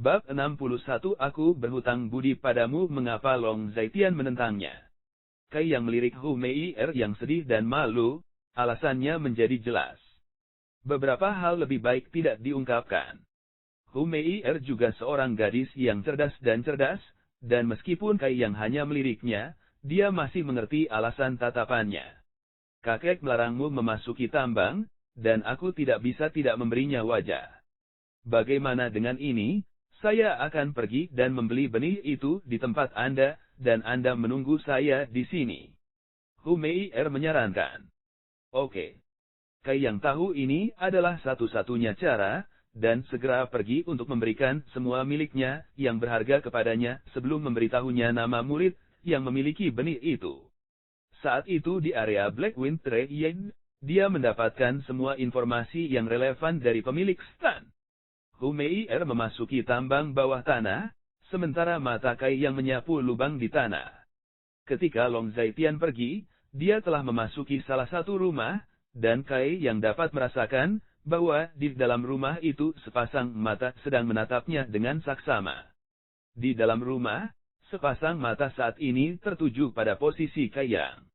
Bab 61 Aku berhutang budi padamu. Mengapa Long Zaitian menentangnya? Kai yang melirik Hu Mei'er yang sedih dan malu, alasannya menjadi jelas. Beberapa hal lebih baik tidak diungkapkan. Hu Mei'er juga seorang gadis yang cerdas, dan meskipun Kai yang hanya meliriknya, dia masih mengerti alasan tatapannya. Kakek melarangmu memasuki tambang, dan aku tidak bisa tidak memberinya wajah. Bagaimana dengan ini? Saya akan pergi dan membeli benih itu di tempat Anda, dan Anda menunggu saya di sini. Hu Mei'er menyarankan. Oke. Kai yang tahu ini adalah satu-satunya cara, dan segera pergi untuk memberikan semua miliknya yang berharga kepadanya sebelum memberitahunya nama murid yang memiliki benih itu. Saat itu di area Blackwind Trade, dia mendapatkan semua informasi yang relevan dari pemilik stan. Hu Mei'er memasuki tambang bawah tanah, sementara mata Kai yang menyapu lubang di tanah. Ketika Long Zaitian pergi, dia telah memasuki salah satu rumah, dan Kai yang dapat merasakan bahwa di dalam rumah itu sepasang mata sedang menatapnya dengan saksama. Di dalam rumah, sepasang mata saat ini tertuju pada posisi Kai Yang.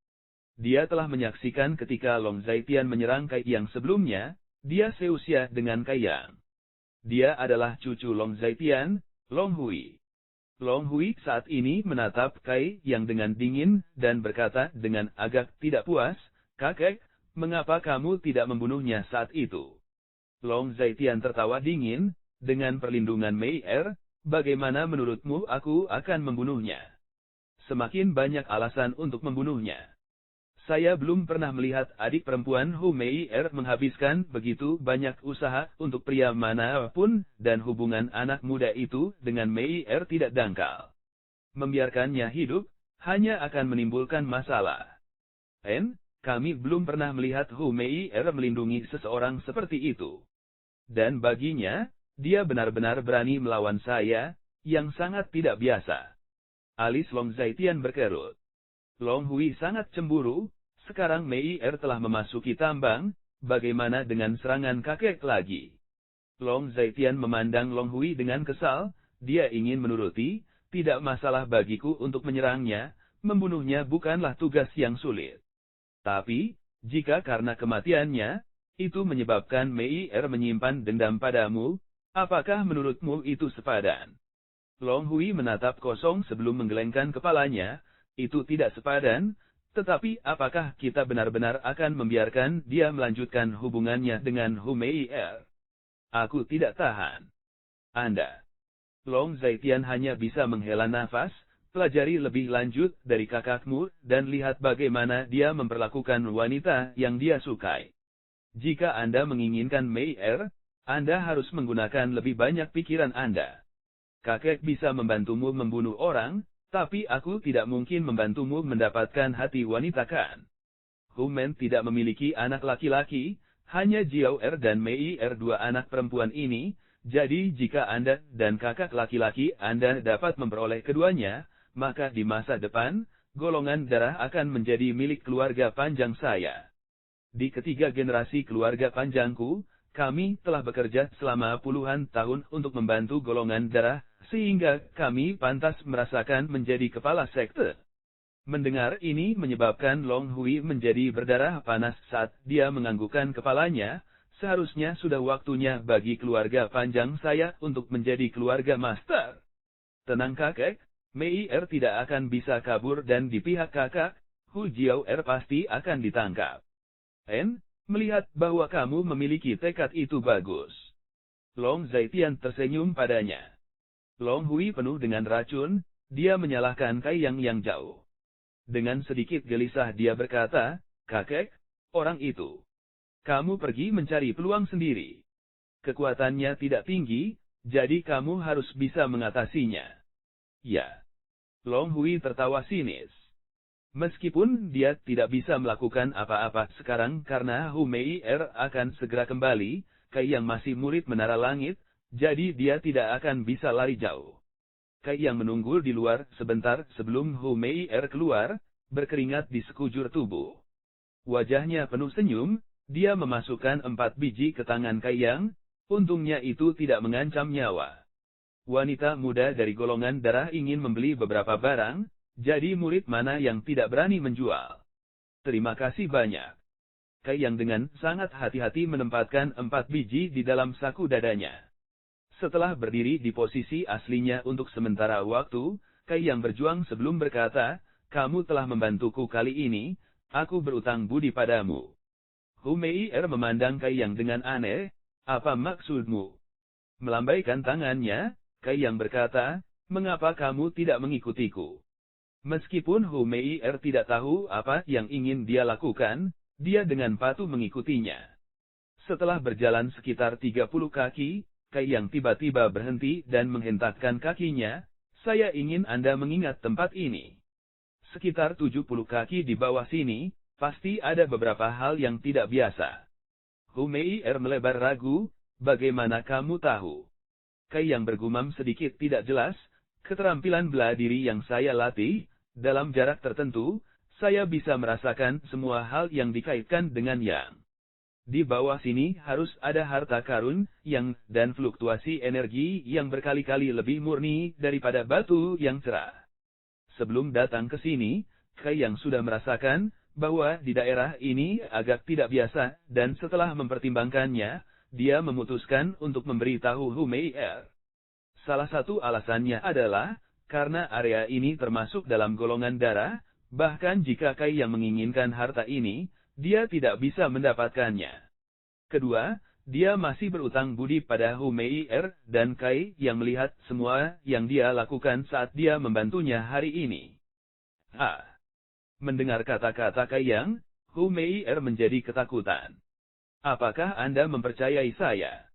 Dia telah menyaksikan ketika Long Zaitian menyerang Kai Yang sebelumnya, dia seusia dengan Kai Yang. Dia adalah cucu Long Zaitian, Long Hui. Long Hui saat ini menatap Kai Yang dengan dingin dan berkata dengan agak tidak puas, "Kakek, mengapa kamu tidak membunuhnya saat itu?" Long Zaitian tertawa dingin, "Dengan perlindungan Mei'er, bagaimana menurutmu aku akan membunuhnya? Semakin banyak alasan untuk membunuhnya. Saya belum pernah melihat adik perempuan Hu Mei'er menghabiskan begitu banyak usaha untuk pria manapun, dan hubungan anak muda itu dengan Mei'er tidak dangkal. Membiarkannya hidup, hanya akan menimbulkan masalah. Kami belum pernah melihat Hu Mei'er melindungi seseorang seperti itu. Dan baginya, dia benar-benar berani melawan saya, yang sangat tidak biasa." Alis Long Zaitian berkerut. Long Hui sangat cemburu. Sekarang Mei'er telah memasuki tambang, bagaimana dengan serangan kakek lagi? Long Zaitian memandang Long Hui dengan kesal, dia ingin menuruti, tidak masalah bagiku untuk menyerangnya, membunuhnya bukanlah tugas yang sulit. Tapi, jika karena kematiannya, itu menyebabkan Mei'er menyimpan dendam padamu, apakah menurutmu itu sepadan? Long Hui menatap kosong sebelum menggelengkan kepalanya, itu tidak sepadan. Tetapi apakah kita benar-benar akan membiarkan dia melanjutkan hubungannya dengan Hu Mei'er? Aku tidak tahan. Anda. Long Zaitian hanya bisa menghela nafas, pelajari lebih lanjut dari kakakmu, dan lihat bagaimana dia memperlakukan wanita yang dia sukai. Jika Anda menginginkan Mei'er, Anda harus menggunakan lebih banyak pikiran Anda. Kakek bisa membantumu membunuh orang, tapi aku tidak mungkin membantumu mendapatkan hati wanita kan? Hu Men tidak memiliki anak laki-laki, hanya Jiao Er dan Mei'er dua anak perempuan ini, jadi jika Anda dan kakak laki-laki Anda dapat memperoleh keduanya, maka di masa depan, golongan darah akan menjadi milik keluarga panjang saya. Di ketiga generasi keluarga panjangku, kami telah bekerja selama puluhan tahun untuk membantu golongan darah, sehingga kami pantas merasakan menjadi kepala sekte. Mendengar ini menyebabkan Long Hui menjadi berdarah panas saat dia menganggukkan kepalanya, seharusnya sudah waktunya bagi keluarga panjang saya untuk menjadi keluarga master. Tenang kakek, Mei'er tidak akan bisa kabur dan di pihak kakak, Hu Jiao Er pasti akan ditangkap. Melihat bahwa kamu memiliki tekad itu bagus. Long Zaitian tersenyum padanya. Long Hui penuh dengan racun, dia menyalahkan Kai yang jauh. Dengan sedikit gelisah dia berkata, "Kakek, orang itu. Kamu pergi mencari peluang sendiri. Kekuatannya tidak tinggi, jadi kamu harus bisa mengatasinya." Ya. Long Hui tertawa sinis. Meskipun dia tidak bisa melakukan apa-apa sekarang karena Hu Mei'er akan segera kembali, Kai yang masih murid Menara Langit, jadi dia tidak akan bisa lari jauh. Kai yang menunggu di luar sebentar sebelum Hu Mei'er keluar, berkeringat di sekujur tubuh. Wajahnya penuh senyum, dia memasukkan 4 biji ke tangan Kai Yang, untungnya itu tidak mengancam nyawa. Wanita muda dari golongan darah ingin membeli beberapa barang, jadi murid mana yang tidak berani menjual? Terima kasih banyak. Kai yang dengan sangat hati-hati menempatkan 4 biji di dalam saku dadanya. Setelah berdiri di posisi aslinya untuk sementara waktu, Kai yang berjuang sebelum berkata, kamu telah membantuku kali ini, aku berutang budi padamu. Hu Mei'er memandang Kai yang dengan aneh, apa maksudmu? Melambaikan tangannya, Kai yang berkata, mengapa kamu tidak mengikutiku? Meskipun Hu Mei'er tidak tahu apa yang ingin dia lakukan, dia dengan patuh mengikutinya. Setelah berjalan sekitar 30 kaki, Kai yang tiba-tiba berhenti dan menghentakkan kakinya, saya ingin Anda mengingat tempat ini. Sekitar 70 kaki di bawah sini, pasti ada beberapa hal yang tidak biasa. Hu Mei'er melebar ragu, bagaimana kamu tahu? Kai yang bergumam sedikit tidak jelas, keterampilan bela diri yang saya latih, dalam jarak tertentu, saya bisa merasakan semua hal yang dikaitkan dengan yang. Di bawah sini harus ada harta karun, yang, dan fluktuasi energi yang berkali-kali lebih murni daripada batu yang cerah. Sebelum datang ke sini, Kai yang sudah merasakan, bahwa di daerah ini agak tidak biasa, dan setelah mempertimbangkannya, dia memutuskan untuk memberitahu Hu Mei'er. Salah satu alasannya adalah, karena area ini termasuk dalam golongan darah, bahkan jika Kai yang menginginkan harta ini, dia tidak bisa mendapatkannya. Kedua, dia masih berutang budi pada Hu Mei'er, dan Kai yang melihat semua yang dia lakukan saat dia membantunya hari ini. Mendengar kata-kata Kai yang, Hu Mei'er menjadi ketakutan. Apakah Anda mempercayai saya?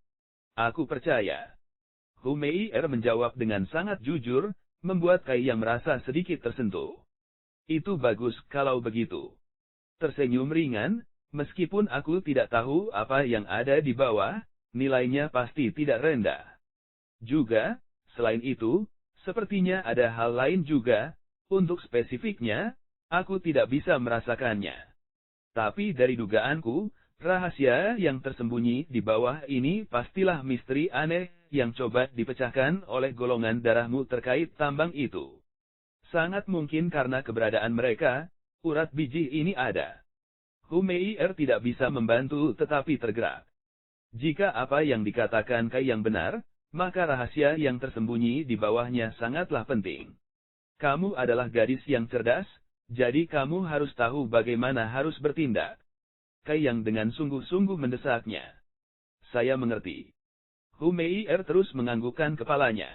Aku percaya. Hu Mei'er menjawab dengan sangat jujur, membuat Kai yang merasa sedikit tersentuh. Itu bagus kalau begitu. Tersenyum ringan, meskipun aku tidak tahu apa yang ada di bawah, nilainya pasti tidak rendah. Juga, selain itu, sepertinya ada hal lain juga, untuk spesifiknya, aku tidak bisa merasakannya. Tapi dari dugaanku, rahasia yang tersembunyi di bawah ini pastilah misteri aneh yang coba dipecahkan oleh golongan darahmu terkait tambang itu. Sangat mungkin karena keberadaan mereka, urat biji ini ada. Hu Mei'er tidak bisa membantu tetapi tergerak. Jika apa yang dikatakan Kai yang benar, maka rahasia yang tersembunyi di bawahnya sangatlah penting. Kamu adalah gadis yang cerdas, jadi kamu harus tahu bagaimana harus bertindak. Kai yang dengan sungguh-sungguh mendesaknya. Saya mengerti. Hu Mei'er terus menganggukkan kepalanya.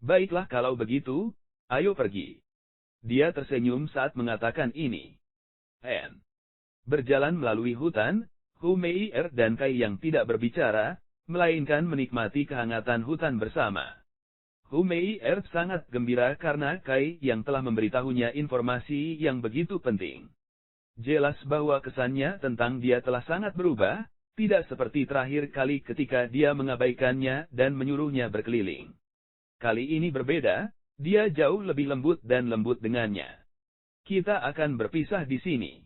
Baiklah kalau begitu, ayo pergi. Dia tersenyum saat mengatakan ini. Berjalan melalui hutan, Hu Mei'er dan Kai yang tidak berbicara, melainkan menikmati kehangatan hutan bersama. Hu Mei'er sangat gembira karena Kai yang telah memberitahunya informasi yang begitu penting. Jelas bahwa kesannya tentang dia telah sangat berubah, tidak seperti terakhir kali ketika dia mengabaikannya dan menyuruhnya berkeliling. Kali ini berbeda, dia jauh lebih lembut dan lembut dengannya. Kita akan berpisah di sini.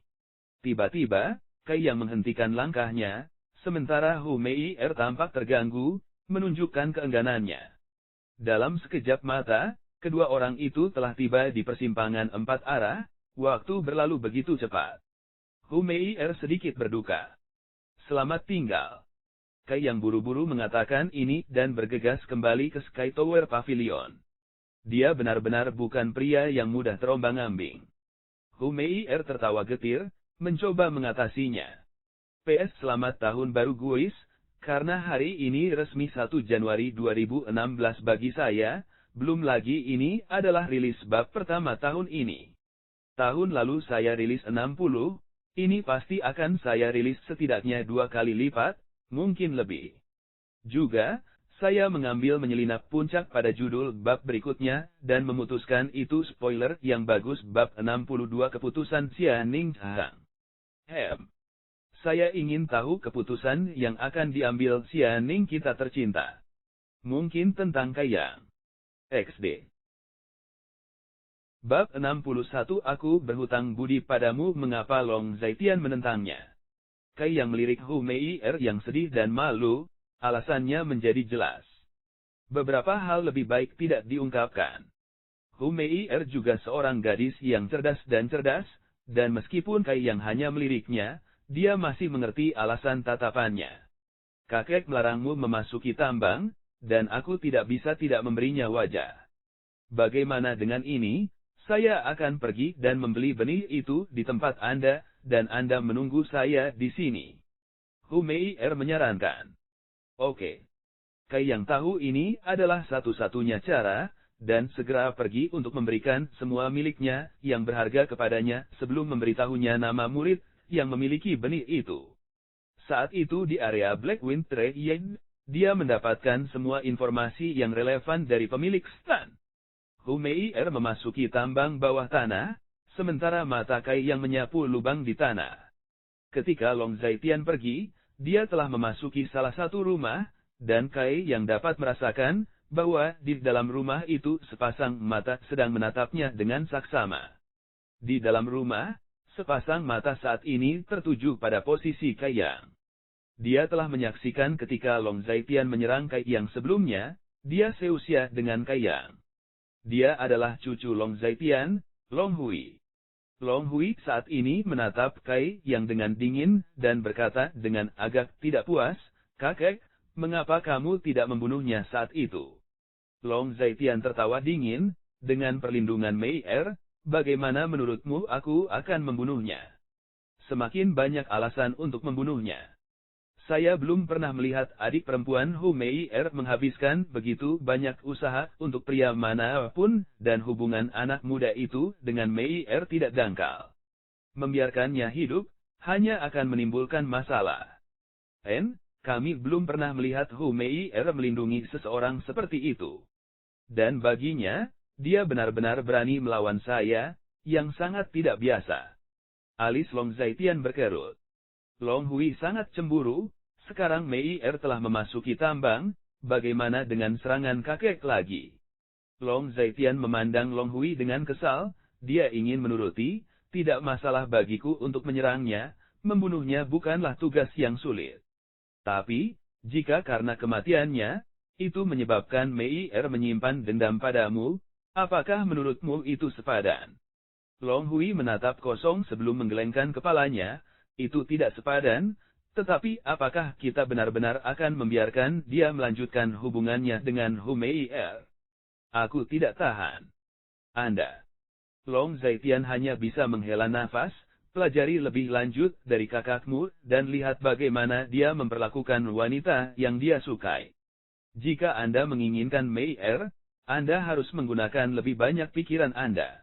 Tiba-tiba, Kai yang menghentikan langkahnya, sementara Hu Mei'er tampak terganggu, menunjukkan keengganannya. Dalam sekejap mata, kedua orang itu telah tiba di persimpangan 4 arah. Waktu berlalu begitu cepat. Hu Mei'er sedikit berduka. Selamat tinggal. Kai yang buru-buru mengatakan ini dan bergegas kembali ke Sky Tower Pavilion. Dia benar-benar bukan pria yang mudah terombang-ambing. Hu Mei'er tertawa getir, mencoba mengatasinya. PS Selamat Tahun Baru guys, karena hari ini resmi 1 Januari 2016 bagi saya, belum lagi ini adalah rilis bab pertama tahun ini. Tahun lalu saya rilis 60, ini pasti akan saya rilis setidaknya 2 kali lipat, mungkin lebih. Juga, saya mengambil menyelinap puncak pada judul bab berikutnya, dan memutuskan itu spoiler yang bagus bab 62 keputusan Xia Ning Hang. Saya ingin tahu keputusan yang akan diambil Xia Ning kita tercinta. Mungkin tentang Kai Yang. XD. Bab 61 Aku berhutang budi padamu. Mengapa Long Zaitian menentangnya? Kai yang melirik Hu Mei'er yang sedih dan malu, alasannya menjadi jelas. Beberapa hal lebih baik tidak diungkapkan. Hu Mei'er juga seorang gadis yang cerdas, dan meskipun Kai yang hanya meliriknya, dia masih mengerti alasan tatapannya. Kakek melarangmu memasuki tambang, dan aku tidak bisa tidak memberinya wajah. Bagaimana dengan ini? Saya akan pergi dan membeli benih itu di tempat Anda, dan Anda menunggu saya di sini. Hu Mei'er menyarankan. Oke. Kai yang tahu ini adalah satu-satunya cara, dan segera pergi untuk memberikan semua miliknya yang berharga kepadanya sebelum memberitahunya nama murid yang memiliki benih itu. Saat itu di area Blackwind Trade, dia mendapatkan semua informasi yang relevan dari pemilik stan. Hu Mei'er memasuki tambang bawah tanah, sementara mata Kai yang menyapu lubang di tanah. Ketika Long Zaitian pergi, dia telah memasuki salah satu rumah, dan Kai yang dapat merasakan bahwa di dalam rumah itu sepasang mata sedang menatapnya dengan saksama. Di dalam rumah, sepasang mata saat ini tertuju pada posisi Kai Yang. Dia telah menyaksikan ketika Long Zaitian menyerang Kai Yang sebelumnya, dia seusia dengan Kai Yang. Dia adalah cucu Long Zaitian, Long Hui. Long Hui saat ini menatap Kai Yang dengan dingin dan berkata dengan agak tidak puas, "Kakek, mengapa kamu tidak membunuhnya saat itu?" Long Zaitian tertawa dingin, "Dengan perlindungan Mei'er, bagaimana menurutmu aku akan membunuhnya? Semakin banyak alasan untuk membunuhnya. Saya belum pernah melihat adik perempuan Hu Mei'er menghabiskan begitu banyak usaha untuk pria manapun, dan hubungan anak muda itu dengan Mei'er tidak dangkal. Membiarkannya hidup, hanya akan menimbulkan masalah. Kami belum pernah melihat Hu Mei'er melindungi seseorang seperti itu. Dan baginya, dia benar-benar berani melawan saya, yang sangat tidak biasa." Alis Long Zaitian berkerut. Long Hui sangat cemburu. Sekarang Mei'er telah memasuki tambang, bagaimana dengan serangan kakek lagi? Long Zaitian memandang Long Hui dengan kesal, dia ingin menuruti, tidak masalah bagiku untuk menyerangnya, membunuhnya bukanlah tugas yang sulit. Tapi, jika karena kematiannya, itu menyebabkan Mei'er menyimpan dendam padamu, apakah menurutmu itu sepadan? Long Hui menatap kosong sebelum menggelengkan kepalanya, itu tidak sepadan. Tetapi apakah kita benar-benar akan membiarkan dia melanjutkan hubungannya dengan Hu Mei'er? Aku tidak tahan. Anda. Long Zaitian hanya bisa menghela nafas, pelajari lebih lanjut dari kakakmu, dan lihat bagaimana dia memperlakukan wanita yang dia sukai. Jika Anda menginginkan Mei'er, Anda harus menggunakan lebih banyak pikiran Anda.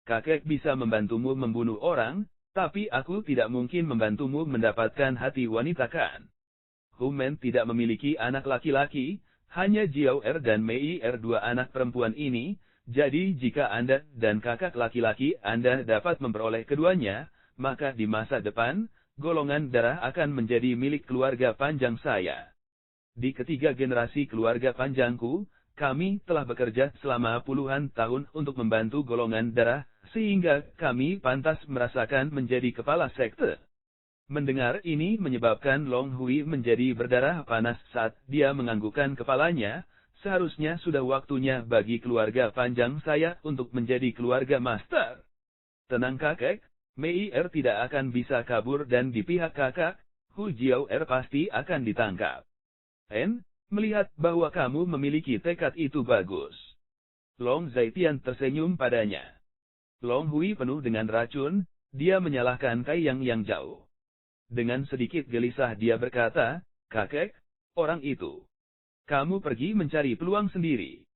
Kakek bisa membantumu membunuh orang, tapi aku tidak mungkin membantumu mendapatkan hati wanita kan? Hu Men tidak memiliki anak laki-laki, hanya Jiao Er dan Mei'er dua anak perempuan ini, jadi jika Anda dan kakak laki-laki Anda dapat memperoleh keduanya, maka di masa depan, golongan darah akan menjadi milik keluarga panjang saya. Di ketiga generasi keluarga panjangku, kami telah bekerja selama puluhan tahun untuk membantu golongan darah, sehingga kami pantas merasakan menjadi kepala sekte. Mendengar ini menyebabkan Long Hui menjadi berdarah panas saat dia menganggukkan kepalanya, seharusnya sudah waktunya bagi keluarga panjang saya untuk menjadi keluarga master. Tenang kakek, Mei'er tidak akan bisa kabur dan di pihak kakak, Hu Jiao Er pasti akan ditangkap. Melihat bahwa kamu memiliki tekad itu bagus. Long Zaitian tersenyum padanya. Long Hui penuh dengan racun, dia menyalahkan Kai yang jauh. Dengan sedikit gelisah dia berkata, "Kakek, orang itu. Kamu pergi mencari peluang sendiri.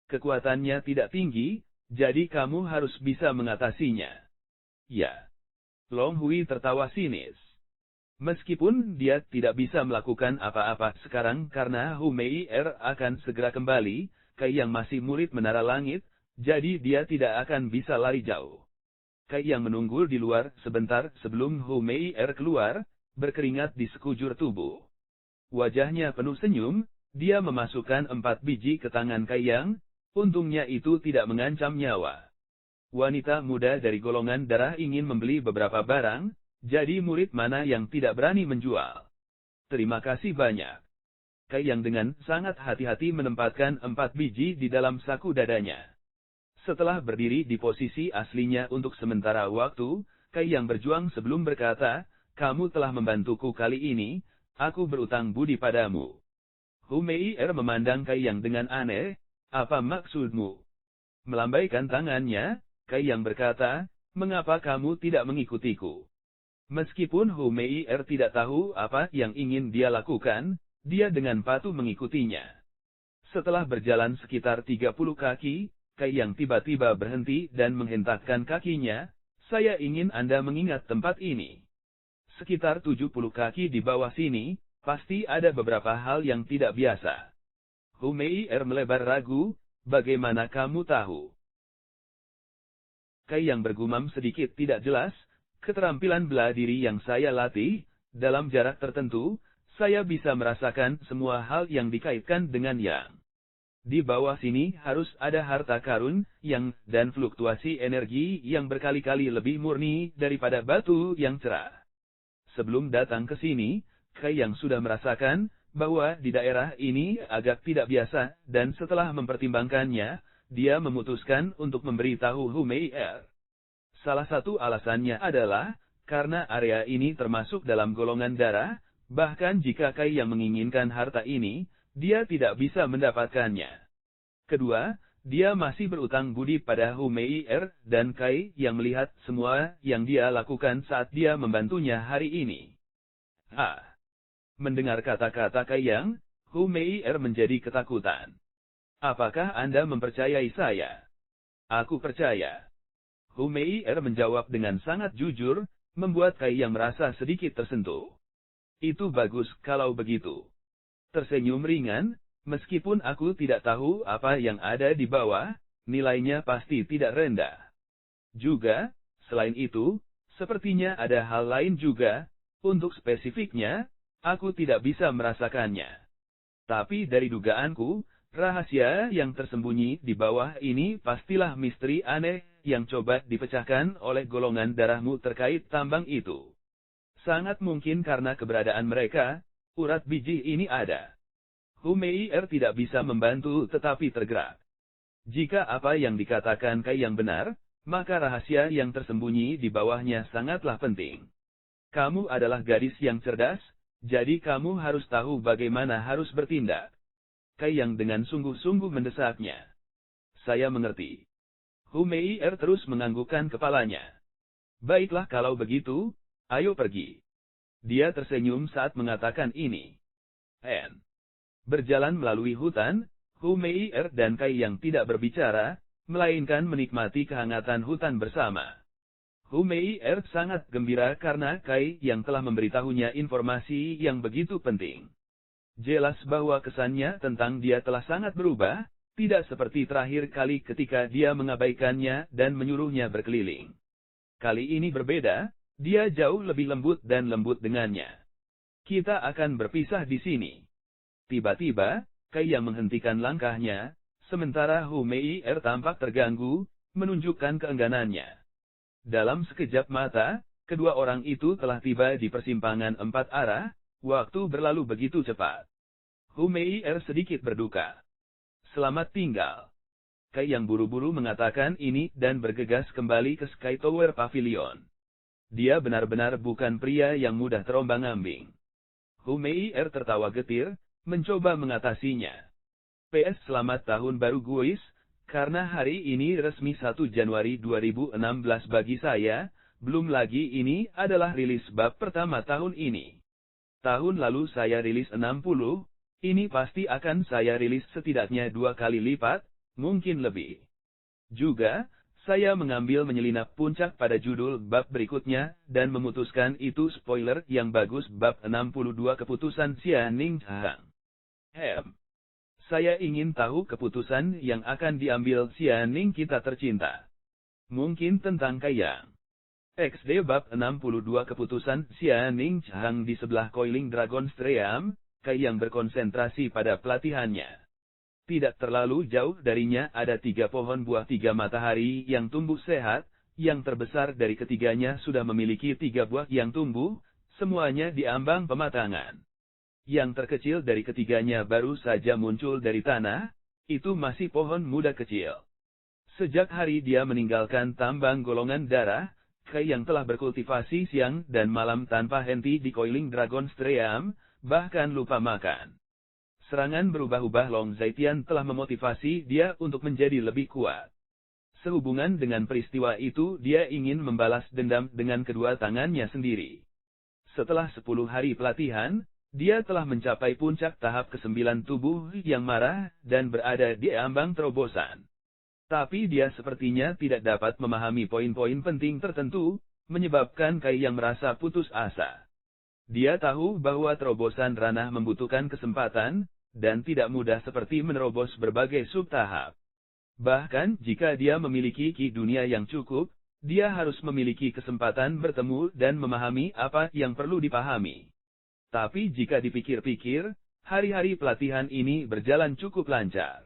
Kekuatannya tidak tinggi, jadi kamu harus bisa mengatasinya." Ya. Long Hui tertawa sinis. Meskipun dia tidak bisa melakukan apa-apa sekarang karena Hu Mei'er akan segera kembali, Kai yang masih murid menara langit, jadi dia tidak akan bisa lari jauh. Kai yang menunggu di luar sebentar sebelum Hu Mei'er keluar, berkeringat di sekujur tubuh. Wajahnya penuh senyum, dia memasukkan 4 biji ke tangan Kai Yang, untungnya itu tidak mengancam nyawa. Wanita muda dari golongan darah ingin membeli beberapa barang, jadi murid mana yang tidak berani menjual? Terima kasih banyak. Kai Yang dengan sangat hati-hati menempatkan 4 biji di dalam saku dadanya. Setelah berdiri di posisi aslinya untuk sementara waktu, Kai Yang berjuang sebelum berkata, "Kamu telah membantuku kali ini, aku berutang budi padamu." Hu Mei'er memandang Kai Yang dengan aneh, "Apa maksudmu?" Melambaikan tangannya, Kai Yang berkata, "Mengapa kamu tidak mengikutiku?" Meskipun Hu Mei'er tidak tahu apa yang ingin dia lakukan, dia dengan patuh mengikutinya. Setelah berjalan sekitar 30 kaki, Kai Yang tiba-tiba berhenti dan menghentakkan kakinya, "Saya ingin Anda mengingat tempat ini. Sekitar 70 kaki di bawah sini, pasti ada beberapa hal yang tidak biasa." Hu Mei'er melebar ragu, "Bagaimana kamu tahu?" Kai Yang bergumam sedikit tidak jelas, "Keterampilan bela diri yang saya latih, dalam jarak tertentu, saya bisa merasakan semua hal yang dikaitkan dengan yang. Di bawah sini harus ada harta karun, yang, dan fluktuasi energi yang berkali-kali lebih murni daripada batu yang cerah." Sebelum datang ke sini, Kai Yang sudah merasakan bahwa di daerah ini agak tidak biasa, dan setelah mempertimbangkannya, dia memutuskan untuk memberitahu Hu Mei'er. Salah satu alasannya adalah, karena area ini termasuk dalam golongan darah, bahkan jika Kai Yang menginginkan harta ini, dia tidak bisa mendapatkannya. Kedua, dia masih berutang budi pada Hu Mei'er, dan Kai Yang melihat semua yang dia lakukan saat dia membantunya hari ini. Mendengar kata-kata Kai Yang, Hu Mei'er menjadi ketakutan. "Apakah Anda mempercayai saya?" "Aku percaya." Hu Mei'er menjawab dengan sangat jujur, membuat Kai Yang merasa sedikit tersentuh. "Itu bagus kalau begitu." Tersenyum ringan, "Meskipun aku tidak tahu apa yang ada di bawah, nilainya pasti tidak rendah. Juga, selain itu, sepertinya ada hal lain juga, untuk spesifiknya, aku tidak bisa merasakannya. Tapi dari dugaanku, rahasia yang tersembunyi di bawah ini pastilah misteri aneh yang coba dipecahkan oleh golongan darahmu terkait tambang itu. Sangat mungkin karena keberadaan mereka, urat biji ini ada." Hu Mei'er tidak bisa membantu tetapi tergerak. Jika apa yang dikatakan Kai Yang benar, maka rahasia yang tersembunyi di bawahnya sangatlah penting. "Kamu adalah gadis yang cerdas, jadi kamu harus tahu bagaimana harus bertindak." Kai Yang dengan sungguh-sungguh mendesaknya. "Saya mengerti." Hu Mei'er terus menganggukkan kepalanya. "Baiklah kalau begitu, ayo pergi." Dia tersenyum saat mengatakan ini. Berjalan melalui hutan, Hu Mei'er dan Kai Yang tidak berbicara, melainkan menikmati kehangatan hutan bersama. Hu Mei'er sangat gembira karena Kai Yang telah memberitahunya informasi yang begitu penting. Jelas bahwa kesannya tentang dia telah sangat berubah, tidak seperti terakhir kali ketika dia mengabaikannya dan menyuruhnya berkeliling. Kali ini berbeda, dia jauh lebih lembut dan lembut dengannya. "Kita akan berpisah di sini." Tiba-tiba, Kai Yang menghentikan langkahnya, sementara Hu Mei'er tampak terganggu, menunjukkan keengganannya. Dalam sekejap mata, kedua orang itu telah tiba di persimpangan 4 arah, waktu berlalu begitu cepat. Hu Mei'er sedikit berduka. "Selamat tinggal." Kai Yang buru-buru mengatakan ini dan bergegas kembali ke Sky Tower Pavilion. Dia benar-benar bukan pria yang mudah terombang-ambing. Hu Mei'er tertawa getir, mencoba mengatasinya. "PS Selamat Tahun Baru guys, karena hari ini resmi 1 Januari 2016 bagi saya, belum lagi ini adalah rilis bab pertama tahun ini. Tahun lalu saya rilis 60, ini pasti akan saya rilis setidaknya 2 kali lipat, mungkin lebih. Juga, saya mengambil menyelinap puncak pada judul bab berikutnya, dan memutuskan itu spoiler yang bagus bab 62 keputusan Xia Ning Chang. Saya ingin tahu keputusan yang akan diambil Xia Ning kita tercinta. Mungkin tentang Kai Yang. XD bab 62 keputusan Xia Ning Chang." Di sebelah Coiling Dragon Stream, Kai Yang berkonsentrasi pada pelatihannya. Tidak terlalu jauh darinya ada 3 pohon buah 3 matahari yang tumbuh sehat, yang terbesar dari ketiganya sudah memiliki 3 buah yang tumbuh, semuanya di ambang pematangan. yang terkecil dari ketiganya baru saja muncul dari tanah, itu masih pohon muda kecil. Sejak hari dia meninggalkan tambang golongan darah, Kai yang telah berkultivasi siang dan malam tanpa henti di Coiling Dragon Stream, bahkan lupa makan. Serangan berubah-ubah Long Zaitian telah memotivasi dia untuk menjadi lebih kuat. Sehubungan dengan peristiwa itu dia ingin membalas dendam dengan kedua tangannya sendiri. Setelah 10 hari pelatihan, dia telah mencapai puncak tahap ke-9 tubuh yang marah dan berada di ambang terobosan. Tapi dia sepertinya tidak dapat memahami poin-poin penting tertentu, menyebabkan Kai yang merasa putus asa. Dia tahu bahwa terobosan ranah membutuhkan kesempatan, dan tidak mudah seperti menerobos berbagai sub-tahap. Bahkan jika dia memiliki ki dunia yang cukup, dia harus memiliki kesempatan bertemu dan memahami apa yang perlu dipahami. Tapi jika dipikir-pikir, hari-hari pelatihan ini berjalan cukup lancar.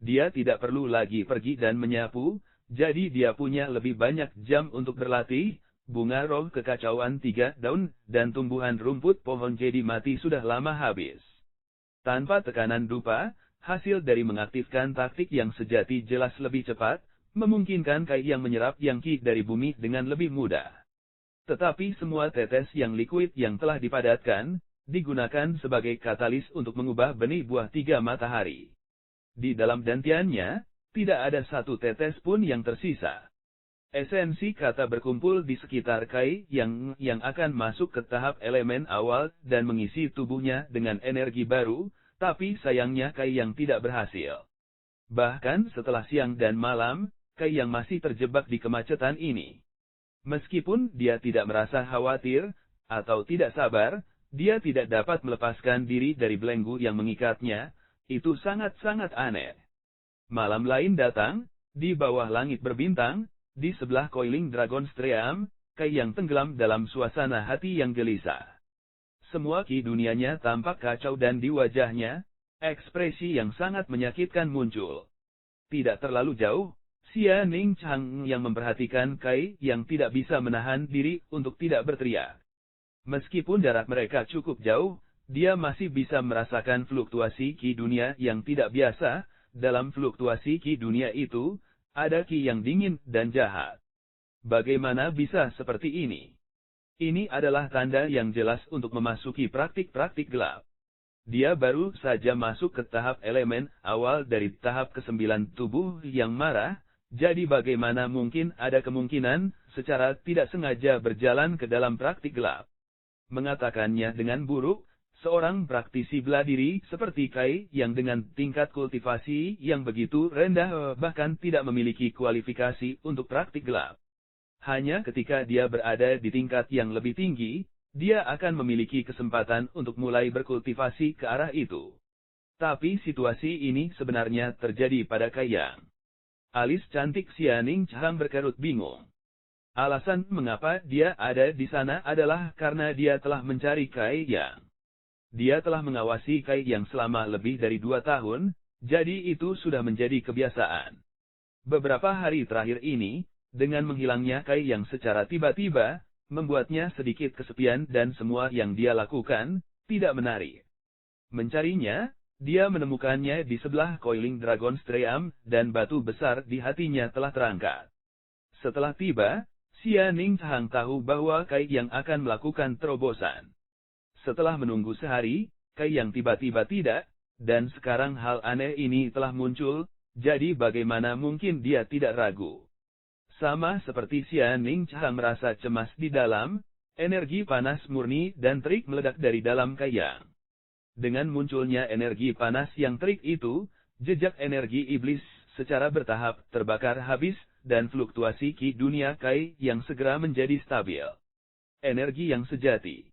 Dia tidak perlu lagi pergi dan menyapu, jadi dia punya lebih banyak jam untuk berlatih. Bunga roh kekacauan 3 daun, dan tumbuhan rumput pohon jadi mati sudah lama habis. Tanpa tekanan dupa, hasil dari mengaktifkan taktik yang sejati jelas lebih cepat, memungkinkan Kai yang menyerap yang ki dari bumi dengan lebih mudah. Tetapi semua tetes yang liquid yang telah dipadatkan, digunakan sebagai katalis untuk mengubah benih buah 3 matahari. Di dalam dantiannya, tidak ada satu tetes pun yang tersisa. Esensi kata berkumpul di sekitar Kai yang akan masuk ke tahap elemen awal dan mengisi tubuhnya dengan energi baru, tapi sayangnya Kai yang tidak berhasil. Bahkan setelah siang dan malam, Kai yang masih terjebak di kemacetan ini. Meskipun dia tidak merasa khawatir, atau tidak sabar, dia tidak dapat melepaskan diri dari belenggu yang mengikatnya, itu sangat-sangat aneh. Malam lain datang, di bawah langit berbintang, di sebelah Coiling Dragon Stream, Kai yang tenggelam dalam suasana hati yang gelisah. Semua ki dunianya tampak kacau dan di wajahnya, ekspresi yang sangat menyakitkan muncul. Tidak terlalu jauh, Xia Ning Chang yang memperhatikan Kai yang tidak bisa menahan diri untuk tidak berteriak. Meskipun jarak mereka cukup jauh, dia masih bisa merasakan fluktuasi ki dunia yang tidak biasa. Dalam fluktuasi ki dunia itu, ada ki yang dingin dan jahat. Bagaimana bisa seperti ini? Ini adalah tanda yang jelas untuk memasuki praktik-praktik gelap. Dia baru saja masuk ke tahap elemen awal dari tahap ke-9 tubuh yang marah, jadi bagaimana mungkin ada kemungkinan secara tidak sengaja berjalan ke dalam praktik gelap. Mengatakannya dengan buruk, seorang praktisi bela diri seperti Kai yang dengan tingkat kultivasi yang begitu rendah bahkan tidak memiliki kualifikasi untuk praktik gelap. Hanya ketika dia berada di tingkat yang lebih tinggi, dia akan memiliki kesempatan untuk mulai berkultivasi ke arah itu. Tapi situasi ini sebenarnya terjadi pada Kai Yang. Alis cantik Xia Ning Chang berkerut bingung. Alasan mengapa dia ada di sana adalah karena dia telah mencari Kai Yang. Dia telah mengawasi Kai Yang selama lebih dari 2 tahun, jadi itu sudah menjadi kebiasaan. Beberapa hari terakhir ini, dengan menghilangnya Kai Yang secara tiba-tiba, membuatnya sedikit kesepian dan semua yang dia lakukan, tidak menarik. Mencarinya, dia menemukannya di sebelah Coiling Dragon Stream, dan batu besar di hatinya telah terangkat. Setelah tiba, Xia Ning Chang tahu bahwa Kai Yang akan melakukan terobosan. Setelah menunggu sehari, Kai Yang tiba-tiba tidak, dan sekarang hal aneh ini telah muncul, jadi bagaimana mungkin dia tidak ragu. Sama seperti Xia Ning Chang merasa cemas di dalam, energi panas murni dan terik meledak dari dalam Kai Yang. Dengan munculnya energi panas yang terik itu, jejak energi iblis secara bertahap terbakar habis, dan fluktuasi ki dunia Kai Yang segera menjadi stabil. Energi yang sejati.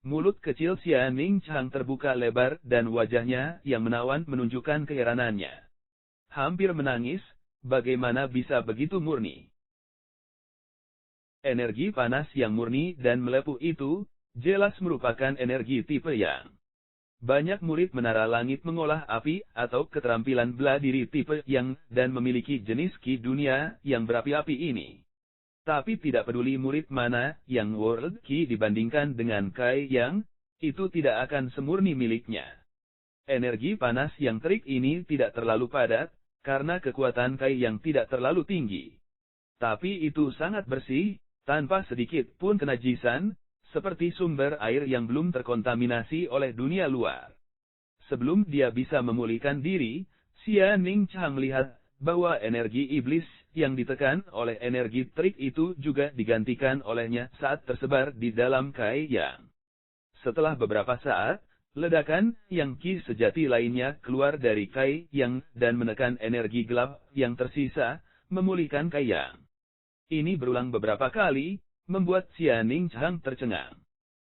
Mulut kecil Xia Ning Chang terbuka lebar dan wajahnya yang menawan menunjukkan keheranannya. Hampir menangis, bagaimana bisa begitu murni? Energi panas yang murni dan melepuh itu, jelas merupakan energi tipe Yang. Banyak murid menara langit mengolah api atau keterampilan bela diri tipe Yang dan memiliki jenis ki dunia yang berapi-api ini. Tapi tidak peduli murid mana yang World Ki dibandingkan dengan Kai Yang, itu tidak akan semurni miliknya. Energi panas yang terik ini tidak terlalu padat, karena kekuatan Kai yang tidak terlalu tinggi. Tapi itu sangat bersih, tanpa sedikit pun kenajisan, seperti sumber air yang belum terkontaminasi oleh dunia luar. Sebelum dia bisa memulihkan diri, Xia Ning Chang melihat bahwa energi iblis yang ditekan oleh energi terik itu juga digantikan olehnya saat tersebar di dalam Kai Yang. Setelah beberapa saat, ledakan yang Qi sejati lainnya keluar dari Kai Yang dan menekan energi gelap yang tersisa, memulihkan Kai Yang. Ini berulang beberapa kali, membuat Xia Ning Chang tercengang.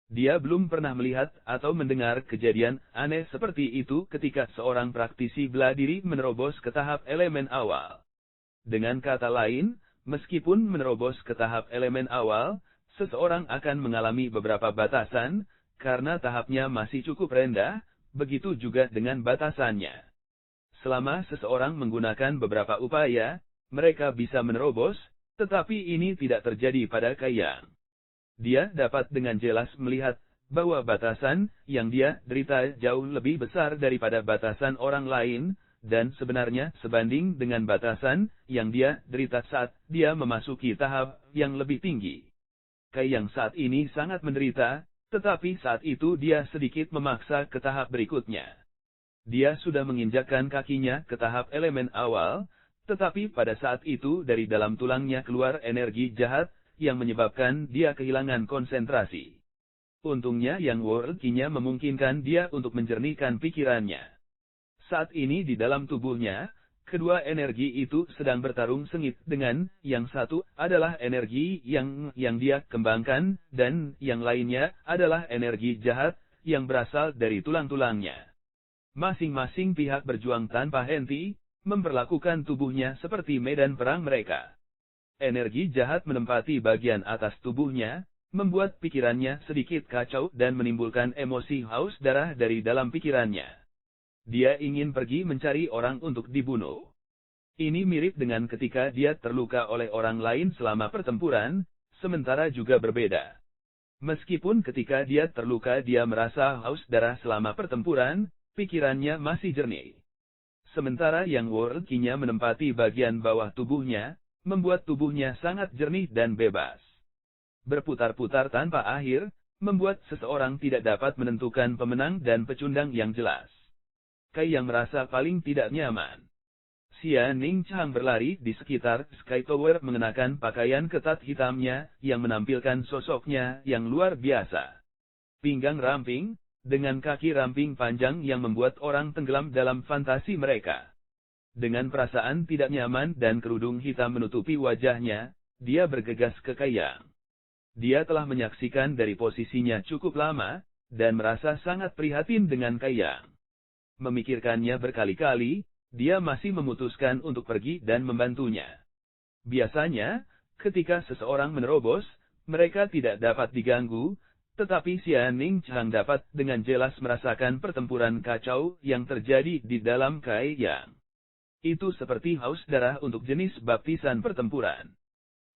Dia belum pernah melihat atau mendengar kejadian aneh seperti itu ketika seorang praktisi bela diri menerobos ke tahap elemen awal. Dengan kata lain, meskipun menerobos ke tahap elemen awal, seseorang akan mengalami beberapa batasan, karena tahapnya masih cukup rendah, begitu juga dengan batasannya. Selama seseorang menggunakan beberapa upaya, mereka bisa menerobos, tetapi ini tidak terjadi pada Kai Yang. Dia dapat dengan jelas melihat bahwa batasan yang dia derita jauh lebih besar daripada batasan orang lain, dan sebenarnya sebanding dengan batasan yang dia derita saat dia memasuki tahap yang lebih tinggi. Kai Yang saat ini sangat menderita, tetapi saat itu dia sedikit memaksa ke tahap berikutnya. Dia sudah menginjakkan kakinya ke tahap elemen awal, tetapi pada saat itu dari dalam tulangnya keluar energi jahat, yang menyebabkan dia kehilangan konsentrasi. Untungnya Yang World Qi-nya memungkinkan dia untuk menjernihkan pikirannya. Saat ini di dalam tubuhnya, kedua energi itu sedang bertarung sengit dengan, yang satu adalah energi yang dia kembangkan, dan yang lainnya adalah energi jahat, yang berasal dari tulang-tulangnya. Masing-masing pihak berjuang tanpa henti, memperlakukan tubuhnya seperti medan perang mereka. Energi jahat menempati bagian atas tubuhnya, membuat pikirannya sedikit kacau dan menimbulkan emosi haus darah dari dalam pikirannya. Dia ingin pergi mencari orang untuk dibunuh. Ini mirip dengan ketika dia terluka oleh orang lain selama pertempuran, sementara juga berbeda. Meskipun ketika dia terluka dia merasa haus darah selama pertempuran, pikirannya masih jernih. Sementara Yang World Qi-nya menempati bagian bawah tubuhnya, membuat tubuhnya sangat jernih dan bebas. Berputar-putar tanpa akhir, membuat seseorang tidak dapat menentukan pemenang dan pecundang yang jelas. Kai Yang merasa paling tidak nyaman. Xia Ning Chang berlari di sekitar Sky Tower mengenakan pakaian ketat hitamnya, yang menampilkan sosoknya yang luar biasa. Pinggang ramping, dengan kaki ramping panjang yang membuat orang tenggelam dalam fantasi mereka. Dengan perasaan tidak nyaman dan kerudung hitam menutupi wajahnya, dia bergegas ke Kai Yang. Dia telah menyaksikan dari posisinya cukup lama, dan merasa sangat prihatin dengan Kai Yang. Memikirkannya berkali-kali, dia masih memutuskan untuk pergi dan membantunya. Biasanya, ketika seseorang menerobos, mereka tidak dapat diganggu, tetapi Xia Ning Chang dapat dengan jelas merasakan pertempuran kacau yang terjadi di dalam Kai Yang. Itu seperti haus darah untuk jenis baptisan pertempuran.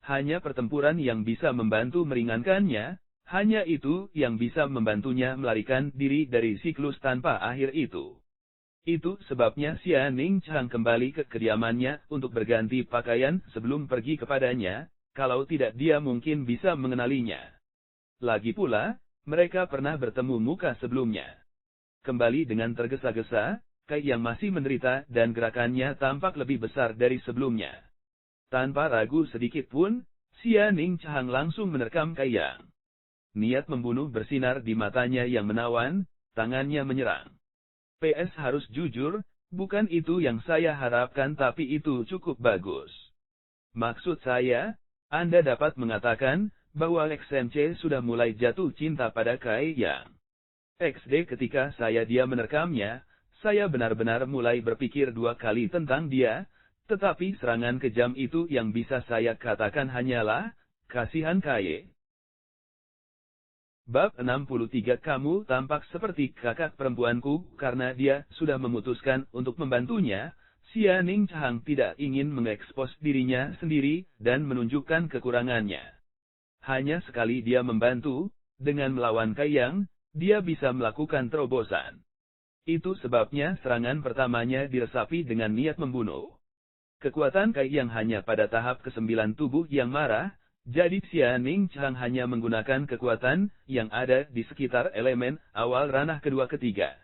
Hanya pertempuran yang bisa membantu meringankannya, hanya itu yang bisa membantunya melarikan diri dari siklus tanpa akhir itu. Itu sebabnya Xia Ning Chang kembali ke kediamannya untuk berganti pakaian sebelum pergi kepadanya, kalau tidak dia mungkin bisa mengenalinya. Lagi pula, mereka pernah bertemu muka sebelumnya. Kembali dengan tergesa-gesa, Kai Yang masih menderita dan gerakannya tampak lebih besar dari sebelumnya. Tanpa ragu sedikit pun, Xia Ning Chang langsung menerkam Kai Yang. Niat membunuh bersinar di matanya yang menawan, tangannya menyerang. PS harus jujur, bukan itu yang saya harapkan tapi itu cukup bagus. Maksud saya, Anda dapat mengatakan, bahwa XMC sudah mulai jatuh cinta pada Kai Yang. XD ketika dia menerkamnya, saya benar-benar mulai berpikir dua kali tentang dia, tetapi serangan kejam itu yang bisa saya katakan hanyalah, kasihan Kai. Bab 63 Kamu tampak seperti kakak perempuanku, karena dia sudah memutuskan untuk membantunya, Xia Ning Chang tidak ingin mengekspos dirinya sendiri, dan menunjukkan kekurangannya. Hanya sekali dia membantu, dengan melawan Kai Yang, dia bisa melakukan terobosan. Itu sebabnya serangan pertamanya diresapi dengan niat membunuh. Kekuatan Kai yang hanya pada tahap ke-9 tubuh yang marah, jadi Xia Ning Chang hanya menggunakan kekuatan yang ada di sekitar elemen awal ranah kedua-ketiga.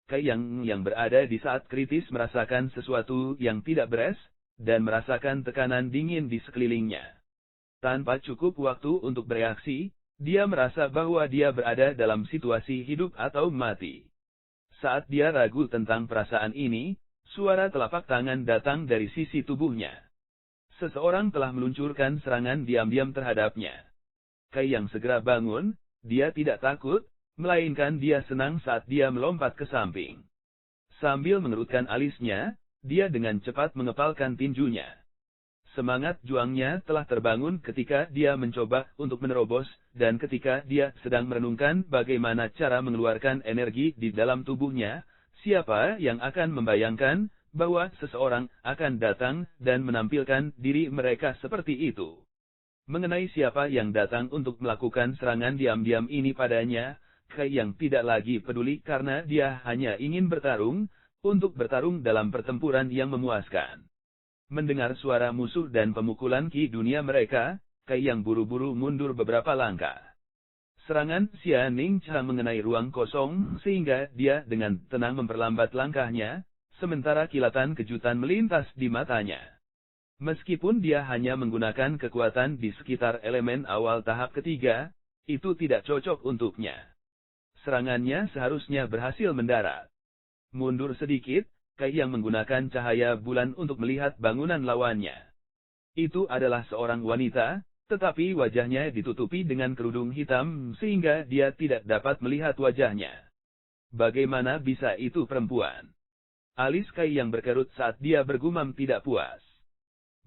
Kai yang berada di saat kritis merasakan sesuatu yang tidak beres, dan merasakan tekanan dingin di sekelilingnya. Tanpa cukup waktu untuk bereaksi, dia merasa bahwa dia berada dalam situasi hidup atau mati. Saat dia ragu tentang perasaan ini, suara telapak tangan datang dari sisi tubuhnya. Seseorang telah meluncurkan serangan diam-diam terhadapnya. Kai yang segera bangun, dia tidak takut, melainkan dia senang saat dia melompat ke samping. Sambil mengerutkan alisnya, dia dengan cepat mengepalkan tinjunya. Semangat juangnya telah terbangun ketika dia mencoba untuk menerobos, dan ketika dia sedang merenungkan bagaimana cara mengeluarkan energi di dalam tubuhnya, siapa yang akan membayangkan bahwa seseorang akan datang dan menampilkan diri mereka seperti itu. Mengenai siapa yang datang untuk melakukan serangan diam-diam ini padanya, Kai yang tidak lagi peduli karena dia hanya ingin bertarung, untuk bertarung dalam pertempuran yang memuaskan. Mendengar suara musuh dan pemukulan ki dunia mereka, Kai yang buru-buru mundur beberapa langkah. Serangan Xia Ning Chang mengenai ruang kosong sehingga dia dengan tenang memperlambat langkahnya, sementara kilatan kejutan melintas di matanya. Meskipun dia hanya menggunakan kekuatan di sekitar elemen awal tahap ketiga, itu tidak cocok untuknya. Serangannya seharusnya berhasil mendarat. Mundur sedikit, Kai yang menggunakan cahaya bulan untuk melihat bangunan lawannya. Itu adalah seorang wanita, tetapi wajahnya ditutupi dengan kerudung hitam sehingga dia tidak dapat melihat wajahnya. Bagaimana bisa itu perempuan? Alis Kai yang berkerut saat dia bergumam tidak puas.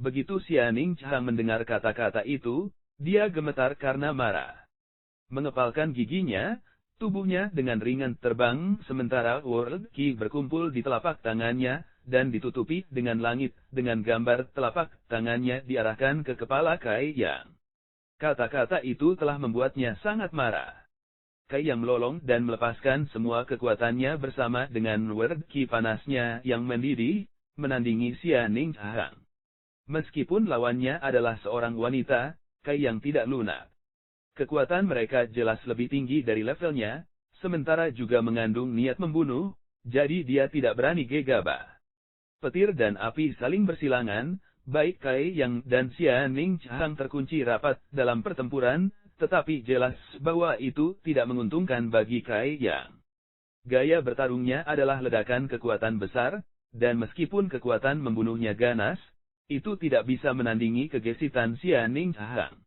Begitu Xia Ning Chang mendengar kata-kata itu, dia gemetar karena marah. Mengepalkan giginya, tubuhnya dengan ringan terbang sementara World Ki berkumpul di telapak tangannya, dan ditutupi dengan langit, dengan gambar telapak tangannya diarahkan ke kepala Kai Yang. Kata-kata itu telah membuatnya sangat marah. Kai yang melolong dan melepaskan semua kekuatannya bersama dengan Word Ki panasnya yang mendidih, menandingi Xia Ning Chang. Meskipun lawannya adalah seorang wanita, Kai yang tidak lunak. Kekuatan mereka jelas lebih tinggi dari levelnya, sementara juga mengandung niat membunuh, jadi dia tidak berani gegabah. Petir dan api saling bersilangan, baik Kai yang dan Xia Ning Chang terkunci rapat dalam pertempuran, tetapi jelas bahwa itu tidak menguntungkan bagi Kai Yang. Gaya bertarungnya adalah ledakan kekuatan besar, dan meskipun kekuatan membunuhnya ganas, itu tidak bisa menandingi kegesitan Xia Ning Chang.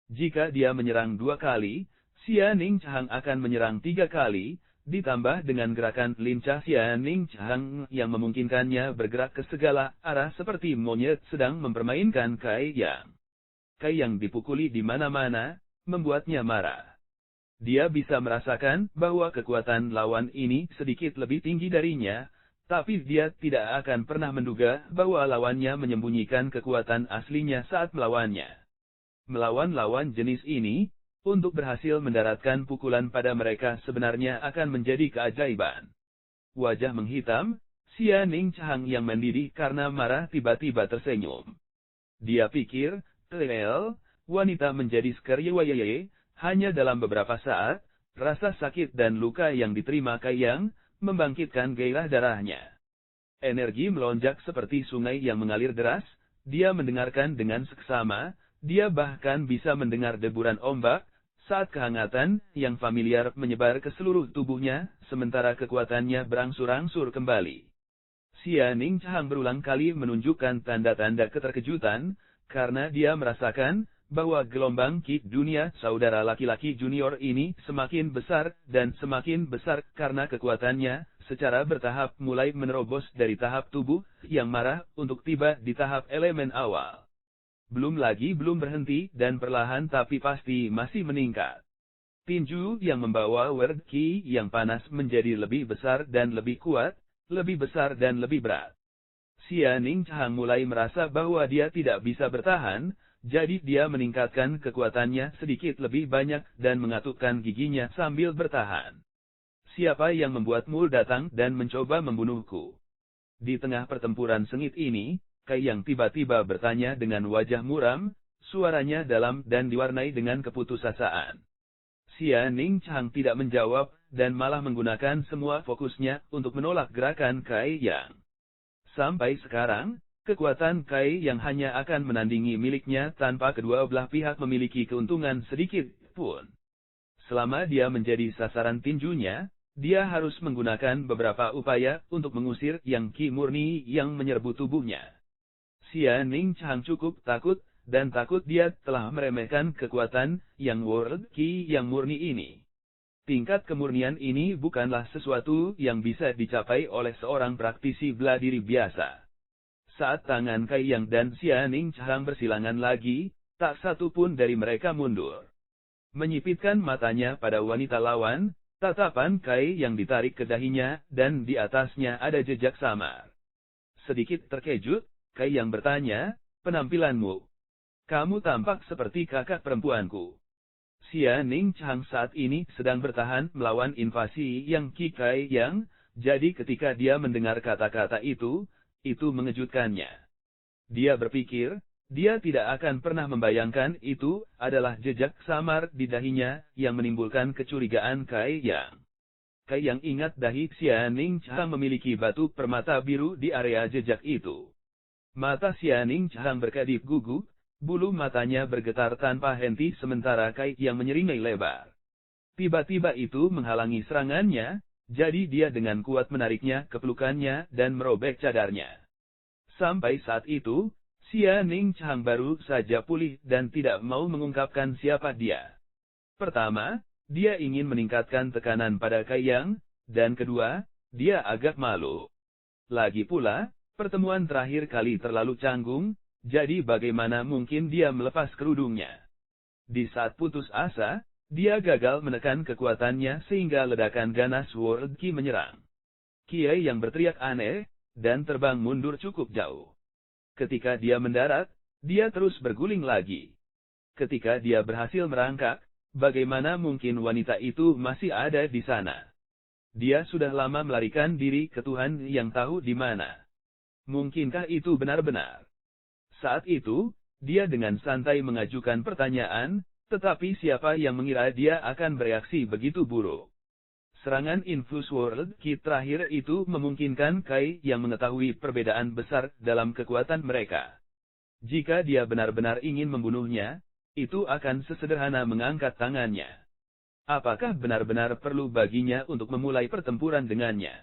Jika dia menyerang 2 kali, Xia Ning Chang akan menyerang 3 kali, ditambah dengan gerakan lincah Xia Ning Chang yang memungkinkannya bergerak ke segala arah seperti monyet sedang mempermainkan Kai Yang. Kai Yang dipukuli di mana-mana, membuatnya marah. Dia bisa merasakan bahwa kekuatan lawan ini sedikit lebih tinggi darinya, tapi dia tidak akan pernah menduga bahwa lawannya menyembunyikan kekuatan aslinya saat melawannya. Melawan lawan jenis ini, untuk berhasil mendaratkan pukulan pada mereka sebenarnya akan menjadi keajaiban. Wajah menghitam, Xia Ning Chang yang mendidih karena marah tiba-tiba tersenyum. Dia pikir, wanita menjadi skeryewaye, hanya dalam beberapa saat, rasa sakit dan luka yang diterima Kai Yang, membangkitkan gairah darahnya. Energi melonjak seperti sungai yang mengalir deras, dia mendengarkan dengan seksama, dia bahkan bisa mendengar deburan ombak, saat kehangatan yang familiar menyebar ke seluruh tubuhnya, sementara kekuatannya berangsur-angsur kembali. Xia Ning Chang berulang kali menunjukkan tanda-tanda keterkejutan, karena dia merasakan bahwa gelombang ki dunia saudara laki-laki junior ini semakin besar dan semakin besar karena kekuatannya secara bertahap mulai menerobos dari tahap tubuh yang marah untuk tiba di tahap elemen awal. Belum berhenti dan perlahan tapi pasti masih meningkat. Tinju yang membawa Word Ki yang panas menjadi lebih besar dan lebih kuat, lebih besar dan lebih berat. Xia Ning Chang mulai merasa bahwa dia tidak bisa bertahan, jadi dia meningkatkan kekuatannya sedikit lebih banyak dan mengatupkan giginya sambil bertahan. Siapa yang membuatmu datang dan mencoba membunuhku? Di tengah pertempuran sengit ini, Kai yang tiba-tiba bertanya dengan wajah muram, suaranya dalam dan diwarnai dengan keputusasaan. Xia Ning Chang tidak menjawab, dan malah menggunakan semua fokusnya untuk menolak gerakan Kai Yang. Sampai sekarang, kekuatan Kai Yang hanya akan menandingi miliknya tanpa kedua belah pihak memiliki keuntungan sedikit pun. Selama dia menjadi sasaran tinjunya, dia harus menggunakan beberapa upaya untuk mengusir Yang Qi murni yang menyerbu tubuhnya. Xia Ning Chang cukup takut, dan takut dia telah meremehkan kekuatan Yang World Qi yang murni ini. Tingkat kemurnian ini bukanlah sesuatu yang bisa dicapai oleh seorang praktisi bela diri biasa. Saat tangan Kai Yang dan Xia Ning Chang bersilangan lagi, tak satu pun dari mereka mundur. Menyipitkan matanya pada wanita lawan, tatapan Kai Yang ditarik ke dahinya, dan di atasnya ada jejak samar. Sedikit terkejut, Kai Yang bertanya, penampilanmu. Kamu tampak seperti kakak perempuanku. Xia Ning Chang saat ini sedang bertahan melawan invasi Yang Qi Kai Yang, jadi ketika dia mendengar kata-kata itu mengejutkannya. Dia berpikir, dia tidak akan pernah membayangkan itu adalah jejak samar di dahinya yang menimbulkan kecurigaan Kai Yang. Kai Yang ingat dahi Xia Ning Chang memiliki batu permata biru di area jejak itu. Mata Xia Ning Chang berkedip gugup, bulu matanya bergetar tanpa henti sementara Kai Yang menyeringai lebar. Tiba-tiba itu menghalangi serangannya, jadi dia dengan kuat menariknya ke pelukannya dan merobek cadarnya. Sampai saat itu, Xia Ning Chang baru saja pulih dan tidak mau mengungkapkan siapa dia. Pertama, dia ingin meningkatkan tekanan pada Kai Yang, dan kedua, dia agak malu. Lagi pula, pertemuan terakhir kali terlalu canggung, jadi bagaimana mungkin dia melepas kerudungnya? Di saat putus asa, dia gagal menekan kekuatannya sehingga ledakan ganas World Qi menyerang. Kiai yang berteriak aneh, dan terbang mundur cukup jauh. Ketika dia mendarat, dia terus berguling lagi. Ketika dia berhasil merangkak, bagaimana mungkin wanita itu masih ada di sana? Dia sudah lama melarikan diri ke Tuhan yang tahu di mana. Mungkinkah itu benar-benar? Saat itu, dia dengan santai mengajukan pertanyaan, tetapi siapa yang mengira dia akan bereaksi begitu buruk? Serangan Infus World Qi terakhir itu memungkinkan Kai yang mengetahui perbedaan besar dalam kekuatan mereka. Jika dia benar-benar ingin membunuhnya, itu akan sesederhana mengangkat tangannya. Apakah benar-benar perlu baginya untuk memulai pertempuran dengannya?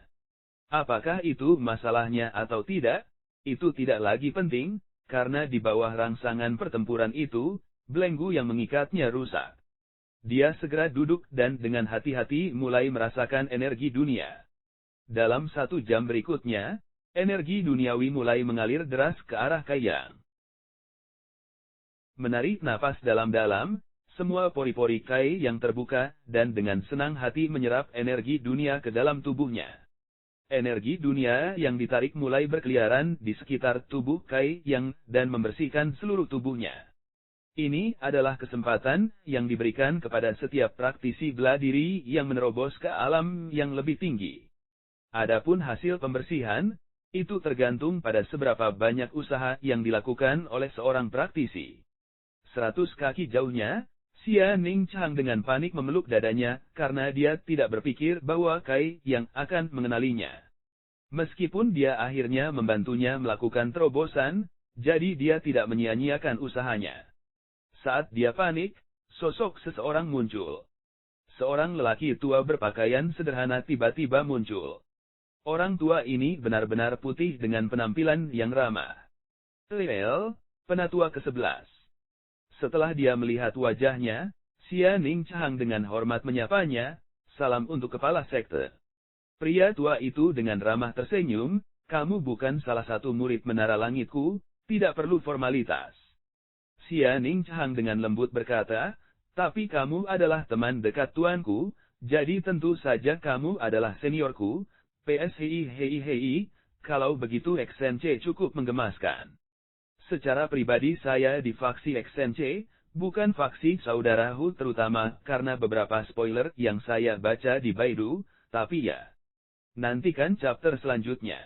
Apakah itu masalahnya atau tidak? Itu tidak lagi penting. Karena di bawah rangsangan pertempuran itu, belenggu yang mengikatnya rusak. Dia segera duduk dan dengan hati-hati mulai merasakan energi dunia. Dalam 1 jam berikutnya, energi duniawi mulai mengalir deras ke arah Kai Yang. Menarik napas dalam-dalam, semua pori-pori Kai Yang terbuka, dan dengan senang hati menyerap energi dunia ke dalam tubuhnya. Energi dunia yang ditarik mulai berkeliaran di sekitar tubuh Kai Yang dan membersihkan seluruh tubuhnya. Ini adalah kesempatan yang diberikan kepada setiap praktisi bela diri yang menerobos ke alam yang lebih tinggi. Adapun hasil pembersihan, itu tergantung pada seberapa banyak usaha yang dilakukan oleh seorang praktisi. 100 kaki jauhnya, Xia Ning Chang dengan panik memeluk dadanya, karena dia tidak berpikir bahwa Kai Yang akan mengenalinya. Meskipun dia akhirnya membantunya melakukan terobosan, jadi dia tidak menyia-nyiakan usahanya. Saat dia panik, sosok seseorang muncul. Seorang lelaki tua berpakaian sederhana tiba-tiba muncul. Orang tua ini benar-benar putih dengan penampilan yang ramah. Lel, penatua ke-11. Setelah dia melihat wajahnya, Xia Ning Chang dengan hormat menyapanya, salam untuk kepala sekte. Pria tua itu dengan ramah tersenyum, kamu bukan salah satu murid menara langitku, tidak perlu formalitas. Xia Ning Chang dengan lembut berkata, tapi kamu adalah teman dekat tuanku, jadi tentu saja kamu adalah seniorku, PSHI hei hei, kalau begitu XNC cukup menggemaskan. Secara pribadi saya di faksi XNC, bukan faksi saudara Hu terutama karena beberapa spoiler yang saya baca di Baidu, tapi ya. Nantikan chapter selanjutnya.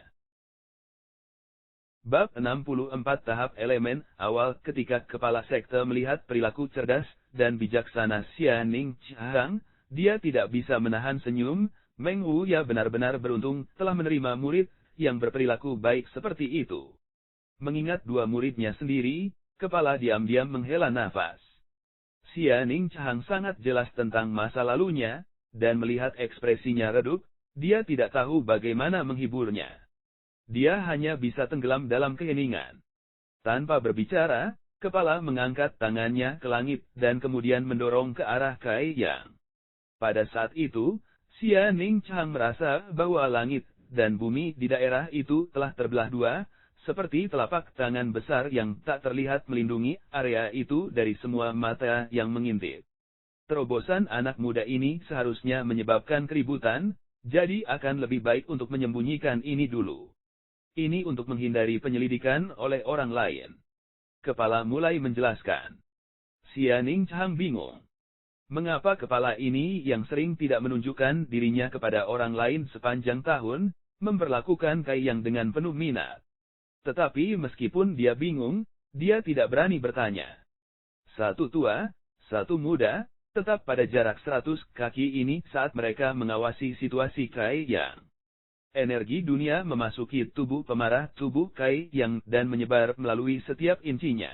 Bab 64 Tahap Elemen Awal. Ketika kepala sekte melihat perilaku cerdas dan bijaksana Xia Ning Chang, dia tidak bisa menahan senyum. Meng Wu ya benar-benar beruntung telah menerima murid yang berperilaku baik seperti itu. Mengingat dua muridnya sendiri, kepala diam-diam menghela nafas. Xia Ning Chang sangat jelas tentang masa lalunya, dan melihat ekspresinya redup, dia tidak tahu bagaimana menghiburnya. Dia hanya bisa tenggelam dalam keheningan. Tanpa berbicara, kepala mengangkat tangannya ke langit dan kemudian mendorong ke arah Kai Yang. Pada saat itu, Xia Ning Chang merasa bahwa langit dan bumi di daerah itu telah terbelah dua, seperti telapak tangan besar yang tak terlihat melindungi area itu dari semua mata yang mengintip. Terobosan anak muda ini seharusnya menyebabkan keributan, jadi akan lebih baik untuk menyembunyikan ini dulu. Ini untuk menghindari penyelidikan oleh orang lain. Kepala mulai menjelaskan. Xia Ning Chang bingung. Mengapa kepala ini yang sering tidak menunjukkan dirinya kepada orang lain sepanjang tahun, memperlakukan Kai Yang dengan penuh minat. Tetapi meskipun dia bingung, dia tidak berani bertanya. Satu tua, satu muda, tetap pada jarak 100 kaki ini saat mereka mengawasi situasi Kai Yang. Energi dunia memasuki tubuh pemarah tubuh Kai Yang dan menyebar melalui setiap incinya.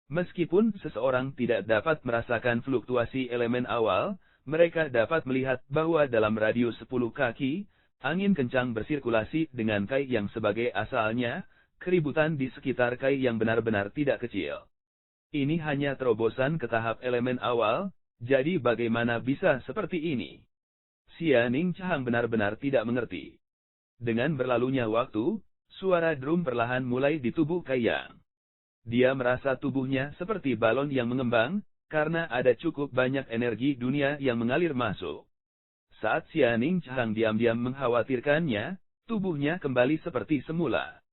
Meskipun seseorang tidak dapat merasakan fluktuasi elemen awal, mereka dapat melihat bahwa dalam radius 10 kaki, angin kencang bersirkulasi dengan Kai Yang sebagai asalnya, keributan di sekitar Kai Yang benar-benar tidak kecil. Ini hanya terobosan ke tahap elemen awal, jadi bagaimana bisa seperti ini? Xia Ning Chang benar-benar tidak mengerti. Dengan berlalunya waktu, suara drum perlahan mulai di tubuh Kai Yang. Dia merasa tubuhnya seperti balon yang mengembang, karena ada cukup banyak energi dunia yang mengalir masuk. Saat Xia Ning Chang diam-diam mengkhawatirkannya, tubuhnya kembali seperti semula.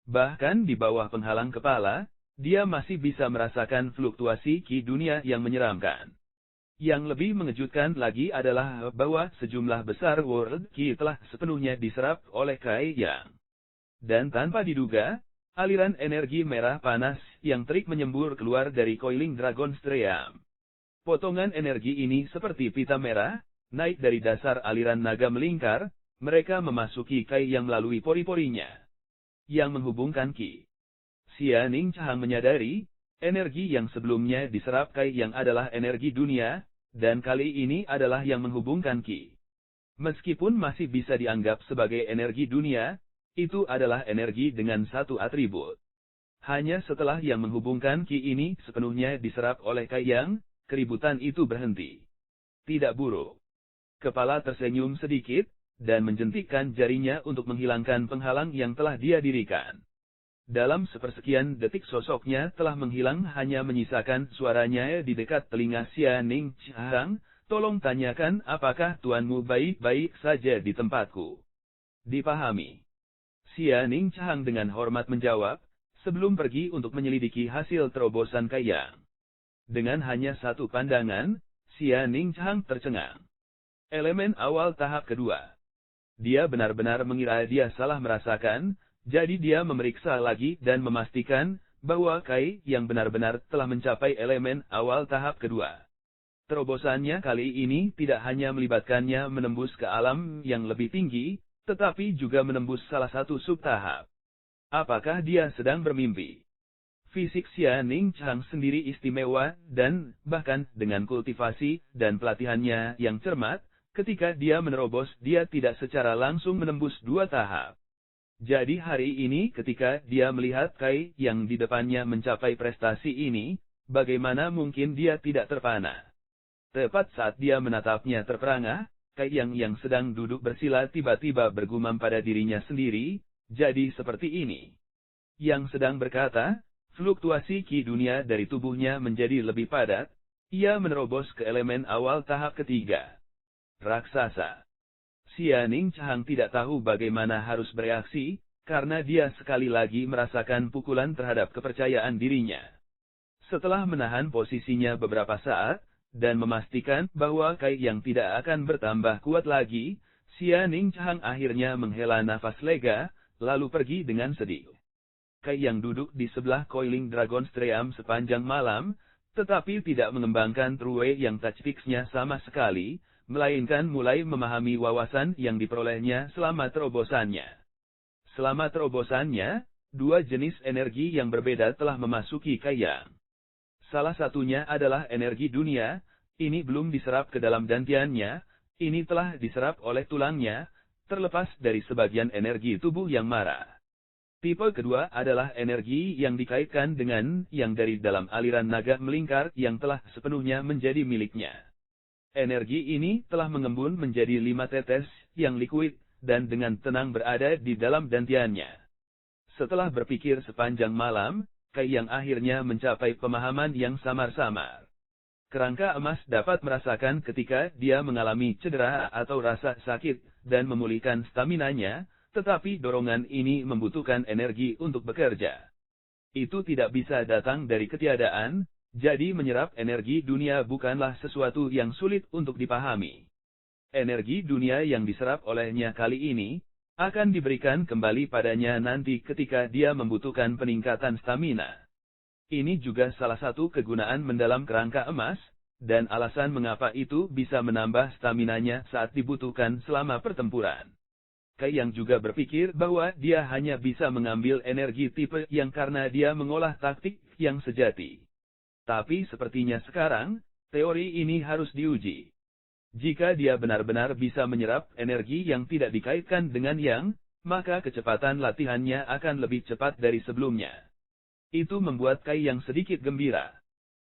Bahkan di bawah penghalang kepala, dia masih bisa merasakan fluktuasi ki dunia yang menyeramkan. Yang lebih mengejutkan lagi adalah bahwa sejumlah besar world ki telah sepenuhnya diserap oleh Kai Yang. Dan tanpa diduga, aliran energi merah panas yang terik menyembur keluar dari Coiling Dragon Stream. Potongan energi ini seperti pita merah, naik dari dasar aliran naga melingkar, mereka memasuki Kai Yang melalui pori-porinya. Yang menghubungkan Ki. Xia Ning Chang menyadari, energi yang sebelumnya diserap Kai Yang adalah energi dunia, dan kali ini adalah yang menghubungkan Ki. Meskipun masih bisa dianggap sebagai energi dunia, itu adalah energi dengan satu atribut. Hanya setelah yang menghubungkan Ki ini sepenuhnya diserap oleh Kai Yang, keributan itu berhenti. Tidak buruk. Kepala tersenyum sedikit, dan menjentikkan jarinya untuk menghilangkan penghalang yang telah dia dirikan. Dalam sepersekian detik sosoknya telah menghilang hanya menyisakan suaranya di dekat telinga Xia Ning Chang, tolong tanyakan apakah tuanmu baik-baik saja di tempatku. Dipahami. Xia Ning Chang dengan hormat menjawab, sebelum pergi untuk menyelidiki hasil terobosan Kai Yang. Dengan hanya satu pandangan, Xia Ning Chang tercengang. Elemen awal tahap kedua. Dia benar-benar mengira dia salah merasakan, jadi dia memeriksa lagi dan memastikan bahwa Kai Yang benar-benar telah mencapai elemen awal tahap kedua. Terobosannya kali ini tidak hanya melibatkannya menembus ke alam yang lebih tinggi, tetapi juga menembus salah satu subtahap. Apakah dia sedang bermimpi? Fisik Xia Ning Chang sendiri istimewa dan, bahkan dengan kultivasi dan pelatihannya yang cermat, ketika dia menerobos dia tidak secara langsung menembus dua tahap. Jadi hari ini ketika dia melihat Kai Yang di depannya mencapai prestasi ini, bagaimana mungkin dia tidak terpana? Tepat saat dia menatapnya terperangah, Kai yang sedang duduk bersila tiba-tiba bergumam pada dirinya sendiri, jadi seperti ini. Yang sedang berkata, fluktuasi ki dunia dari tubuhnya menjadi lebih padat, ia menerobos ke elemen awal tahap ketiga. Raksasa. Xia Ning Chang tidak tahu bagaimana harus bereaksi, karena dia sekali lagi merasakan pukulan terhadap kepercayaan dirinya. Setelah menahan posisinya beberapa saat, dan memastikan bahwa Kai yang tidak akan bertambah kuat lagi, Xia Ning Chang akhirnya menghela nafas lega, lalu pergi dengan sedih. Kai yang duduk di sebelah Coiling Dragon Stream sepanjang malam, tetapi tidak mengembangkan True yang touch fix-nya sama sekali, melainkan mulai memahami wawasan yang diperolehnya selama terobosannya. Selama terobosannya, dua jenis energi yang berbeda telah memasuki Kai Yang. Salah satunya adalah energi dunia, ini belum diserap ke dalam dantiannya, ini telah diserap oleh tulangnya, terlepas dari sebagian energi tubuh yang marah. Tipe kedua adalah energi yang dikaitkan dengan yang dari dalam aliran naga melingkar yang telah sepenuhnya menjadi miliknya. Energi ini telah mengembun menjadi 5 tetes yang liquid, dan dengan tenang berada di dalam dantiannya. Setelah berpikir sepanjang malam, Kai yang akhirnya mencapai pemahaman yang samar-samar. Kerangka emas dapat merasakan ketika dia mengalami cedera atau rasa sakit, dan memulihkan staminanya, tetapi dorongan ini membutuhkan energi untuk bekerja. Itu tidak bisa datang dari ketiadaan, jadi menyerap energi dunia bukanlah sesuatu yang sulit untuk dipahami. Energi dunia yang diserap olehnya kali ini, akan diberikan kembali padanya nanti ketika dia membutuhkan peningkatan stamina. Ini juga salah satu kegunaan mendalam kerangka emas, dan alasan mengapa itu bisa menambah staminanya saat dibutuhkan selama pertempuran. Kai yang juga berpikir bahwa dia hanya bisa mengambil energi tipe yang karena dia mengolah taktik yang sejati. Tapi sepertinya sekarang, teori ini harus diuji. Jika dia benar-benar bisa menyerap energi yang tidak dikaitkan dengan yang, maka kecepatan latihannya akan lebih cepat dari sebelumnya. Itu membuat Kai yang sedikit gembira.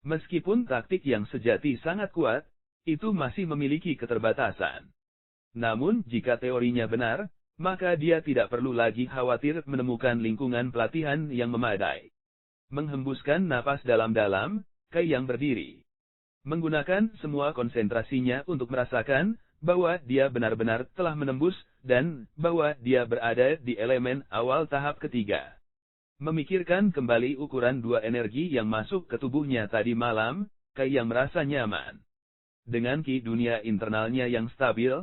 Meskipun taktik yang sejati sangat kuat, itu masih memiliki keterbatasan. Namun jika teorinya benar, maka dia tidak perlu lagi khawatir menemukan lingkungan pelatihan yang memadai. Menghembuskan napas dalam-dalam, Kai yang berdiri. Menggunakan semua konsentrasinya untuk merasakan bahwa dia benar-benar telah menembus, dan bahwa dia berada di elemen awal tahap ketiga. Memikirkan kembali ukuran dua energi yang masuk ke tubuhnya tadi malam, Kai yang merasa nyaman. Dengan ki dunia internalnya yang stabil,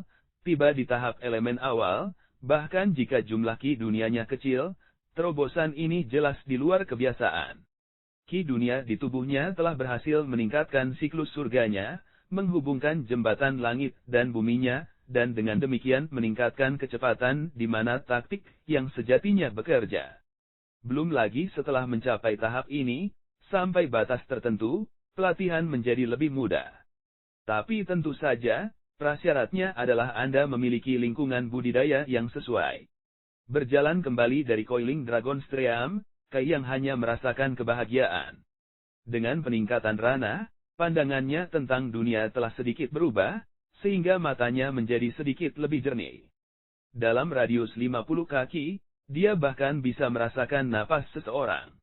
tiba di tahap elemen awal, bahkan jika jumlah ki dunianya kecil, terobosan ini jelas di luar kebiasaan. Ki dunia di tubuhnya telah berhasil meningkatkan siklus surganya, menghubungkan jembatan langit dan buminya, dan dengan demikian meningkatkan kecepatan di mana taktik yang sejatinya bekerja. Belum lagi setelah mencapai tahap ini, sampai batas tertentu, pelatihan menjadi lebih mudah. Tapi tentu saja, prasyaratnya adalah Anda memiliki lingkungan budidaya yang sesuai. Berjalan kembali dari Coiling Dragon Stream, Kai yang hanya merasakan kebahagiaan. Dengan peningkatan ranah, pandangannya tentang dunia telah sedikit berubah, sehingga matanya menjadi sedikit lebih jernih. Dalam radius 50 kaki, dia bahkan bisa merasakan napas seseorang.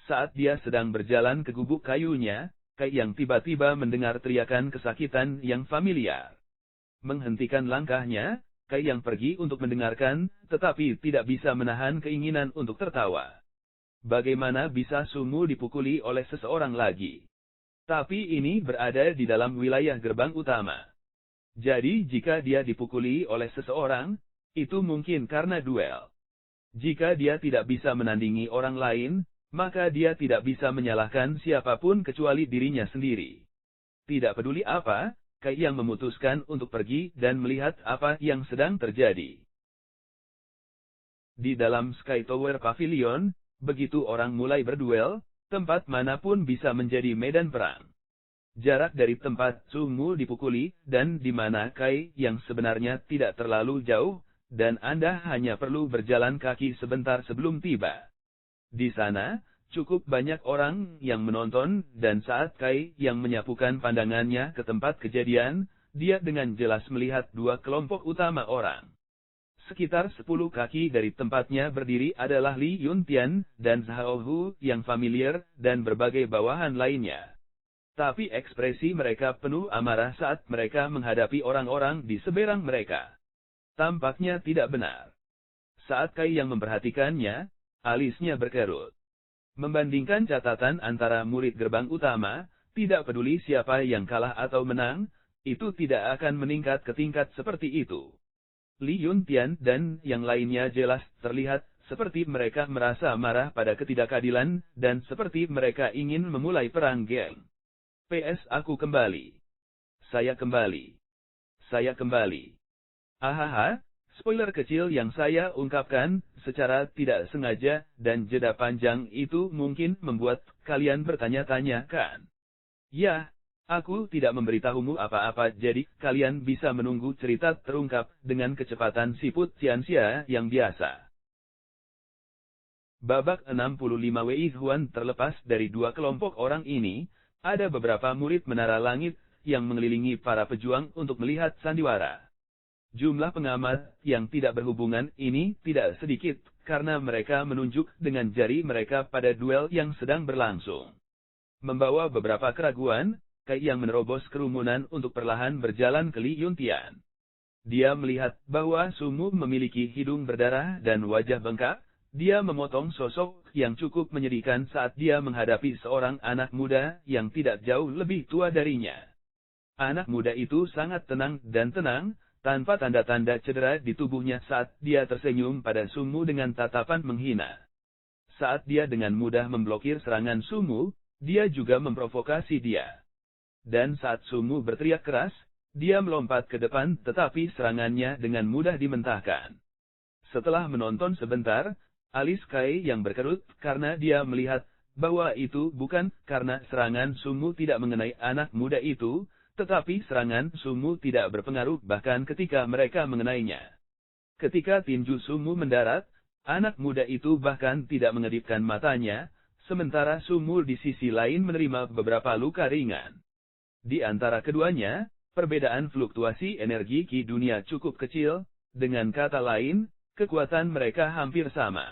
Saat dia sedang berjalan ke gubuk kayunya, Kai yang tiba-tiba mendengar teriakan kesakitan yang familiar. Menghentikan langkahnya, Kai yang pergi untuk mendengarkan, tetapi tidak bisa menahan keinginan untuk tertawa. Bagaimana bisa Sumu dipukuli oleh seseorang lagi? Tapi ini berada di dalam wilayah gerbang utama. Jadi jika dia dipukuli oleh seseorang, itu mungkin karena duel. Jika dia tidak bisa menandingi orang lain, maka dia tidak bisa menyalahkan siapapun kecuali dirinya sendiri. Tidak peduli apa, Kai yang memutuskan untuk pergi dan melihat apa yang sedang terjadi. Di dalam Sky Tower Pavilion, begitu orang mulai berduel, tempat manapun bisa menjadi medan perang. Jarak dari tempat Sumu dipukuli, dan di mana Kai yang sebenarnya tidak terlalu jauh, dan Anda hanya perlu berjalan kaki sebentar sebelum tiba. Di sana, cukup banyak orang yang menonton, dan saat Kai yang menyapukan pandangannya ke tempat kejadian, dia dengan jelas melihat dua kelompok utama orang. Sekitar 10 kaki dari tempatnya berdiri adalah Li Yuntian dan Zhao Hu yang familiar, dan berbagai bawahan lainnya. Tapi ekspresi mereka penuh amarah saat mereka menghadapi orang-orang di seberang mereka. Tampaknya tidak benar. Saat Kai yang memperhatikannya, alisnya berkerut. Membandingkan catatan antara murid gerbang utama, tidak peduli siapa yang kalah atau menang, itu tidak akan meningkat ke tingkat seperti itu. Li Yuntian dan yang lainnya jelas terlihat seperti mereka merasa marah pada ketidakadilan, dan seperti mereka ingin memulai perang geng. PS aku kembali. Saya kembali. Saya kembali. Ahaha, spoiler kecil yang saya ungkapkan secara tidak sengaja dan jeda panjang itu mungkin membuat kalian bertanya-tanya kan? Ya, aku tidak memberitahumu apa-apa jadi kalian bisa menunggu cerita terungkap dengan kecepatan siput Tianxia yang biasa. Babak 65 Wei Huan terlepas dari dua kelompok orang ini, ada beberapa murid menara langit yang mengelilingi para pejuang untuk melihat sandiwara. Jumlah pengamat yang tidak berhubungan ini tidak sedikit, karena mereka menunjuk dengan jari mereka pada duel yang sedang berlangsung. Membawa beberapa keraguan, Kai yang menerobos kerumunan untuk perlahan berjalan ke Li Yuntian. Dia melihat bahwa Sumu memiliki hidung berdarah dan wajah bengkak. Dia memotong sosok yang cukup menyedihkan saat dia menghadapi seorang anak muda yang tidak jauh lebih tua darinya. Anak muda itu sangat tenang dan tenang, tanpa tanda-tanda cedera di tubuhnya saat dia tersenyum pada Sumu dengan tatapan menghina. Saat dia dengan mudah memblokir serangan Sumu, dia juga memprovokasi dia. Dan saat Sumu berteriak keras, dia melompat ke depan tetapi serangannya dengan mudah dimentahkan. Setelah menonton sebentar, alis Kai yang berkerut karena dia melihat bahwa itu bukan karena serangan Sumu tidak mengenai anak muda itu, tetapi serangan Sumu tidak berpengaruh bahkan ketika mereka mengenainya. Ketika tinju Sumu mendarat, anak muda itu bahkan tidak mengedipkan matanya, sementara Sumu di sisi lain menerima beberapa luka ringan. Di antara keduanya, perbedaan fluktuasi energi Ki dunia cukup kecil, dengan kata lain, kekuatan mereka hampir sama.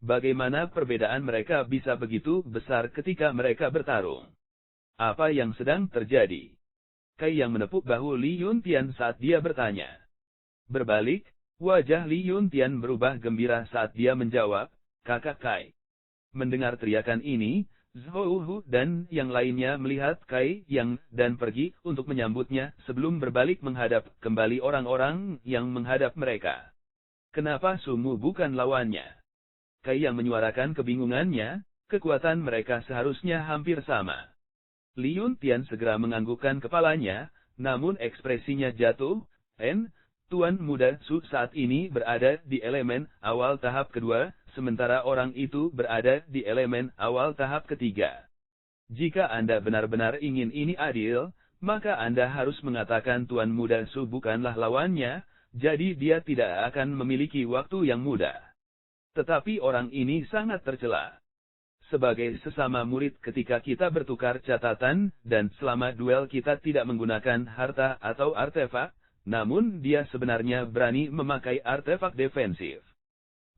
Bagaimana perbedaan mereka bisa begitu besar ketika mereka bertarung? Apa yang sedang terjadi? Kai yang menepuk bahu Li Yuntian saat dia bertanya. Berbalik, wajah Li Yuntian berubah gembira saat dia menjawab, "Kakak Kai." Mendengar teriakan ini, Zhou Hu dan yang lainnya melihat Kai yang dan pergi untuk menyambutnya sebelum berbalik menghadap kembali orang-orang yang menghadap mereka. Kenapa Sumu bukan lawannya? Kai yang menyuarakan kebingungannya, kekuatan mereka seharusnya hampir sama. Li Yuntian segera menganggukkan kepalanya, namun ekspresinya jatuh. Tuan muda Su saat ini berada di elemen awal tahap kedua, sementara orang itu berada di elemen awal tahap ketiga. Jika Anda benar-benar ingin ini adil, maka Anda harus mengatakan Tuan muda Su bukanlah lawannya, jadi dia tidak akan memiliki waktu yang mudah. Tetapi orang ini sangat tercela. Sebagai sesama murid ketika kita bertukar catatan, dan selama duel kita tidak menggunakan harta atau artefak, namun dia sebenarnya berani memakai artefak defensif.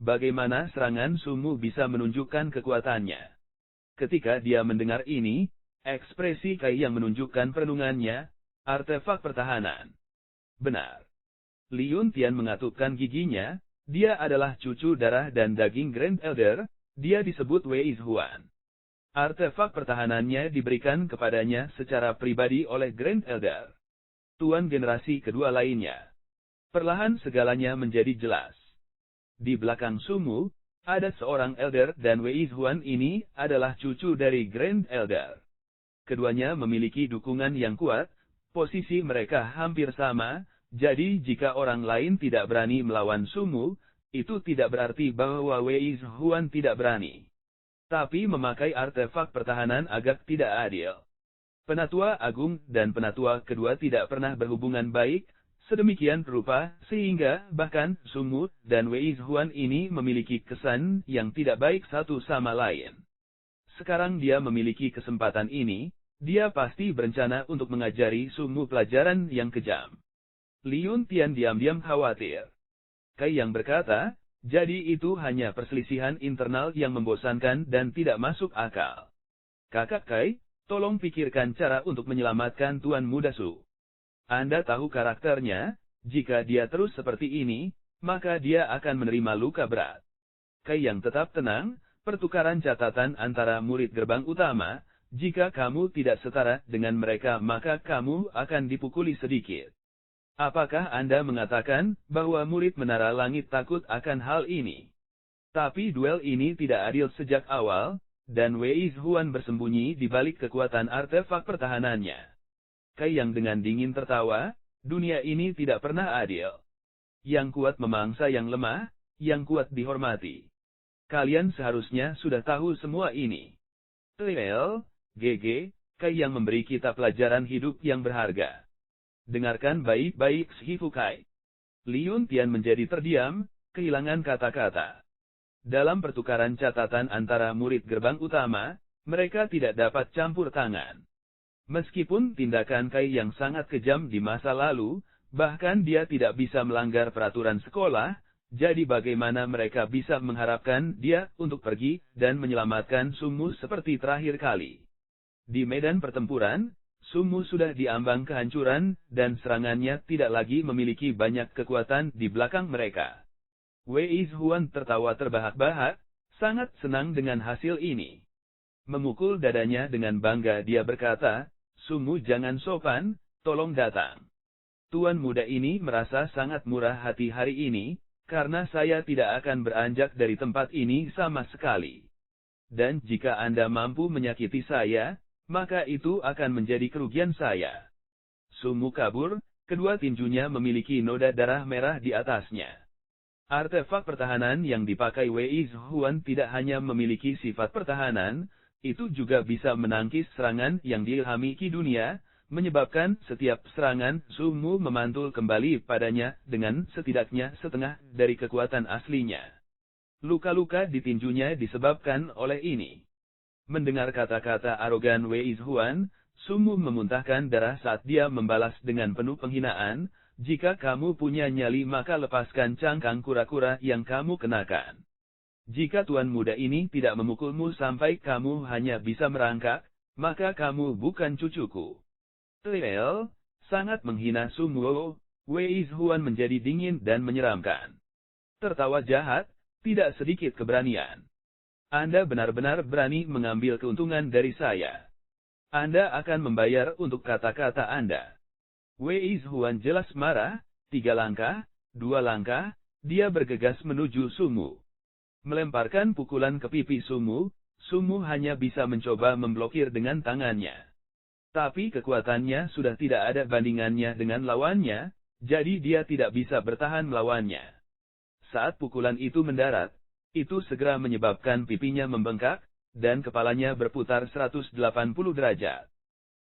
Bagaimana serangan Sumu bisa menunjukkan kekuatannya? Ketika dia mendengar ini, ekspresi Kai yang menunjukkan perenungannya, artefak pertahanan. Benar. Li Yuntian mengatupkan giginya, dia adalah cucu darah dan daging Grand Elder, dia disebut Wei Huan. Artefak pertahanannya diberikan kepadanya secara pribadi oleh Grand Elder. Tuan generasi kedua lainnya. Perlahan segalanya menjadi jelas. Di belakang Sumu, ada seorang Elder dan Wei Huan ini adalah cucu dari Grand Elder. Keduanya memiliki dukungan yang kuat, posisi mereka hampir sama. Jadi jika orang lain tidak berani melawan Sumu, itu tidak berarti bahwa Wei Huan tidak berani. Tapi memakai artefak pertahanan agak tidak adil. Penatua Agung dan Penatua kedua tidak pernah berhubungan baik, sedemikian rupa sehingga bahkan Sumu dan Wei Huan ini memiliki kesan yang tidak baik satu sama lain. Sekarang dia memiliki kesempatan ini, dia pasti berencana untuk mengajari Sumu pelajaran yang kejam. Li Yuntian diam-diam khawatir. Kai yang berkata, jadi itu hanya perselisihan internal yang membosankan dan tidak masuk akal. Kakak Kai, tolong pikirkan cara untuk menyelamatkan Tuan Muda Su. Anda tahu karakternya, jika dia terus seperti ini, maka dia akan menerima luka berat. Kai yang tetap tenang, pertukaran catatan antara murid gerbang utama, jika kamu tidak setara dengan mereka maka kamu akan dipukuli sedikit. Apakah Anda mengatakan bahwa murid Menara Langit takut akan hal ini? Tapi duel ini tidak adil sejak awal, dan Wei Zhuan bersembunyi di balik kekuatan artefak pertahanannya. Kai yang dengan dingin tertawa, dunia ini tidak pernah adil. Yang kuat memangsa yang lemah, yang kuat dihormati. Kalian seharusnya sudah tahu semua ini. GG, Kai yang memberi kita pelajaran hidup yang berharga. Dengarkan baik-baik Shifukai. Li Yuntian menjadi terdiam, kehilangan kata-kata. Dalam pertukaran catatan antara murid gerbang utama, mereka tidak dapat campur tangan. Meskipun tindakan Kai yang sangat kejam di masa lalu, bahkan dia tidak bisa melanggar peraturan sekolah, jadi bagaimana mereka bisa mengharapkan dia untuk pergi dan menyelamatkan Sumu seperti terakhir kali. Di medan pertempuran, Sumu sudah diambang kehancuran, dan serangannya tidak lagi memiliki banyak kekuatan di belakang mereka. Wei Zhuan tertawa terbahak-bahak, sangat senang dengan hasil ini. Memukul dadanya dengan bangga dia berkata, Sumu jangan sopan, tolong datang. Tuan muda ini merasa sangat murah hati hari ini, karena saya tidak akan beranjak dari tempat ini sama sekali. Dan jika Anda mampu menyakiti saya, maka itu akan menjadi kerugian saya. Sumu kabur, kedua tinjunya memiliki noda darah merah di atasnya. Artefak pertahanan yang dipakai Wei Zhuan tidak hanya memiliki sifat pertahanan, itu juga bisa menangkis serangan yang diilhami Ki Dunia, menyebabkan setiap serangan Sumu memantul kembali padanya dengan setidaknya setengah dari kekuatan aslinya. Luka-luka di tinjunya disebabkan oleh ini. Mendengar kata-kata arogan Wei Zhuan, Sumu memuntahkan darah saat dia membalas dengan penuh penghinaan, jika kamu punya nyali maka lepaskan cangkang kura-kura yang kamu kenakan. Jika tuan muda ini tidak memukulmu sampai kamu hanya bisa merangkak, maka kamu bukan cucuku. Sangat menghina Sumu, Wei Zhuan menjadi dingin dan menyeramkan. Tertawa jahat, tidak sedikit keberanian. Anda benar-benar berani mengambil keuntungan dari saya. Anda akan membayar untuk kata-kata Anda. Wei Zhuan jelas marah, 3 langkah, 2 langkah, dia bergegas menuju Sumu. Melemparkan pukulan ke pipi Sumu, Sumu hanya bisa mencoba memblokir dengan tangannya. Tapi kekuatannya sudah tidak ada bandingannya dengan lawannya, jadi dia tidak bisa bertahan melawannya. Saat pukulan itu mendarat, itu segera menyebabkan pipinya membengkak, dan kepalanya berputar 180 derajat.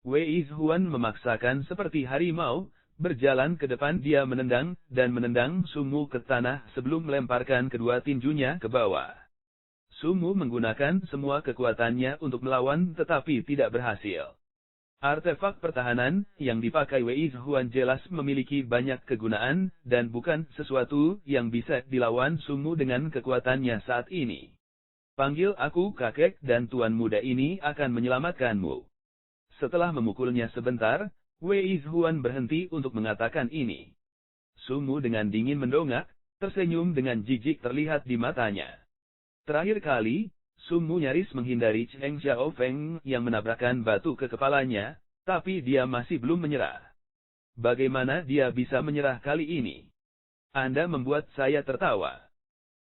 Wei Zhuan memaksakan seperti harimau, berjalan ke depan dia menendang, dan menendang Sumu ke tanah sebelum melemparkan kedua tinjunya ke bawah. Sumu menggunakan semua kekuatannya untuk melawan tetapi tidak berhasil. Artefak pertahanan yang dipakai Wei Zhuan jelas memiliki banyak kegunaan, dan bukan sesuatu yang bisa dilawan Sumu dengan kekuatannya saat ini. Panggil aku kakek dan tuan muda ini akan menyelamatkanmu. Setelah memukulnya sebentar, Wei Zhuan berhenti untuk mengatakan ini. Sumu dengan dingin mendongak, tersenyum dengan jijik terlihat di matanya. Terakhir kali, Sumu nyaris menghindari Cheng Xiaofeng yang menabrakkan batu ke kepalanya, tapi dia masih belum menyerah. Bagaimana dia bisa menyerah kali ini? Anda membuat saya tertawa.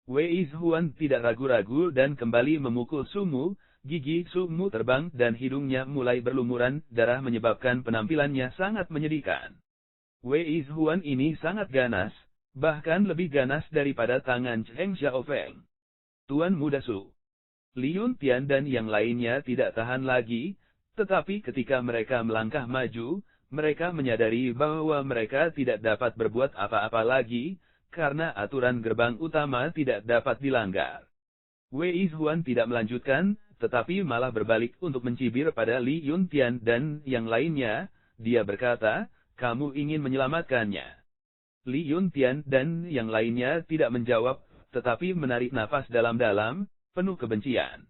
Wei Zhuan tidak ragu-ragu dan kembali memukul Sumu. Gigi Sumu terbang dan hidungnya mulai berlumuran darah menyebabkan penampilannya sangat menyedihkan. Wei Zhuan ini sangat ganas, bahkan lebih ganas daripada tangan Cheng Xiaofeng. Tuan muda Su, Li Yuntian dan yang lainnya tidak tahan lagi, tetapi ketika mereka melangkah maju, mereka menyadari bahwa mereka tidak dapat berbuat apa-apa lagi, karena aturan gerbang utama tidak dapat dilanggar. Wei Zhuan tidak melanjutkan, tetapi malah berbalik untuk mencibir pada Li Yuntian dan yang lainnya. Dia berkata, kamu ingin menyelamatkannya. Li Yuntian dan yang lainnya tidak menjawab, tetapi menarik nafas dalam-dalam, penuh kebencian.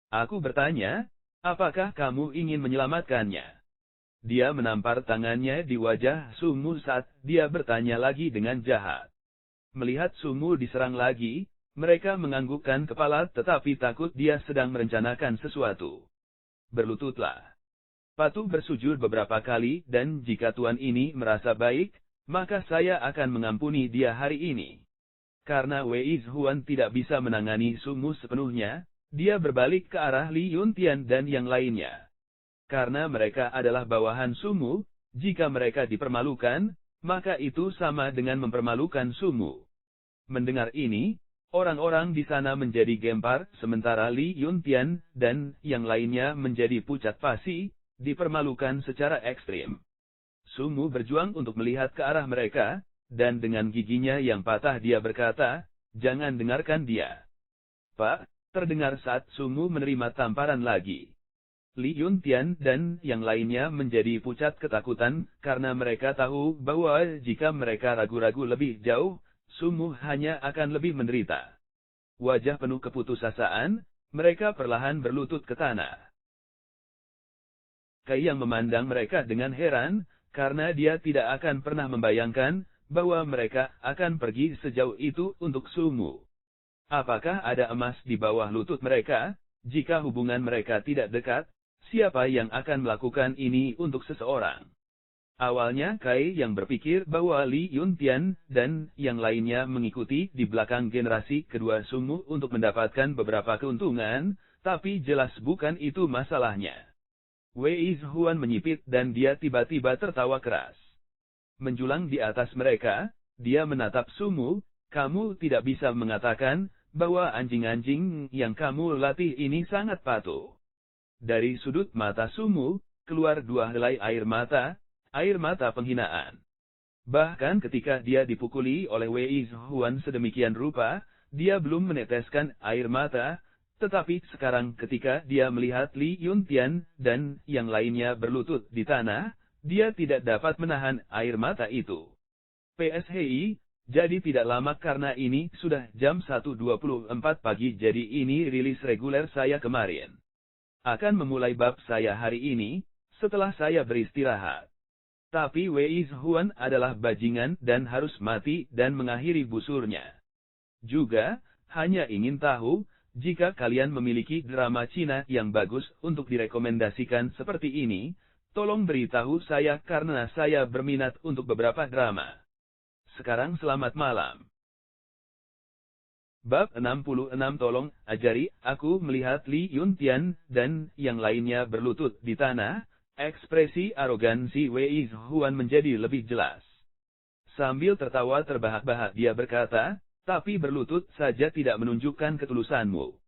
Aku bertanya, apakah kamu ingin menyelamatkannya? Dia menampar tangannya di wajah Sumu saat dia bertanya lagi dengan jahat. Melihat Sumu diserang lagi, mereka menganggukkan kepala tetapi takut dia sedang merencanakan sesuatu. Berlututlah. Patu bersujud beberapa kali dan jika tuan ini merasa baik, maka saya akan mengampuni dia hari ini. Karena Wei Zhuan tidak bisa menangani Sumu sepenuhnya, dia berbalik ke arah Li Yuntian dan yang lainnya. Karena mereka adalah bawahan Sumu, jika mereka dipermalukan, maka itu sama dengan mempermalukan Sumu. Mendengar ini, orang-orang di sana menjadi gempar, sementara Li Yuntian dan yang lainnya menjadi pucat pasi, dipermalukan secara ekstrim. Sumu berjuang untuk melihat ke arah mereka, dan dengan giginya yang patah dia berkata, "Jangan dengarkan dia." Pak, terdengar saat Sumu menerima tamparan lagi. Li Yuntian dan yang lainnya menjadi pucat ketakutan, karena mereka tahu bahwa jika mereka ragu-ragu lebih jauh, Sumu hanya akan lebih menderita. Wajah penuh keputusasaan, mereka perlahan berlutut ke tanah. Kai yang memandang mereka dengan heran, karena dia tidak akan pernah membayangkan bahwa mereka akan pergi sejauh itu untuk Sumu. Apakah ada emas di bawah lutut mereka? Jika hubungan mereka tidak dekat, siapa yang akan melakukan ini untuk seseorang? Awalnya Kai yang berpikir bahwa Li Yuntian dan yang lainnya mengikuti di belakang generasi kedua Sumu untuk mendapatkan beberapa keuntungan, tapi jelas bukan itu masalahnya. Wei Zhuan menyipit dan dia tiba-tiba tertawa keras. Menjulang di atas mereka, dia menatap Sumu, "Kamu tidak bisa mengatakan bahwa anjing-anjing yang kamu latih ini sangat patuh." Dari sudut mata Sumu, keluar dua helai air mata penghinaan. Bahkan ketika dia dipukuli oleh Wei Zhuan sedemikian rupa, dia belum meneteskan air mata, tetapi sekarang ketika dia melihat Li Yuntian dan yang lainnya berlutut di tanah, dia tidak dapat menahan air mata itu. PSHI, jadi tidak lama karena ini sudah jam 1.24 pagi jadi ini rilis reguler saya kemarin. Akan memulai bab saya hari ini, setelah saya beristirahat. Tapi Wei Zhuan adalah bajingan dan harus mati dan mengakhiri busurnya. Juga, hanya ingin tahu, jika kalian memiliki drama Cina yang bagus untuk direkomendasikan seperti ini, tolong beritahu saya karena saya berminat untuk beberapa drama. Sekarang selamat malam. Bab 66 Tolong ajari aku melihat Li Yuntian dan yang lainnya berlutut di tanah, ekspresi arogansi Wei Zhuan menjadi lebih jelas. Sambil tertawa terbahak-bahak dia berkata, "Tapi berlutut saja tidak menunjukkan ketulusanmu."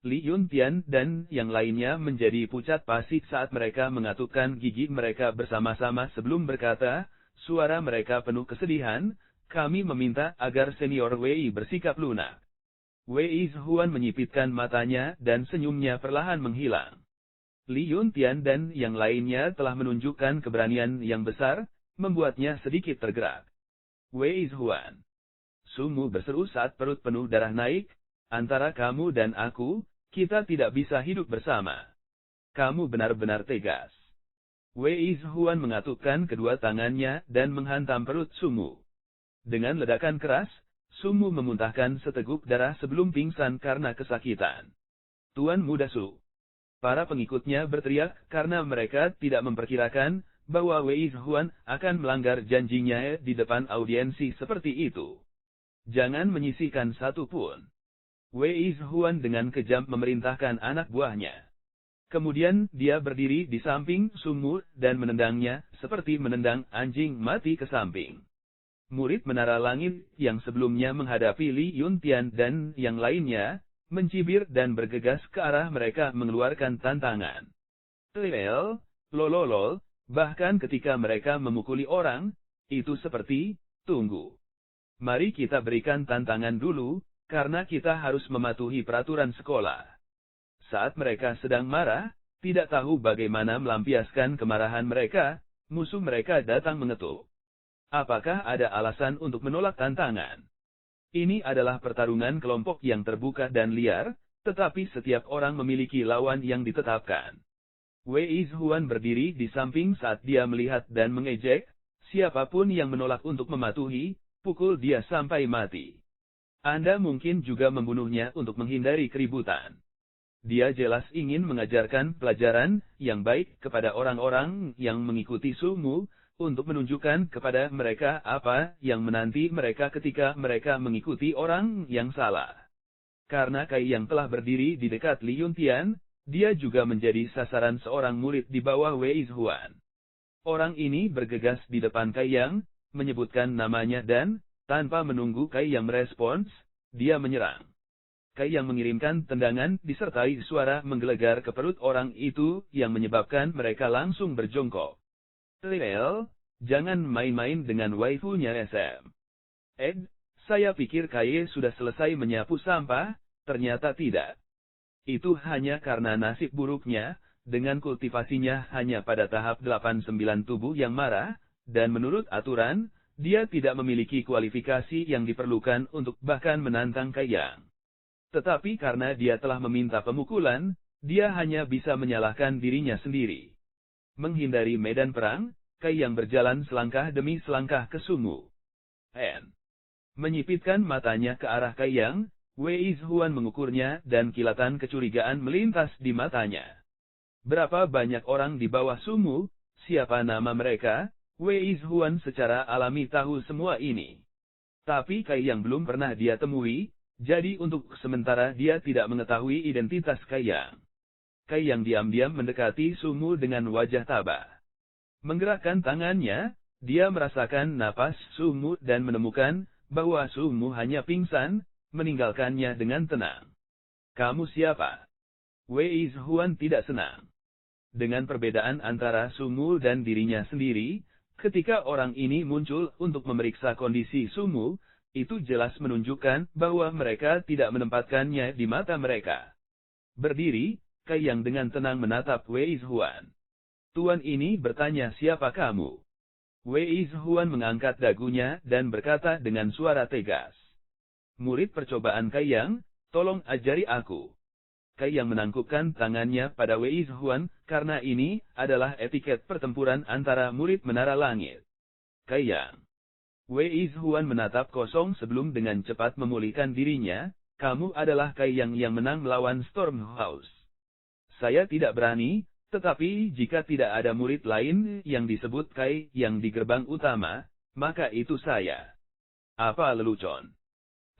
Li Yuntian dan yang lainnya menjadi pucat pasi saat mereka mengatupkan gigi mereka bersama-sama sebelum berkata, suara mereka penuh kesedihan, "Kami meminta agar senior Wei bersikap lunak." Wei Zhuan menyipitkan matanya dan senyumnya perlahan menghilang. Li Yuntian dan yang lainnya telah menunjukkan keberanian yang besar, membuatnya sedikit tergerak. Wei Zhuan. Sumu berseru saat perut penuh darah naik, "Antara kamu dan aku, kita tidak bisa hidup bersama. Kamu benar-benar tegas." Wei Zhuan mengatupkan kedua tangannya dan menghantam perut Sumu. Dengan ledakan keras, Sumu memuntahkan seteguk darah sebelum pingsan karena kesakitan. "Tuan Muda Su." Para pengikutnya berteriak karena mereka tidak memperkirakan bahwa Wei Zhuan akan melanggar janjinya di depan audiensi seperti itu. "Jangan menyisihkan satu pun." Wei Zhuan dengan kejam memerintahkan anak buahnya. Kemudian dia berdiri di samping Sumu dan menendangnya seperti menendang anjing mati ke samping. Murid Menara Langit yang sebelumnya menghadapi Li Yuntian dan yang lainnya, mencibir dan bergegas ke arah mereka mengeluarkan tantangan. Lololol, bahkan ketika mereka memukuli orang, itu seperti, "Tunggu. Mari kita berikan tantangan dulu, karena kita harus mematuhi peraturan sekolah." Saat mereka sedang marah, tidak tahu bagaimana melampiaskan kemarahan mereka, musuh mereka datang mengetuk. Apakah ada alasan untuk menolak tantangan? Ini adalah pertarungan kelompok yang terbuka dan liar, tetapi setiap orang memiliki lawan yang ditetapkan. Wei Zhuan berdiri di samping saat dia melihat dan mengejek, siapapun yang menolak untuk mematuhi, Pukul dia sampai mati. Anda mungkin juga membunuhnya untuk menghindari keributan. Dia jelas ingin mengajarkan pelajaran yang baik kepada orang-orang yang mengikuti Sumu, untuk menunjukkan kepada mereka apa yang menanti mereka ketika mereka mengikuti orang yang salah. Karena Kai yang telah berdiri di dekat Li Yuntian, dia juga menjadi sasaran seorang murid di bawah Wei Zhuan. Orang ini bergegas di depan Kai Yang, menyebutkan namanya dan, tanpa menunggu Kai Yang merespons, dia menyerang. Kai Yang mengirimkan tendangan disertai suara menggelegar ke perut orang itu yang menyebabkan mereka langsung berjongkok. Lel, jangan main-main dengan waifunya SM. Saya pikir Kai sudah selesai menyapu sampah, ternyata tidak. Itu hanya karena nasib buruknya, dengan kultivasinya hanya pada tahap 8-9 tubuh yang marah, dan menurut aturan, dia tidak memiliki kualifikasi yang diperlukan untuk bahkan menantang Kai Yang. Tetapi karena dia telah meminta pemukulan, dia hanya bisa menyalahkan dirinya sendiri. Menghindari medan perang, Kai Yang berjalan selangkah demi selangkah ke Sumu. Menyipitkan matanya ke arah Kai Yang, Wei Zhuan mengukurnya dan kilatan kecurigaan melintas di matanya. Berapa banyak orang di bawah Sumu, siapa nama mereka? Wei Zhuan secara alami tahu semua ini. Tapi Kai Yang belum pernah dia temui, jadi untuk sementara dia tidak mengetahui identitas Kai Yang. Kai Yang diam-diam mendekati Sumu dengan wajah tabah. Menggerakkan tangannya, dia merasakan napas Sumu dan menemukan bahwa Sumu hanya pingsan, meninggalkannya dengan tenang. Kamu siapa? Wei Zhuan tidak senang dengan perbedaan antara Sumu dan dirinya sendiri. Ketika orang ini muncul untuk memeriksa kondisi Sumu, itu jelas menunjukkan bahwa mereka tidak menempatkannya di mata mereka. Berdiri, Kai Yang dengan tenang menatap Wei Zhuan. Tuan ini bertanya siapa kamu? Wei Zhuan mengangkat dagunya dan berkata dengan suara tegas. Murid percobaan Kai Yang, tolong ajari aku. Kai Yang menangkupkan tangannya pada Wei Zhuan, karena ini adalah etiket pertempuran antara murid menara langit. Kai Yang. Wei Zhuan menatap kosong sebelum dengan cepat memulihkan dirinya, kamu adalah Kai Yang menang melawan Stormhouse. Saya tidak berani, tetapi jika tidak ada murid lain yang disebut Kai Yang di gerbang utama, maka itu saya. Apa lelucon?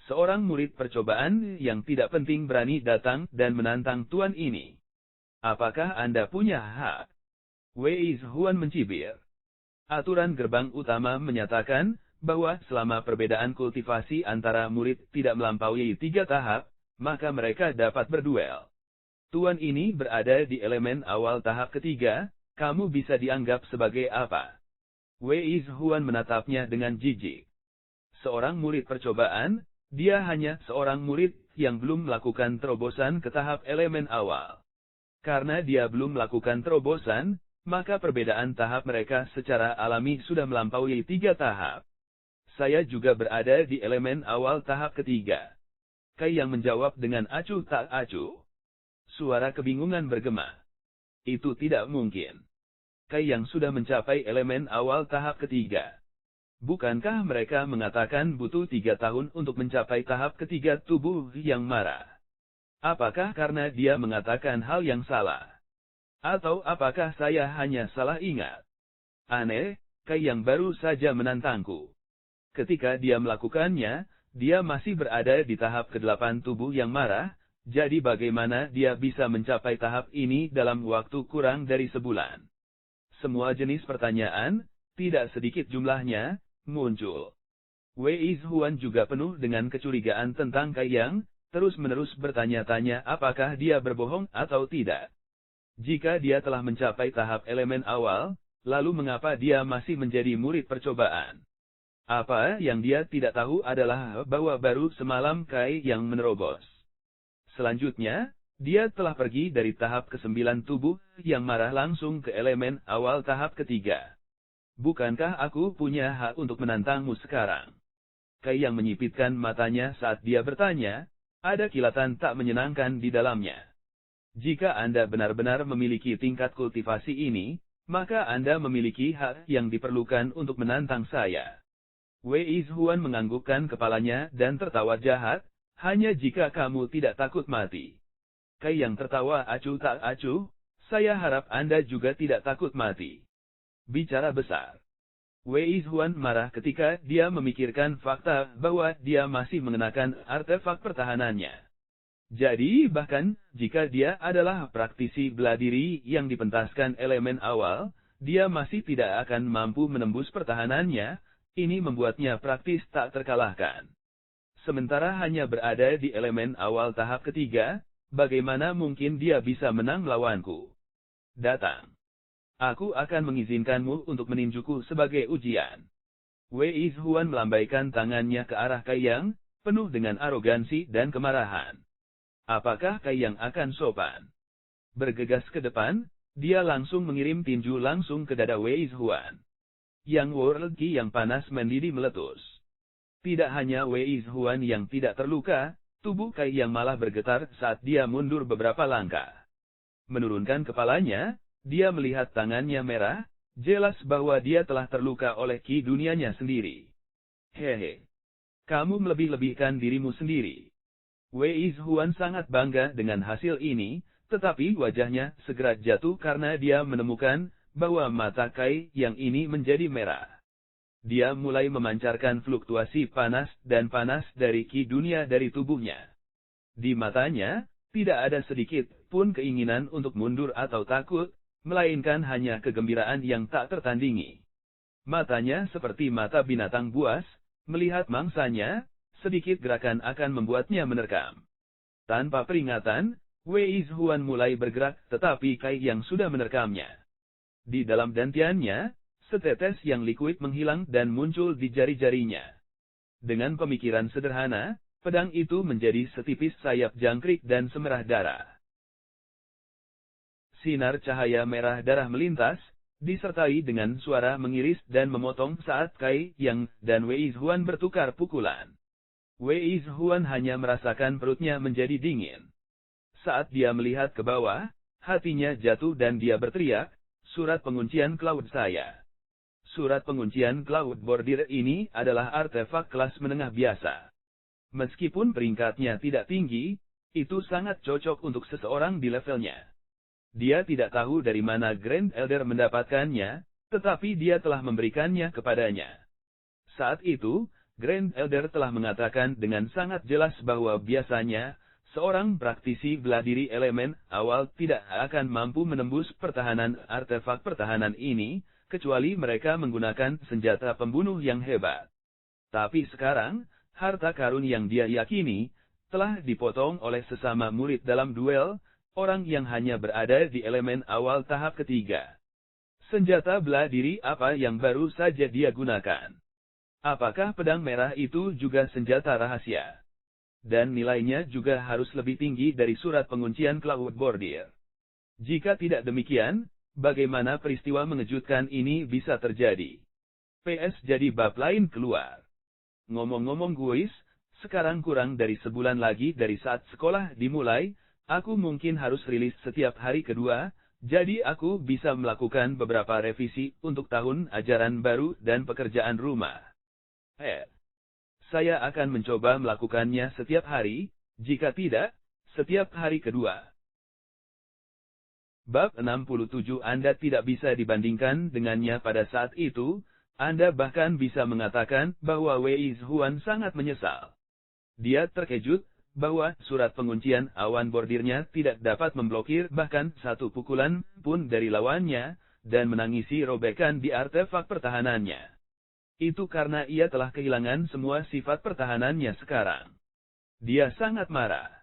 Seorang murid percobaan yang tidak penting berani datang dan menantang tuan ini. Apakah Anda punya hak? Wei Zhuan mencibir. Aturan gerbang utama menyatakan bahwa selama perbedaan kultivasi antara murid tidak melampaui 3 tahap, maka mereka dapat berduel. Tuan ini berada di elemen awal tahap ketiga, kamu bisa dianggap sebagai apa? Wei Zhuan menatapnya dengan jijik. Seorang murid percobaan, dia hanya seorang murid yang belum melakukan terobosan ke tahap elemen awal. Karena dia belum melakukan terobosan, maka perbedaan tahap mereka secara alami sudah melampaui 3 tahap. Saya juga berada di elemen awal tahap ketiga. Kai Yang menjawab dengan acuh tak acuh. Suara kebingungan bergema. Itu tidak mungkin. Kai Yang sudah mencapai elemen awal tahap ketiga. Bukankah mereka mengatakan butuh 3 tahun untuk mencapai tahap ketiga tubuh yang marah? Apakah karena dia mengatakan hal yang salah? Atau apakah saya hanya salah ingat? Aneh, Kai Yang baru saja menantangku. Ketika dia melakukannya, dia masih berada di tahap ke-8 tubuh yang marah. Jadi bagaimana dia bisa mencapai tahap ini dalam waktu kurang dari sebulan? Semua jenis pertanyaan, tidak sedikit jumlahnya, muncul. Wei Zhuan juga penuh dengan kecurigaan tentang Kai Yang, terus-menerus bertanya-tanya apakah dia berbohong atau tidak. Jika dia telah mencapai tahap elemen awal, lalu mengapa dia masih menjadi murid percobaan? Apa yang dia tidak tahu adalah bahwa baru semalam Kai Yang menerobos. Selanjutnya, dia telah pergi dari tahap ke-9 tubuh yang marah langsung ke elemen awal tahap ketiga. Bukankah aku punya hak untuk menantangmu sekarang? Kai Yang menyipitkan matanya saat dia bertanya, ada kilatan tak menyenangkan di dalamnya. Jika Anda benar-benar memiliki tingkat kultivasi ini, maka Anda memiliki hak yang diperlukan untuk menantang saya. Wei Zhuan menganggukkan kepalanya dan tertawa jahat, hanya jika kamu tidak takut mati. Kai yang tertawa acuh tak acuh, saya harap Anda juga tidak takut mati. Bicara besar. Wei Zhuan marah ketika dia memikirkan fakta bahwa dia masih mengenakan artefak pertahanannya. Jadi bahkan, jika dia adalah praktisi bela diri yang dipentaskan elemen awal, dia masih tidak akan mampu menembus pertahanannya. Ini membuatnya praktis tak terkalahkan. Sementara hanya berada di elemen awal tahap ketiga, bagaimana mungkin dia bisa menang melawanku? Datang. Aku akan mengizinkanmu untuk meninjuku sebagai ujian. Wei Zhuan melambaikan tangannya ke arah Kai Yang, penuh dengan arogansi dan kemarahan. Apakah Kai Yang akan sopan? Bergegas ke depan, dia langsung mengirim tinju langsung ke dada Wei Zhuan. Yang World Ki yang panas mendidih meletus. Tidak hanya Wei Zhuan yang tidak terluka, tubuh Kai Yang malah bergetar saat dia mundur beberapa langkah. Menurunkan kepalanya, dia melihat tangannya merah, jelas bahwa dia telah terluka oleh ki dunianya sendiri. Hehe. Kamu melebih-lebihkan dirimu sendiri. Wei Zhuan sangat bangga dengan hasil ini, tetapi wajahnya segera jatuh karena dia menemukan bahwa mata Kai yang ini menjadi merah. Dia mulai memancarkan fluktuasi panas dan panas dari ki dunia dari tubuhnya. Di matanya, tidak ada sedikit pun keinginan untuk mundur atau takut, melainkan hanya kegembiraan yang tak tertandingi. Matanya seperti mata binatang buas, melihat mangsanya, sedikit gerakan akan membuatnya menerkam. Tanpa peringatan, Wei Zhuan mulai bergerak tetapi Kai yang sudah menerkamnya. Di dalam dantiannya, setetes yang likuid menghilang dan muncul di jari-jarinya. Dengan pemikiran sederhana, pedang itu menjadi setipis sayap jangkrik dan semerah darah. Sinar cahaya merah darah melintas, disertai dengan suara mengiris dan memotong saat Kai Yang dan Wei Zhuan bertukar pukulan. Wei Zhuan hanya merasakan perutnya menjadi dingin. Saat dia melihat ke bawah, hatinya jatuh dan dia berteriak, "Surat penguncian Cloud saya." Surat penguncian Cloud Bordir ini adalah artefak kelas menengah biasa. Meskipun peringkatnya tidak tinggi, itu sangat cocok untuk seseorang di levelnya. Dia tidak tahu dari mana Grand Elder mendapatkannya, tetapi dia telah memberikannya kepadanya. Saat itu, Grand Elder telah mengatakan dengan sangat jelas bahwa biasanya, seorang praktisi bela diri elemen awal tidak akan mampu menembus pertahanan artefak pertahanan ini, kecuali mereka menggunakan senjata pembunuh yang hebat. Tapi sekarang, harta karun yang dia yakini, telah dipotong oleh sesama murid dalam duel, orang yang hanya berada di elemen awal tahap ketiga. Senjata bela diri apa yang baru saja dia gunakan? Apakah pedang merah itu juga senjata rahasia? Dan nilainya juga harus lebih tinggi dari surat penguncian Cloud Bordir. Jika tidak demikian, bagaimana peristiwa mengejutkan ini bisa terjadi? PS jadi bab lain keluar. Ngomong-ngomong guys, sekarang kurang dari sebulan lagi dari saat sekolah dimulai, aku mungkin harus rilis setiap hari kedua, jadi aku bisa melakukan beberapa revisi untuk tahun ajaran baru dan pekerjaan rumah. Saya akan mencoba melakukannya setiap hari, jika tidak, setiap hari kedua. Bab 67 Anda tidak bisa dibandingkan dengannya pada saat itu, Anda bahkan bisa mengatakan bahwa Wei Zhuan sangat menyesal. Dia terkejut, bahwa surat penguncian awan bordirnya tidak dapat memblokir bahkan satu pukulan pun dari lawannya, dan menangisi robekan di artefak pertahanannya. Itu karena ia telah kehilangan semua sifat pertahanannya sekarang. Dia sangat marah.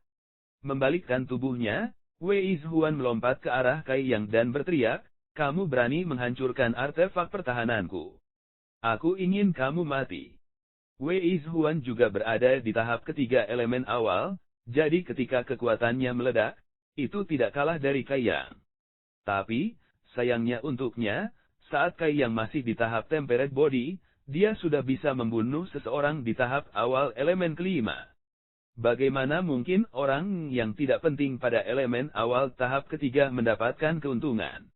Membalikkan tubuhnya, Wei Zhuan melompat ke arah Kai Yang dan berteriak, "Kamu berani menghancurkan artefak pertahananku. Aku ingin kamu mati." Wei Zhuan juga berada di tahap ketiga elemen awal, jadi ketika kekuatannya meledak, itu tidak kalah dari Kai Yang. Tapi, sayangnya untuknya, saat Kai Yang masih di tahap temperate body, dia sudah bisa membunuh seseorang di tahap awal elemen kelima. Bagaimana mungkin orang yang tidak penting pada elemen awal tahap ketiga mendapatkan keuntungan?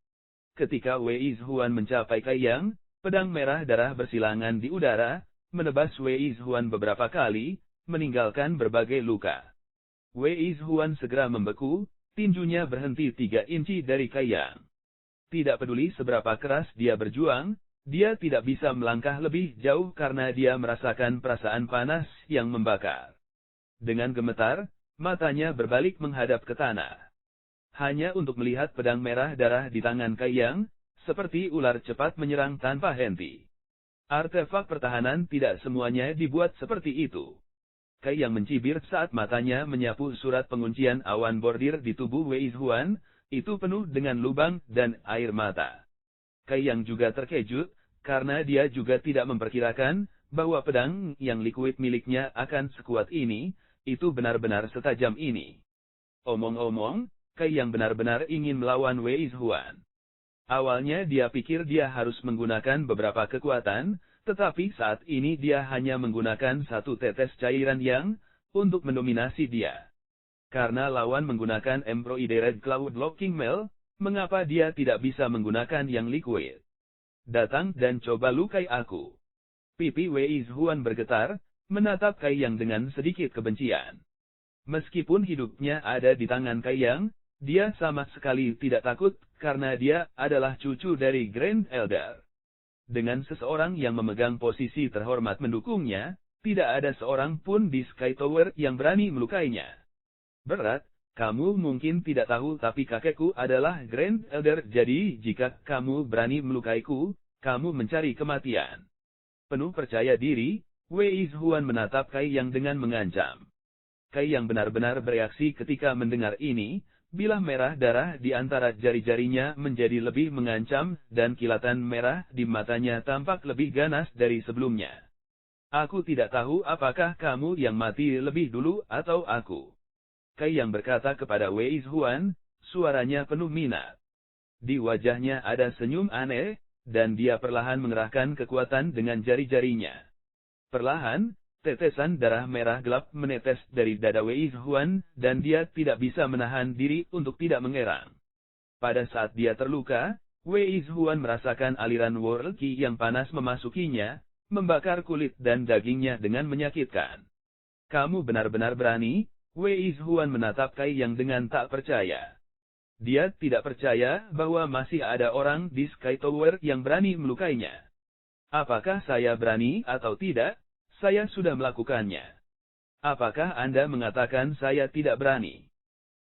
Ketika Wei Zhuan mencapai Kai Yang, pedang merah darah bersilangan di udara, menebas Wei Zhuan beberapa kali, meninggalkan berbagai luka. Wei Zhuan segera membeku, tinjunya berhenti 3 inci dari Kai Yang. Tidak peduli seberapa keras dia berjuang, dia tidak bisa melangkah lebih jauh karena dia merasakan perasaan panas yang membakar. Dengan gemetar, matanya berbalik menghadap ke tanah. Hanya untuk melihat pedang merah darah di tangan Kai Yang, seperti ular cepat menyerang tanpa henti. Artefak pertahanan tidak semuanya dibuat seperti itu. Kai Yang mencibir saat matanya menyapu surat penguncian awan bordir di tubuh Wei Zhuan, itu penuh dengan lubang dan air mata. Kai Yang juga terkejut, karena dia juga tidak memperkirakan bahwa pedang yang liquid miliknya akan sekuat ini, itu benar-benar setajam ini. Omong-omong, Kai Yang benar-benar ingin melawan Wei Zhuan. Awalnya dia pikir dia harus menggunakan beberapa kekuatan, tetapi saat ini dia hanya menggunakan 1 tetes cairan yang untuk mendominasi dia. Karena lawan menggunakan Embroidered Cloud Locking Mail, mengapa dia tidak bisa menggunakan yang liquid? Datang dan coba lukai aku. Pipi Wei Zhuan bergetar, menatap Kai Yang dengan sedikit kebencian. Meskipun hidupnya ada di tangan Kai Yang, dia sama sekali tidak takut, karena dia adalah cucu dari Grand Elder. Dengan seseorang yang memegang posisi terhormat mendukungnya, tidak ada seorang pun di Sky Tower yang berani melukainya. Berat, kamu mungkin tidak tahu tapi kakekku adalah Grand Elder, jadi jika kamu berani melukaiku, kamu mencari kematian. Penuh percaya diri, Wei Zhuan menatap Kai Yang dengan mengancam. Kai Yang benar-benar bereaksi ketika mendengar ini. Bilah merah darah di antara jari-jarinya menjadi lebih mengancam, dan kilatan merah di matanya tampak lebih ganas dari sebelumnya. Aku tidak tahu apakah kamu yang mati lebih dulu atau aku. Kai Yang berkata kepada Wei Zhuan, suaranya penuh minat. Di wajahnya ada senyum aneh, dan dia perlahan mengerahkan kekuatan dengan jari-jarinya. Perlahan, tetesan darah merah gelap menetes dari dada Wei Zhuan, dan dia tidak bisa menahan diri untuk tidak mengerang. Pada saat dia terluka, Wei Zhuan merasakan aliran World Qi yang panas memasukinya, membakar kulit dan dagingnya dengan menyakitkan. Kamu benar-benar berani? Wei Zhuan menatap Kai Yang dengan tak percaya. Dia tidak percaya bahwa masih ada orang di Sky Tower yang berani melukainya. Apakah saya berani atau tidak? Saya sudah melakukannya. Apakah Anda mengatakan saya tidak berani?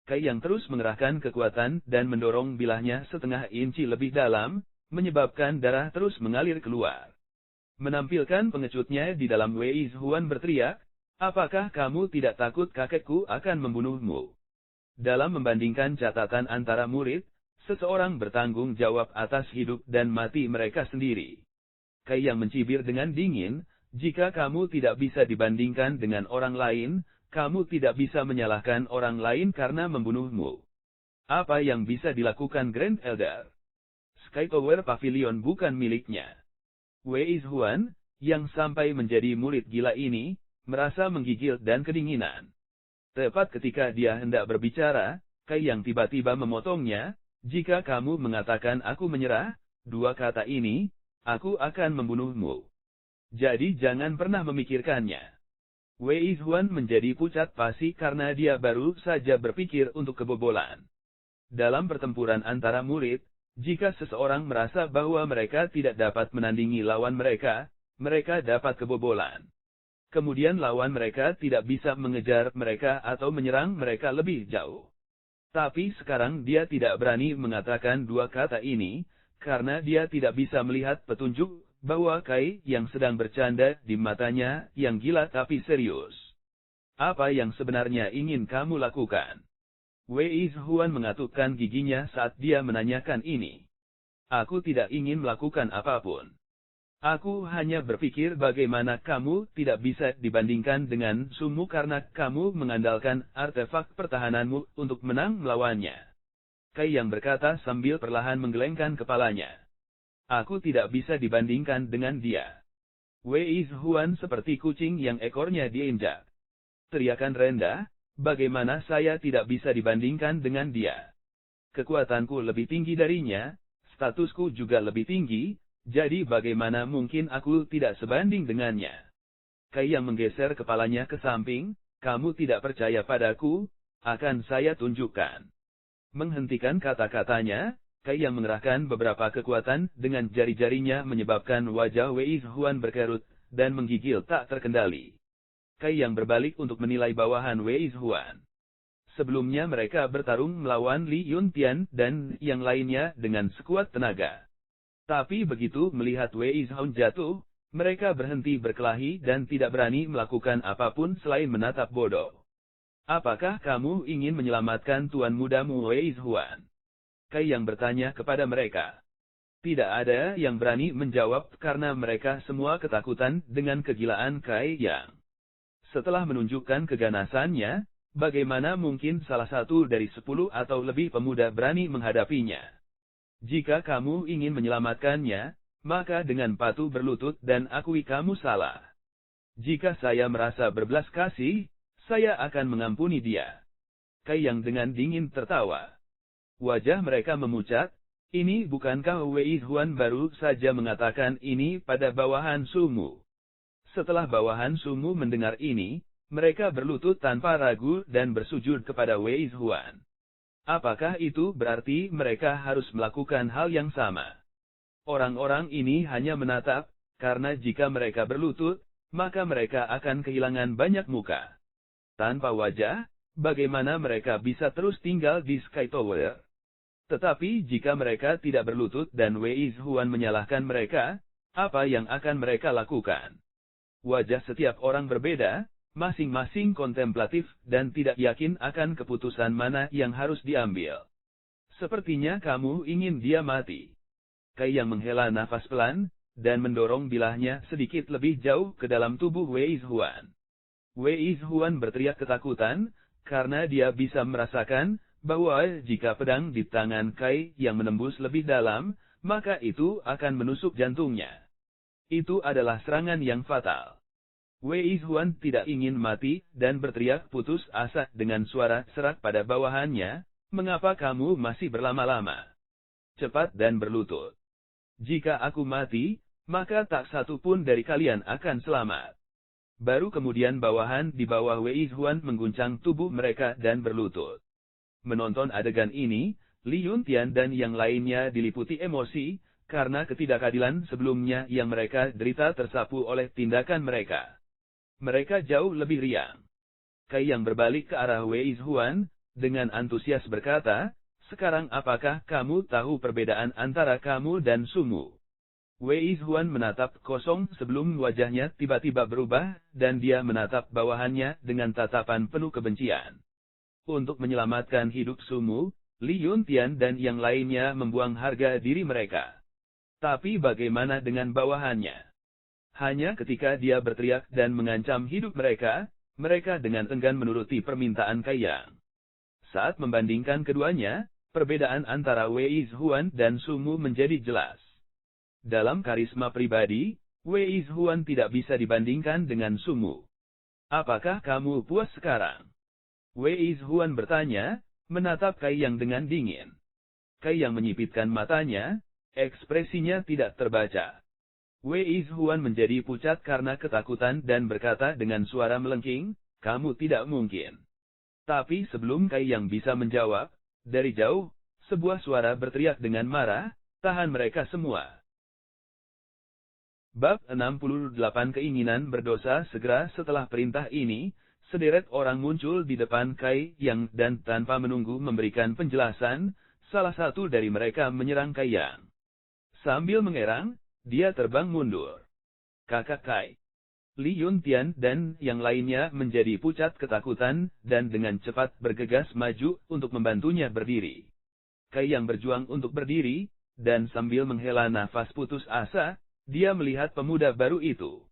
Kai Yang terus mengerahkan kekuatan dan mendorong bilahnya setengah inci lebih dalam, menyebabkan darah terus mengalir keluar. Menampilkan pengecutnya di dalam, Wei Zhuan berteriak, apakah kamu tidak takut kakekku akan membunuhmu? Dalam membandingkan catatan antara murid, seseorang bertanggung jawab atas hidup dan mati mereka sendiri. Kai Yang mencibir dengan dingin, jika kamu tidak bisa dibandingkan dengan orang lain, kamu tidak bisa menyalahkan orang lain karena membunuhmu. Apa yang bisa dilakukan Grand Elder? Sky Tower Pavilion bukan miliknya. Wei Zhuan, yang sampai menjadi murid gila ini, merasa menggigil dan kedinginan. Tepat ketika dia hendak berbicara, Kai Yang tiba-tiba memotongnya, jika kamu mengatakan aku menyerah, 2 kata ini, aku akan membunuhmu. Jadi jangan pernah memikirkannya. Wei Zhuan menjadi pucat pasi karena dia baru saja berpikir untuk kebobolan. Dalam pertempuran antara murid, jika seseorang merasa bahwa mereka tidak dapat menandingi lawan mereka, mereka dapat kebobolan. Kemudian lawan mereka tidak bisa mengejar mereka atau menyerang mereka lebih jauh. Tapi sekarang dia tidak berani mengatakan 2 kata ini, karena dia tidak bisa melihat petunjuk bahwa Kai Yang sedang bercanda di matanya yang gila tapi serius. Apa yang sebenarnya ingin kamu lakukan? Wei Zhuan mengatupkan giginya saat dia menanyakan ini. Aku tidak ingin melakukan apapun. Aku hanya berpikir bagaimana kamu tidak bisa dibandingkan dengan Sumu karena kamu mengandalkan artefak pertahananmu untuk menang melawannya. Kai Yang berkata sambil perlahan menggelengkan kepalanya. Aku tidak bisa dibandingkan dengan dia. Wei Zhuan seperti kucing yang ekornya diinjak. Teriakan rendah, bagaimana saya tidak bisa dibandingkan dengan dia? Kekuatanku lebih tinggi darinya, statusku juga lebih tinggi, jadi bagaimana mungkin aku tidak sebanding dengannya? Kai Yang menggeser kepalanya ke samping, kamu tidak percaya padaku, akan saya tunjukkan. Menghentikan kata-katanya, Kai Yang mengerahkan beberapa kekuatan dengan jari-jarinya menyebabkan wajah Wei Zhuan berkerut, dan menggigil tak terkendali. Kai Yang berbalik untuk menilai bawahan Wei Zhuan. Sebelumnya mereka bertarung melawan Li Yuntian dan yang lainnya dengan sekuat tenaga. Tapi begitu melihat Wei Zhuan jatuh, mereka berhenti berkelahi dan tidak berani melakukan apapun selain menatap bodoh. Apakah kamu ingin menyelamatkan tuan mudamu Wei Zhuan? Kai Yang bertanya kepada mereka. Tidak ada yang berani menjawab karena mereka semua ketakutan dengan kegilaan Kai Yang. Setelah menunjukkan keganasannya, bagaimana mungkin salah satu dari 10 atau lebih pemuda berani menghadapinya? Jika kamu ingin menyelamatkannya, maka dengan patuh berlutut dan akui kamu salah. Jika saya merasa berbelas kasih, saya akan mengampuni dia. Kai Yang dengan dingin tertawa. Wajah mereka memucat, ini bukankah Wei Zhuan baru saja mengatakan ini pada bawahan Sumu? Setelah bawahan Sumu mendengar ini, mereka berlutut tanpa ragu dan bersujud kepada Wei Zhuan. Apakah itu berarti mereka harus melakukan hal yang sama? Orang-orang ini hanya menatap, karena jika mereka berlutut, maka mereka akan kehilangan banyak muka. Tanpa wajah, bagaimana mereka bisa terus tinggal di Sky Tower? Tetapi jika mereka tidak berlutut dan Wei Zhuan menyalahkan mereka, apa yang akan mereka lakukan? Wajah setiap orang berbeda, masing-masing kontemplatif dan tidak yakin akan keputusan mana yang harus diambil. Sepertinya kamu ingin dia mati. Kai Yang menghela nafas pelan, dan mendorong bilahnya sedikit lebih jauh ke dalam tubuh Wei Zhuan. Wei Zhuan berteriak ketakutan, karena dia bisa merasakan bahwa jika pedang di tangan Kai Yang menembus lebih dalam, maka itu akan menusuk jantungnya. Itu adalah serangan yang fatal. Wei Zhuan tidak ingin mati dan berteriak putus asa dengan suara serak pada bawahannya, mengapa kamu masih berlama-lama? Cepat dan berlutut. Jika aku mati, maka tak satu pun dari kalian akan selamat. Baru kemudian bawahan di bawah Wei Zhuan mengguncang tubuh mereka dan berlutut. Menonton adegan ini, Li Yuntian dan yang lainnya diliputi emosi, karena ketidakadilan sebelumnya yang mereka derita tersapu oleh tindakan mereka. Mereka jauh lebih riang. Kai Yang berbalik ke arah Wei Zhuan, dengan antusias berkata, sekarang apakah kamu tahu perbedaan antara kamu dan Sumu? Wei Zhuan menatap kosong sebelum wajahnya tiba-tiba berubah, dan dia menatap bawahannya dengan tatapan penuh kebencian. Untuk menyelamatkan hidup Sumu, Li Yuntian dan yang lainnya membuang harga diri mereka. Tapi bagaimana dengan bawahannya? Hanya ketika dia berteriak dan mengancam hidup mereka, mereka dengan enggan menuruti permintaan Kai Yang. Saat membandingkan keduanya, perbedaan antara Wei Zhuan dan Sumu menjadi jelas. Dalam karisma pribadi, Wei Zhuan tidak bisa dibandingkan dengan Sumu. Apakah kamu puas sekarang? Wei Zhuan bertanya, menatap Kai Yang dengan dingin. Kai Yang menyipitkan matanya, ekspresinya tidak terbaca. Wei Zhuan menjadi pucat karena ketakutan dan berkata dengan suara melengking, kamu tidak mungkin. Tapi sebelum Kai Yang bisa menjawab, dari jauh, sebuah suara berteriak dengan marah, tahan mereka semua. Bab 68 Keinginan berdosa. Segera setelah perintah ini, sederet orang muncul di depan Kai Yang dan tanpa menunggu memberikan penjelasan, salah satu dari mereka menyerang Kai Yang. Sambil mengerang, dia terbang mundur. Kakak Kai, Li Yuntian dan yang lainnya menjadi pucat ketakutan dan dengan cepat bergegas maju untuk membantunya berdiri. Kai Yang berjuang untuk berdiri, dan sambil menghela nafas putus asa, dia melihat pemuda baru itu.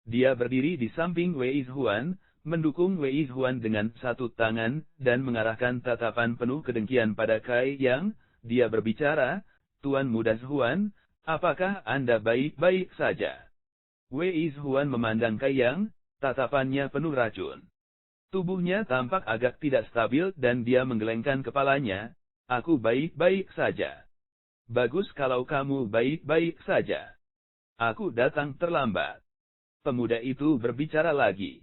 Dia berdiri di samping Wei Zhuan, mendukung Wei Zhuan dengan satu tangan, dan mengarahkan tatapan penuh kedengkian pada Kai Yang. Dia berbicara, Tuan Muda Zhuan, apakah Anda baik-baik saja? Wei Zhuan memandang Kai Yang, tatapannya penuh racun. Tubuhnya tampak agak tidak stabil dan dia menggelengkan kepalanya, aku baik-baik saja. Bagus kalau kamu baik-baik saja. Aku datang terlambat. Pemuda itu berbicara lagi.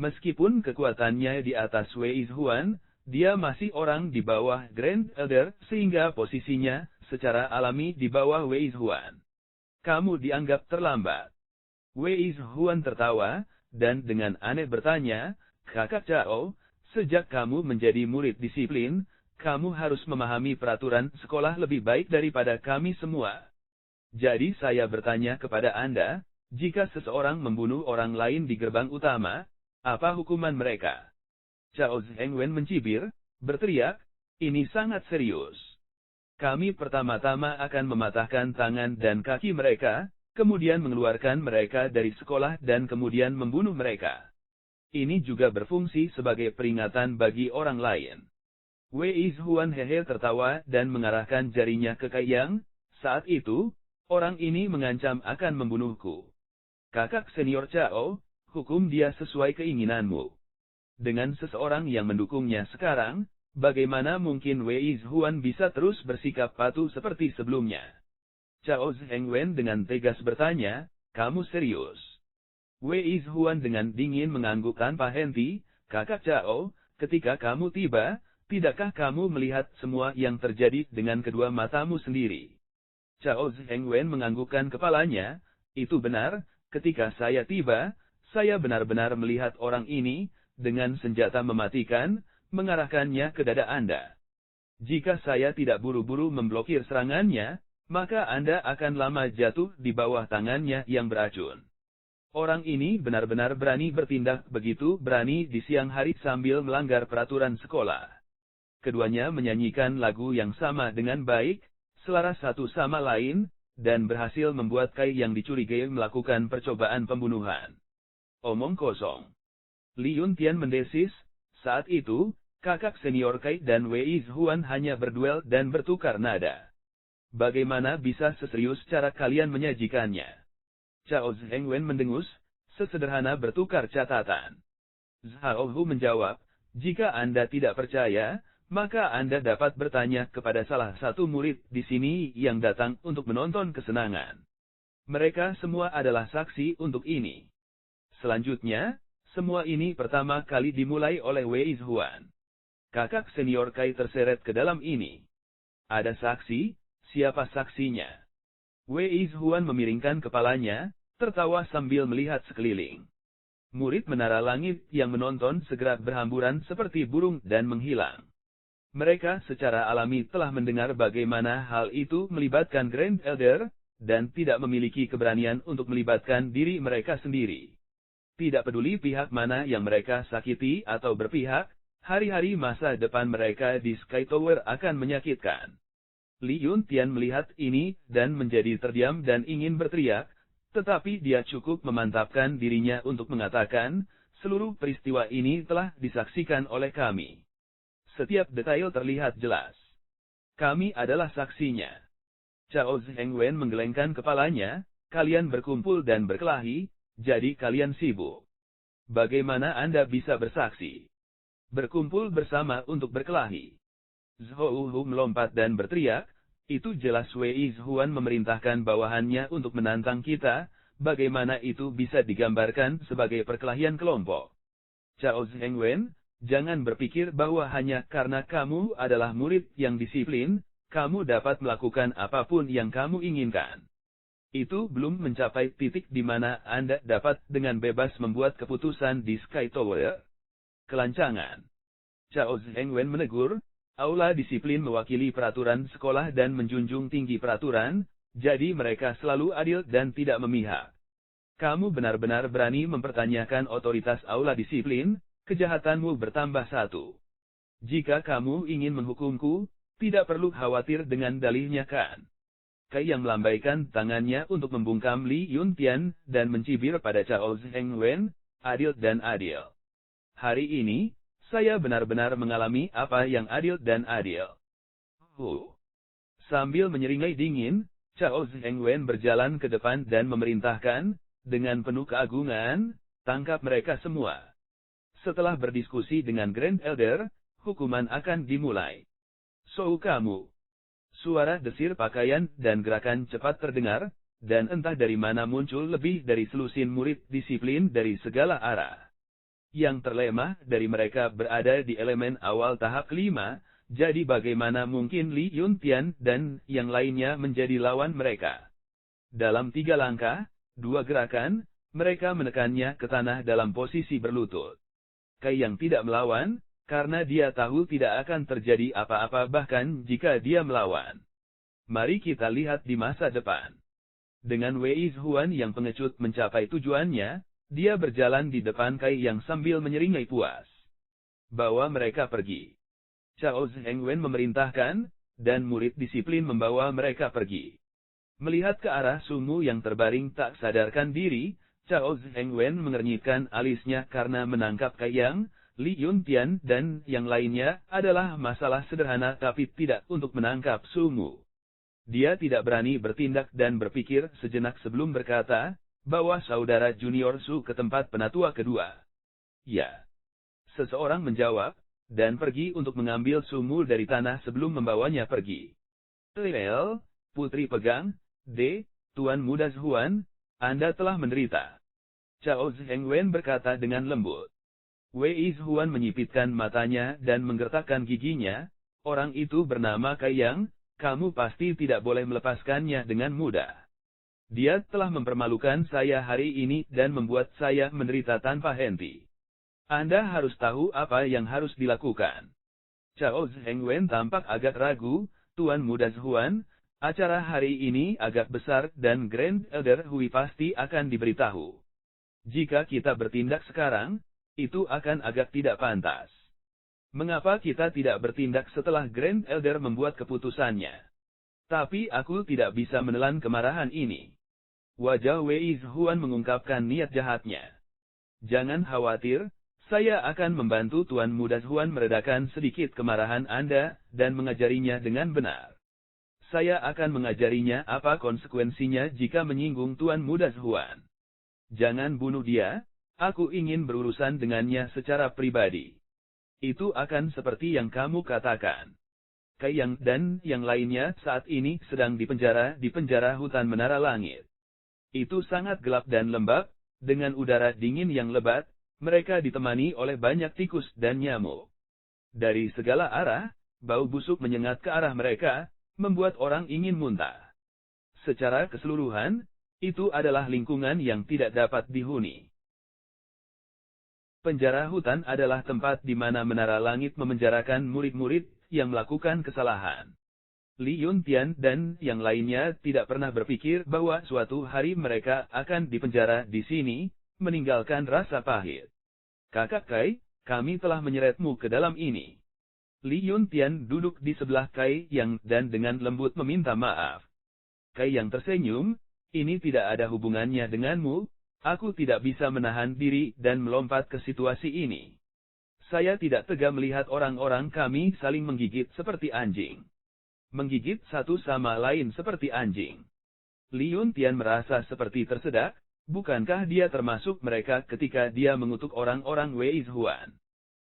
Meskipun kekuatannya di atas Wei Zhuan, dia masih orang di bawah Grand Elder, sehingga posisinya secara alami di bawah Wei Zhuan. Kamu dianggap terlambat. Wei Zhuan tertawa, dan dengan aneh bertanya, Kakak Cao, sejak kamu menjadi murid disiplin, kamu harus memahami peraturan sekolah lebih baik daripada kami semua. Jadi saya bertanya kepada Anda, jika seseorang membunuh orang lain di gerbang utama, apa hukuman mereka? Cao Zhengwen mencibir, berteriak, ini sangat serius. Kami pertama-tama akan mematahkan tangan dan kaki mereka, kemudian mengeluarkan mereka dari sekolah dan kemudian membunuh mereka. Ini juga berfungsi sebagai peringatan bagi orang lain. Wei Zhuan hehe tertawa dan mengarahkan jarinya ke Kai Yang. Saat itu, orang ini mengancam akan membunuhku. Kakak senior Cao, hukum dia sesuai keinginanmu. Dengan seseorang yang mendukungnya sekarang, bagaimana mungkin Wei Zhuan bisa terus bersikap patuh seperti sebelumnya? Cao Zhengwen dengan tegas bertanya, kamu serius? Wei Zhuan dengan dingin mengangguk tanpa henti, Kakak Cao, ketika kamu tiba, tidakkah kamu melihat semua yang terjadi dengan kedua matamu sendiri? Cao Zhengwen menganggukkan kepalanya, itu benar, ketika saya tiba, saya benar-benar melihat orang ini, dengan senjata mematikan, mengarahkannya ke dada Anda. Jika saya tidak buru-buru memblokir serangannya, maka Anda akan lama jatuh di bawah tangannya yang beracun. Orang ini benar-benar berani bertindak begitu berani di siang hari sambil melanggar peraturan sekolah. Keduanya menyanyikan lagu yang sama dengan baik, selaras satu sama lain, dan berhasil membuat Kai yang dicurigai melakukan percobaan pembunuhan. Omong kosong. Li Yuntian mendesis, saat itu, kakak senior Kai dan Wei Zhuan hanya berduel dan bertukar nada. Bagaimana bisa seserius cara kalian menyajikannya? Cao Zhengwen mendengus, sesederhana bertukar catatan. Zhao Hu menjawab, jika Anda tidak percaya, maka Anda dapat bertanya kepada salah satu murid di sini yang datang untuk menonton kesenangan. Mereka semua adalah saksi untuk ini. Selanjutnya, semua ini pertama kali dimulai oleh Wei Zhuan. Kakak senior Kai terseret ke dalam ini. Ada saksi, siapa saksinya? Wei Zhuan memiringkan kepalanya, tertawa sambil melihat sekeliling. Murid menara langit yang menonton segera berhamburan seperti burung dan menghilang. Mereka secara alami telah mendengar bagaimana hal itu melibatkan Grand Elder, dan tidak memiliki keberanian untuk melibatkan diri mereka sendiri. Tidak peduli pihak mana yang mereka sakiti atau berpihak, hari-hari masa depan mereka di Sky Tower akan menyakitkan. Li Yuntian melihat ini dan menjadi terdiam dan ingin berteriak, tetapi dia cukup memantapkan dirinya untuk mengatakan, seluruh peristiwa ini telah disaksikan oleh kami. Setiap detail terlihat jelas. Kami adalah saksinya. Cao Zhengwen menggelengkan kepalanya, kalian berkumpul dan berkelahi, jadi kalian sibuk. Bagaimana Anda bisa bersaksi? Berkumpul bersama untuk berkelahi. Zhou Hu melompat dan berteriak, itu jelas Wei Zhuan memerintahkan bawahannya untuk menantang kita, bagaimana itu bisa digambarkan sebagai perkelahian kelompok? Cao Zhengwen, jangan berpikir bahwa hanya karena kamu adalah murid yang disiplin, kamu dapat melakukan apapun yang kamu inginkan. Itu belum mencapai titik di mana Anda dapat dengan bebas membuat keputusan di Sky Tower. Kelancangan. Cao Zhengwen menegur, aula disiplin mewakili peraturan sekolah dan menjunjung tinggi peraturan, jadi mereka selalu adil dan tidak memihak. Kamu benar-benar berani mempertanyakan otoritas aula disiplin, kejahatanmu bertambah satu. Jika kamu ingin menghukumku, tidak perlu khawatir dengan dalihnya kan? Kai yang melambaikan tangannya untuk membungkam Li Yuntian dan mencibir pada Cao Zhengwen, adil dan adil. Hari ini, saya benar-benar mengalami apa yang adil dan adil. Sambil menyeringai dingin, Cao Zhengwen berjalan ke depan dan memerintahkan, dengan penuh keagungan, tangkap mereka semua. Setelah berdiskusi dengan Grand Elder, hukuman akan dimulai. So kamu. Suara desir pakaian dan gerakan cepat terdengar, dan entah dari mana muncul lebih dari selusin murid disiplin dari segala arah. Yang terlemah dari mereka berada di elemen awal tahap kelima, jadi bagaimana mungkin Li Yuntian dan yang lainnya menjadi lawan mereka? Dalam 3 langkah, 2 gerakan, mereka menekannya ke tanah dalam posisi berlutut. Kai yang tidak melawan, karena dia tahu tidak akan terjadi apa-apa bahkan jika dia melawan. Mari kita lihat di masa depan. Dengan Wei Zhuan yang pengecut mencapai tujuannya, dia berjalan di depan Kai yang sambil menyeringai puas. Bawa mereka pergi. Cao Zhengwen memerintahkan, dan murid disiplin membawa mereka pergi. Melihat ke arah Sumu yang terbaring tak sadarkan diri, Cao Zhengwen mengernyitkan alisnya karena menangkap Kai Yang, Li Yuntian dan yang lainnya adalah masalah sederhana tapi tidak untuk menangkap Sumu. Dia tidak berani bertindak dan berpikir sejenak sebelum berkata, bawa saudara junior Su ke tempat penatua kedua. Ya. Seseorang menjawab, dan pergi untuk mengambil Sumu dari tanah sebelum membawanya pergi. Lel, putri pegang, Tuan Muda Zhuan, Anda telah menderita. Cao Zhengwen berkata dengan lembut. Wei Zhuan menyipitkan matanya dan menggertakkan giginya, orang itu bernama Kai Yang. Kamu pasti tidak boleh melepaskannya dengan mudah. Dia telah mempermalukan saya hari ini dan membuat saya menderita tanpa henti. Anda harus tahu apa yang harus dilakukan. Cao Zhengwen tampak agak ragu, Tuan Muda Zhuan, acara hari ini agak besar dan Grand Elder Hui pasti akan diberitahu. Jika kita bertindak sekarang, itu akan agak tidak pantas. Mengapa kita tidak bertindak setelah Grand Elder membuat keputusannya? Tapi aku tidak bisa menelan kemarahan ini. Wajah Wei Zhuan mengungkapkan niat jahatnya. Jangan khawatir, saya akan membantu Tuan Muda Zhuan meredakan sedikit kemarahan Anda, dan mengajarinya dengan benar. Saya akan mengajarinya apa konsekuensinya jika menyinggung Tuan Muda Zhuan. Jangan bunuh dia, aku ingin berurusan dengannya secara pribadi. Itu akan seperti yang kamu katakan. Kai Yang dan yang lainnya saat ini sedang di penjara hutan Menara Langit. Itu sangat gelap dan lembab, dengan udara dingin yang lebat, mereka ditemani oleh banyak tikus dan nyamuk. Dari segala arah, bau busuk menyengat ke arah mereka, membuat orang ingin muntah. Secara keseluruhan, itu adalah lingkungan yang tidak dapat dihuni. Penjara hutan adalah tempat di mana Menara Langit memenjarakan murid-murid yang melakukan kesalahan. Li Yuntian dan yang lainnya tidak pernah berpikir bahwa suatu hari mereka akan dipenjara di sini, meninggalkan rasa pahit. Kakak Kai, kami telah menyeretmu ke dalam ini. Li Yuntian duduk di sebelah Kai Yang dan dengan lembut meminta maaf. Kai Yang tersenyum, ini tidak ada hubungannya denganmu. Aku tidak bisa menahan diri dan melompat ke situasi ini. Saya tidak tega melihat orang-orang kami saling menggigit seperti anjing. Menggigit satu sama lain seperti anjing. Li Yuntian merasa seperti tersedak, bukankah dia termasuk mereka ketika dia mengutuk orang-orang Wei Zhuan?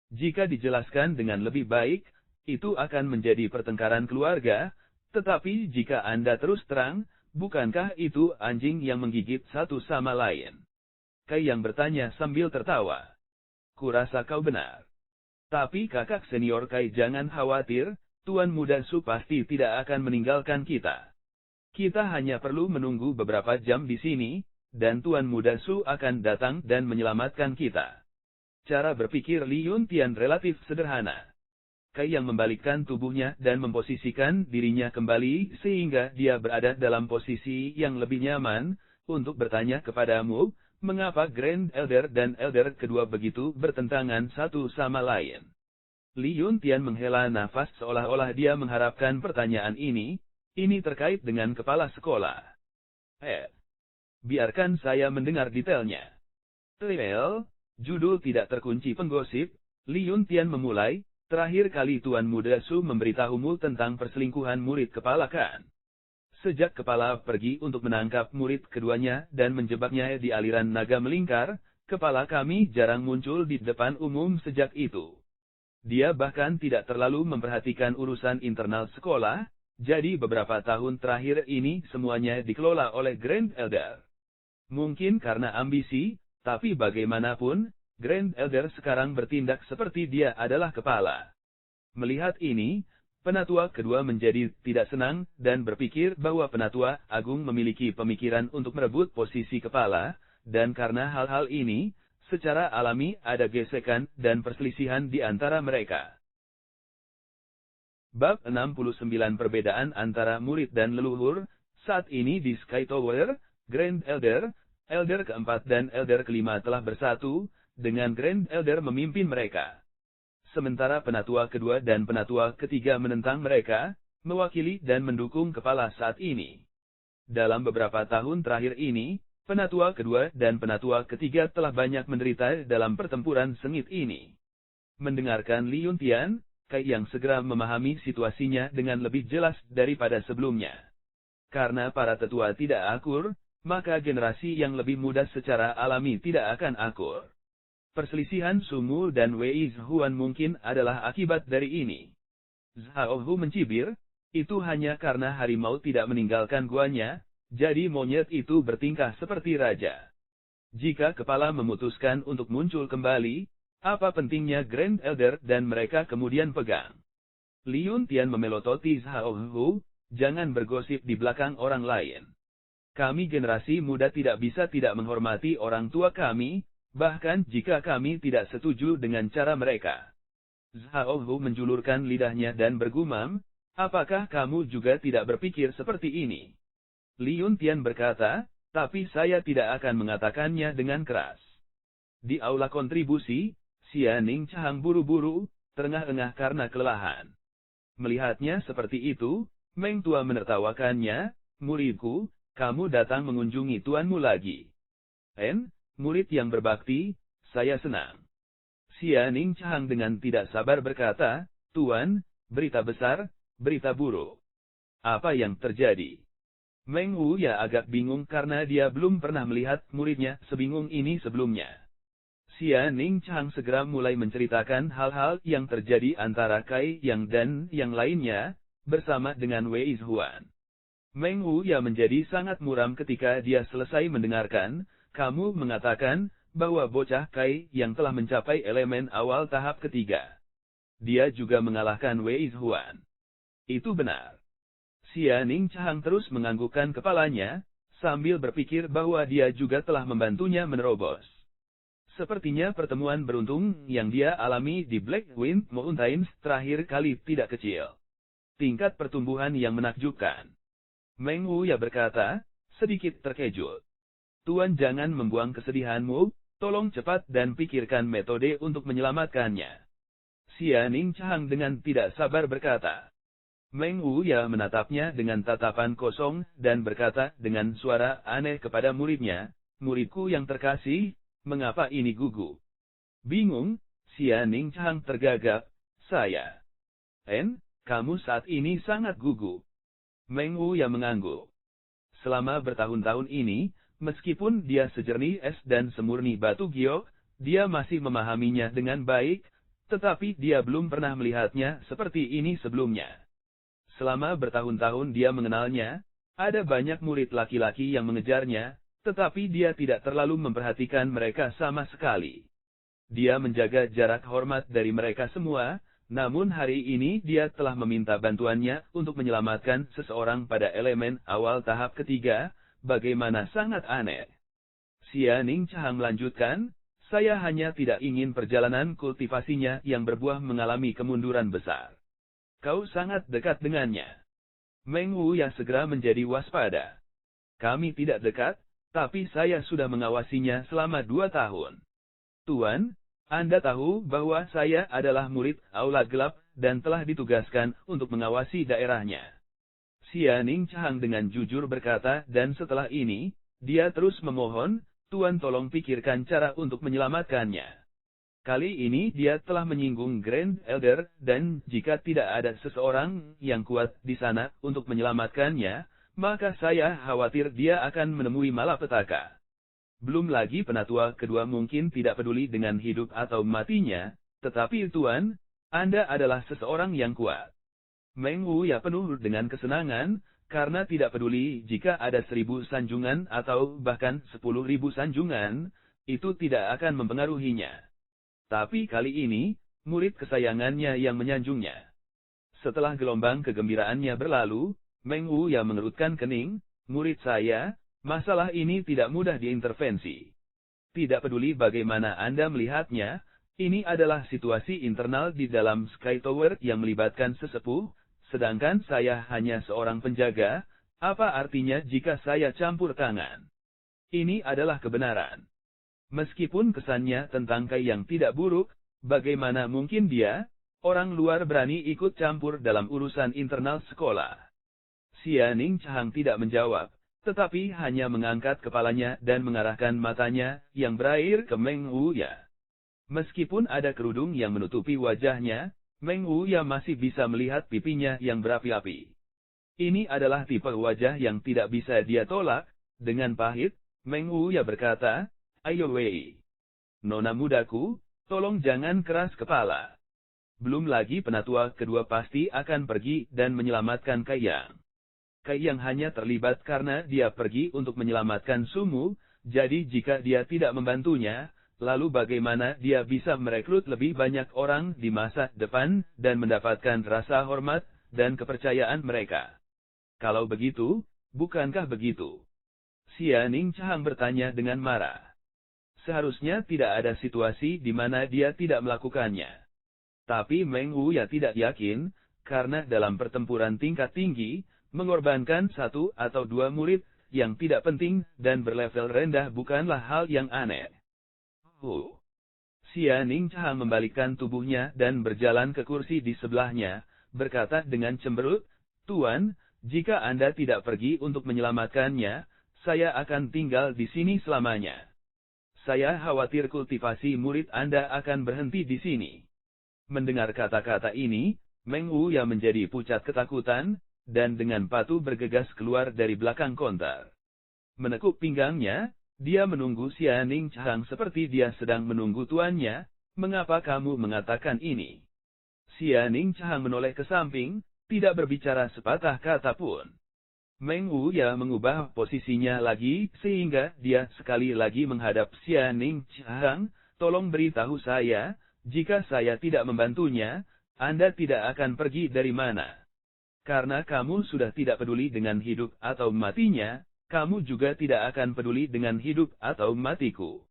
Jika dijelaskan dengan lebih baik, itu akan menjadi pertengkaran keluarga, tetapi jika Anda terus terang, bukankah itu anjing yang menggigit satu sama lain? Kai Yang bertanya sambil tertawa. Kurasa kau benar. Tapi kakak senior Kai jangan khawatir, Tuan Muda Su pasti tidak akan meninggalkan kita. Kita hanya perlu menunggu beberapa jam di sini, dan Tuan Muda Su akan datang dan menyelamatkan kita. Cara berpikir Li Yuntian relatif sederhana. Kai Yang membalikkan tubuhnya dan memposisikan dirinya kembali sehingga dia berada dalam posisi yang lebih nyaman, untuk bertanya kepadamu, mengapa Grand Elder dan Elder kedua begitu bertentangan satu sama lain. Li Yuntian menghela nafas seolah-olah dia mengharapkan pertanyaan ini terkait dengan kepala sekolah. Biarkan saya mendengar detailnya. Judul tidak terkunci penggosip, Li Yuntian memulai. Terakhir kali Tuan Muda Su memberitahumu tentang perselingkuhan murid kepala kan? Sejak kepala pergi untuk menangkap murid keduanya dan menjebaknya di aliran naga melingkar, kepala kami jarang muncul di depan umum sejak itu. Dia bahkan tidak terlalu memperhatikan urusan internal sekolah, Jadi beberapa tahun terakhir ini semuanya dikelola oleh Grand Elder. Mungkin karena ambisi, tapi bagaimanapun, Grand Elder sekarang bertindak seperti dia adalah kepala. Melihat ini, Penatua kedua menjadi tidak senang dan berpikir bahwa Penatua Agung memiliki pemikiran untuk merebut posisi kepala, dan karena hal-hal ini, secara alami ada gesekan dan perselisihan di antara mereka. Bab 69 Perbedaan antara murid dan leluhur. Saat ini di Sky Tower, Grand Elder, Elder keempat dan Elder kelima telah bersatu, dengan Grand Elder memimpin mereka. Sementara Penatua kedua dan Penatua ketiga menentang mereka, mewakili dan mendukung kepala saat ini. Dalam beberapa tahun terakhir ini, Penatua kedua dan Penatua ketiga telah banyak menderita dalam pertempuran sengit ini. Mendengarkan Li Yuntian, Kai yang segera memahami situasinya dengan lebih jelas daripada sebelumnya. Karena para tetua tidak akur, maka generasi yang lebih muda secara alami tidak akan akur. Perselisihan Sumu dan Wei Zhuan mungkin adalah akibat dari ini. Zhao Hu mencibir, itu hanya karena harimau tidak meninggalkan guanya, jadi monyet itu bertingkah seperti raja. Jika kepala memutuskan untuk muncul kembali, apa pentingnya Grand Elder dan mereka kemudian pegang? Li Yuntian memelototi Zhao Hu, jangan bergosip di belakang orang lain. Kami generasi muda tidak bisa tidak menghormati orang tua kami, bahkan jika kami tidak setuju dengan cara mereka. Zhao Hu menjulurkan lidahnya dan bergumam, apakah kamu juga tidak berpikir seperti ini? Li Yuntian berkata, tapi saya tidak akan mengatakannya dengan keras. Di aula kontribusi, Xia Ning Chang buru-buru, terengah-engah karena kelelahan. Melihatnya seperti itu, Meng Tua menertawakannya, muridku, kamu datang mengunjungi tuanmu lagi. Murid yang berbakti, saya senang. Xia Ning Chang dengan tidak sabar berkata, Tuan, berita besar, berita buruk. Apa yang terjadi? Meng Wuya agak bingung karena dia belum pernah melihat muridnya sebingung ini sebelumnya. Xia Ning Chang segera mulai menceritakan hal-hal yang terjadi antara Kai Yang dan yang lainnya, bersama dengan Wei Zhuan. Meng Wuya menjadi sangat muram ketika dia selesai mendengarkan. Kamu mengatakan bahwa bocah Kai yang telah mencapai elemen awal tahap ketiga. Dia juga mengalahkan Wei Zhuan. Itu benar. Xia Ning Chang terus menganggukkan kepalanya, sambil berpikir bahwa dia juga telah membantunya menerobos. Sepertinya pertemuan beruntung yang dia alami di Black Wind Mountains terakhir kali tidak kecil. Tingkat pertumbuhan yang menakjubkan. Meng Wuya berkata, sedikit terkejut. Tuan jangan membuang kesedihanmu, tolong cepat dan pikirkan metode untuk menyelamatkannya. Xia Ning Chang dengan tidak sabar berkata. Meng Wuya menatapnya dengan tatapan kosong dan berkata dengan suara aneh kepada muridnya, muridku yang terkasih, mengapa ini gugup? Bingung, Xia Ning Chang tergagap, saya. Kamu saat ini sangat gugup. Meng Wuya mengangguk. Selama bertahun-tahun ini, meskipun dia sejernih es dan semurni batu giok, dia masih memahaminya dengan baik, tetapi dia belum pernah melihatnya seperti ini sebelumnya. Selama bertahun-tahun dia mengenalnya, ada banyak murid laki-laki yang mengejarnya, tetapi dia tidak terlalu memperhatikan mereka sama sekali. Dia menjaga jarak hormat dari mereka semua, namun hari ini dia telah meminta bantuannya untuk menyelamatkan seseorang pada elemen awal tahap ketiga. Bagaimana sangat aneh. Xia Ning Chang melanjutkan, saya hanya tidak ingin perjalanan kultivasinya yang berbuah mengalami kemunduran besar. Kau sangat dekat dengannya. Meng Wuya segera menjadi waspada. Kami tidak dekat, tapi saya sudah mengawasinya selama 2 tahun. Tuan, Anda tahu bahwa saya adalah murid aula gelap dan telah ditugaskan untuk mengawasi daerahnya. Xia Ning Chang dengan jujur berkata dan setelah ini, dia terus memohon, Tuan tolong pikirkan cara untuk menyelamatkannya. Kali ini dia telah menyinggung Grand Elder dan jika tidak ada seseorang yang kuat di sana untuk menyelamatkannya, maka saya khawatir dia akan menemui malapetaka. Belum lagi penatua kedua mungkin tidak peduli dengan hidup atau matinya, tetapi Tuan, Anda adalah seseorang yang kuat. Meng Wuya penuh dengan kesenangan, karena tidak peduli jika ada 1000 sanjungan atau bahkan 10.000 sanjungan, itu tidak akan mempengaruhinya. Tapi kali ini, murid kesayangannya yang menyanjungnya. Setelah gelombang kegembiraannya berlalu, Meng Wuya mengerutkan kening, murid saya, masalah ini tidak mudah diintervensi. Tidak peduli bagaimana Anda melihatnya, ini adalah situasi internal di dalam Sky Tower yang melibatkan sesepuh, sedangkan saya hanya seorang penjaga. Apa artinya jika saya campur tangan? Ini adalah kebenaran. Meskipun kesannya tentang Kai yang tidak buruk, bagaimana mungkin dia, orang luar berani ikut campur dalam urusan internal sekolah? Xia Ning Chang tidak menjawab, tetapi hanya mengangkat kepalanya dan mengarahkan matanya yang berair ke Meng Wuya. Meskipun ada kerudung yang menutupi wajahnya, Meng Wuya masih bisa melihat pipinya yang berapi-api. Ini adalah tipe wajah yang tidak bisa dia tolak. Dengan pahit, Meng Wuya berkata, "Ayo Wei. Nona mudaku, tolong jangan keras kepala. Belum lagi penatua kedua pasti akan pergi dan menyelamatkan Kai Yang. Kai Yang hanya terlibat karena dia pergi untuk menyelamatkan Sumu, jadi jika dia tidak membantunya, lalu bagaimana dia bisa merekrut lebih banyak orang di masa depan dan mendapatkan rasa hormat dan kepercayaan mereka? Kalau begitu, bukankah begitu?" Xia Ning Chang bertanya dengan marah. Seharusnya tidak ada situasi di mana dia tidak melakukannya. Tapi Meng Wuya tidak yakin, karena dalam pertempuran tingkat tinggi, mengorbankan 1 atau 2 murid yang tidak penting dan berlevel rendah bukanlah hal yang aneh. Xia Ning Chang membalikkan tubuhnya dan berjalan ke kursi di sebelahnya, berkata dengan cemberut, "Tuan, jika Anda tidak pergi untuk menyelamatkannya, saya akan tinggal di sini selamanya. Saya khawatir kultivasi murid Anda akan berhenti di sini." Mendengar kata-kata ini, Meng Wuya menjadi pucat ketakutan, dan dengan patuh bergegas keluar dari belakang konter. Menekuk pinggangnya, dia menunggu Xia Ning Chang seperti dia sedang menunggu tuannya. "Mengapa kamu mengatakan ini?" Xia Ning Chang menoleh ke samping, tidak berbicara sepatah kata pun. Meng Wuya mengubah posisinya lagi, sehingga dia sekali lagi menghadap Xia Ning Chang. "Tolong beritahu saya, jika saya tidak membantunya, Anda tidak akan pergi dari mana? Karena kamu sudah tidak peduli dengan hidup atau matinya, kamu juga tidak akan peduli dengan hidup atau matiku.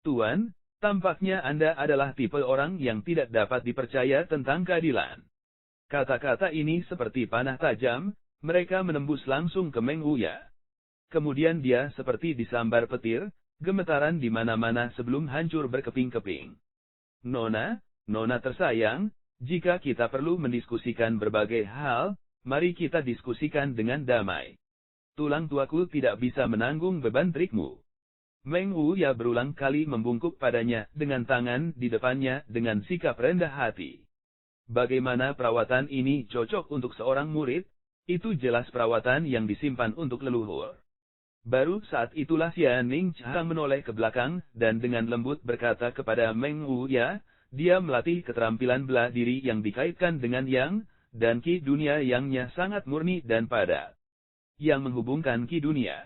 Tuan, tampaknya Anda adalah tipe orang yang tidak dapat dipercaya tentang keadilan." Kata-kata ini seperti panah tajam, mereka menembus langsung ke Meng Wuya. Kemudian dia seperti disambar petir, gemetaran di mana-mana sebelum hancur berkeping-keping. "Nona, Nona tersayang, jika kita perlu mendiskusikan berbagai hal, mari kita diskusikan dengan damai. Tulang tuaku tidak bisa menanggung beban trikmu." Meng Wuya berulang kali membungkuk padanya dengan tangan di depannya dengan sikap rendah hati. Bagaimana perawatan ini cocok untuk seorang murid? Itu jelas perawatan yang disimpan untuk leluhur. Baru saat itulah Xia Ning Chang menoleh ke belakang dan dengan lembut berkata kepada Meng Wuya, dia melatih keterampilan bela diri yang dikaitkan dengan Yang, dan Ki dunia Yang-nya sangat murni dan padat. Yang menghubungkan Ki dunia.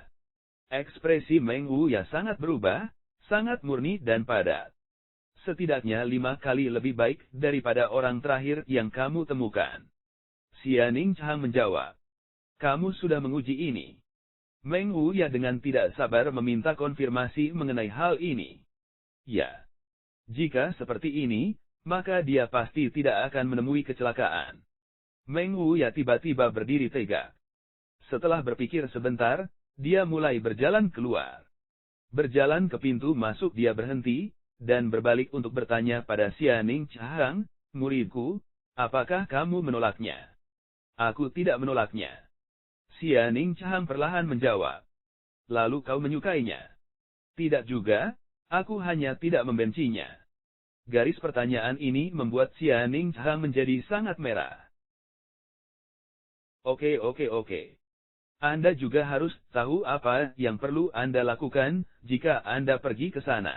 Ekspresi Meng Wuya sangat berubah, sangat murni dan padat. Setidaknya 5 kali lebih baik daripada orang terakhir yang kamu temukan. Xia Ning Chang menjawab. "Kamu sudah menguji ini?" Meng Wuya dengan tidak sabar meminta konfirmasi mengenai hal ini. "Ya. Jika seperti ini, maka dia pasti tidak akan menemui kecelakaan." Meng Wuya tiba-tiba berdiri tegak. Setelah berpikir sebentar, dia mulai berjalan keluar. Berjalan ke pintu masuk dia berhenti, dan berbalik untuk bertanya pada Xia Ning Chang, "Muridku, apakah kamu menolaknya?" "Aku tidak menolaknya." Xia Ning Chang perlahan menjawab. "Lalu kau menyukainya?" "Tidak juga, aku hanya tidak membencinya." Garis pertanyaan ini membuat Xia Ning Chang menjadi sangat merah. Oke. Anda juga harus tahu apa yang perlu Anda lakukan jika Anda pergi ke sana.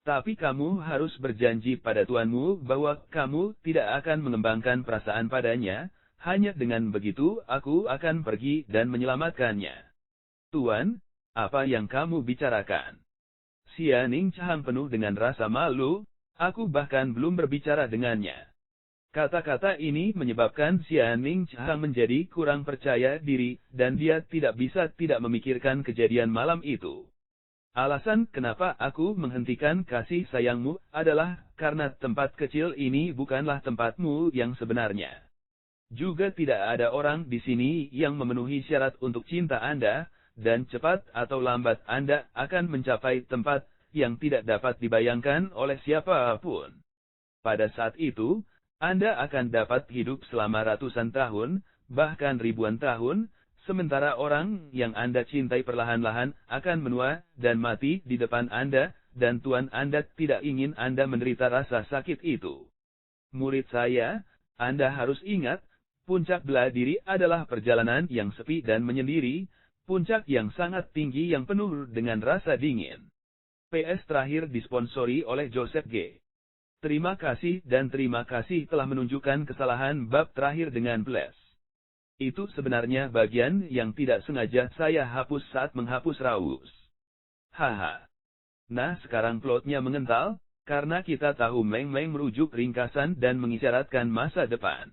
Tapi kamu harus berjanji pada tuanmu bahwa kamu tidak akan mengembangkan perasaan padanya, Hanya dengan begitu aku akan pergi dan menyelamatkannya. Tuan, apa yang kamu bicarakan? Xia Ning Chang penuh dengan rasa malu, aku bahkan belum berbicara dengannya. Kata-kata ini menyebabkan Xia Ning Chang menjadi kurang percaya diri, dan dia tidak bisa tidak memikirkan kejadian malam itu. Alasan kenapa aku menghentikan kasih sayangmu adalah karena tempat kecil ini bukanlah tempatmu yang sebenarnya. Juga tidak ada orang di sini yang memenuhi syarat untuk cinta Anda, dan cepat atau lambat Anda akan mencapai tempat yang tidak dapat dibayangkan oleh siapapun. Pada saat itu, Anda akan dapat hidup selama ratusan tahun, bahkan ribuan tahun, sementara orang yang Anda cintai perlahan-lahan akan menua dan mati di depan Anda, dan Tuan Anda tidak ingin Anda menderita rasa sakit itu. Murid saya, Anda harus ingat, puncak bela diri adalah perjalanan yang sepi dan menyendiri, puncak yang sangat tinggi yang penuh dengan rasa dingin. PS terakhir disponsori oleh Joseph G. Terima kasih dan terima kasih telah menunjukkan kesalahan bab terakhir dengan Bless. Itu sebenarnya bagian yang tidak sengaja saya hapus saat menghapus Raus. Haha. Nah sekarang plotnya mengental, karena kita tahu Meng Meng merujuk ringkasan dan mengisyaratkan masa depan.